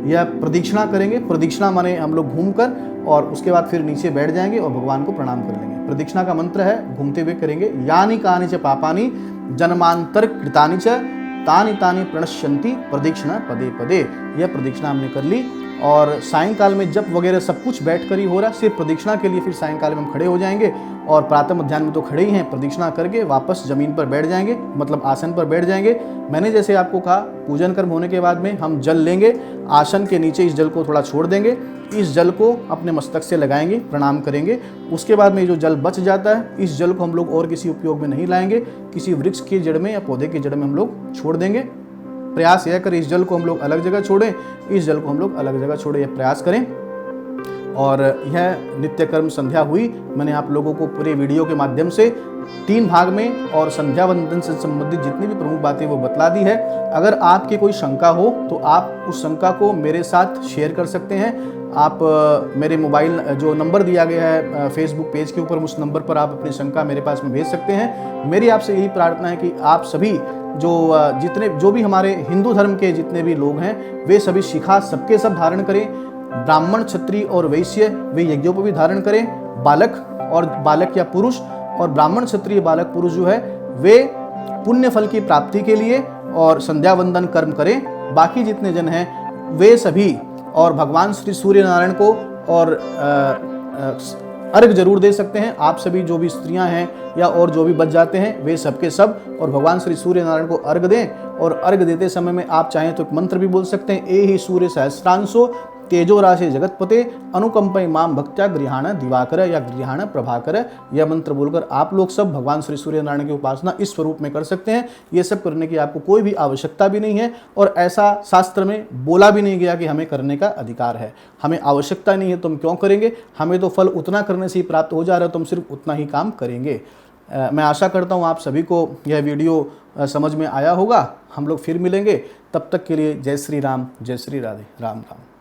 यह प्रदक्षिणा करेंगे। प्रदक्षिणा माने हम लोग घूमकर और उसके बाद फिर नीचे बैठ जाएंगे और भगवान को प्रणाम कर लेंगे। प्रदक्षिणा का मंत्र है, घूमते हुए करेंगे, यानी कानि च पापानि जन्मांतर कृतानि च तानि तानि प्रणश्यन्ति प्रदक्षिणा पदे पदे। यह प्रदक्षिणा हमने कर ली। और सायंकाल में जप वगैरह सब कुछ बैठ कर ही हो रहा, सिर्फ प्रदक्षिणा के लिए फिर सायंकाल में हम खड़े हो जाएंगे और प्रातः मध्याह्न में तो खड़े ही हैं। प्रदक्षिणा करके वापस जमीन पर बैठ जाएंगे, मतलब आसन पर बैठ जाएंगे। मैंने जैसे आपको कहा, पूजन कर्म होने के बाद में हम जल लेंगे, आसन के नीचे इस जल को थोड़ा छोड़ देंगे, इस जल को अपने मस्तक से लगाएंगे, प्रणाम करेंगे। उसके बाद में जो जल बच जाता है, इस जल को हम लोग और किसी उपयोग में नहीं लाएंगे, किसी वृक्ष की जड़ में या पौधे की जड़ में हम लोग छोड़ देंगे। प्रयास यह करें इस जल को हम लोग अलग जगह छोड़ें, इस जल को हम लोग अलग जगह छोड़ें, यह प्रयास करें। और यह नित्य कर्म संध्या हुई। मैंने आप लोगों को पूरे वीडियो के माध्यम से 3 भाग में और संध्या वंदन से संबंधित जितनी भी प्रमुख बातें वो बतला दी है। अगर आपकी कोई शंका हो तो आप उस शंका को मेरे साथ शेयर कर सकते हैं। आप मेरे मोबाइल जो नंबर दिया गया है फेसबुक पेज के ऊपर, उस नंबर पर आप अपनी शंका मेरे पास में भेज सकते हैं। मेरी आपसे यही प्रार्थना है कि आप सभी जो भी हमारे हिंदू धर्म के जितने भी लोग हैं वे सभी शिखा सबके सब धारण करें। ब्राह्मण, क्षत्रिय और वैश्य वे यज्ञोपवीत भी धारण करें। बालक या पुरुष और ब्राह्मण, क्षत्रिय, बालक, पुरुष जो है वे पुण्य फल की प्राप्ति के लिए और संध्या वंदन कर्म करें। बाकी जितने जन हैं वे सभी और भगवान श्री सूर्य नारायण को और अर्घ जरूर दे सकते हैं। आप सभी जो भी स्त्रियां हैं या और जो भी बच जाते हैं वे सबके सब और भगवान श्री सूर्य नारायण को अर्घ दें। और अर्घ देते समय में आप चाहें तो एक मंत्र भी बोल सकते हैं, ए ही सूर्य सहस्रांशो तेजो राशि जगतपते अनुकंपय माम भक्त्या गृहाण दिवाकर या गृहाण प्रभाकर। यह मंत्र बोलकर आप लोग सब भगवान श्री सूर्य नारायण की उपासना इस स्वरूप में कर सकते हैं। ये सब करने की आपको कोई भी आवश्यकता भी नहीं है और ऐसा शास्त्र में बोला भी नहीं गया कि हमें करने का अधिकार है। हमें आवश्यकता नहीं है तो हम क्यों करेंगे? हमें तो फल उतना करने से ही प्राप्त हो जा रहा है, तो हम सिर्फ उतना ही काम करेंगे। मैं आशा करता हूँ आप सभी को यह वीडियो समझ में आया होगा। हम लोग फिर मिलेंगे, तब तक के लिए जय श्री राम, जय श्री राधे, राम राम।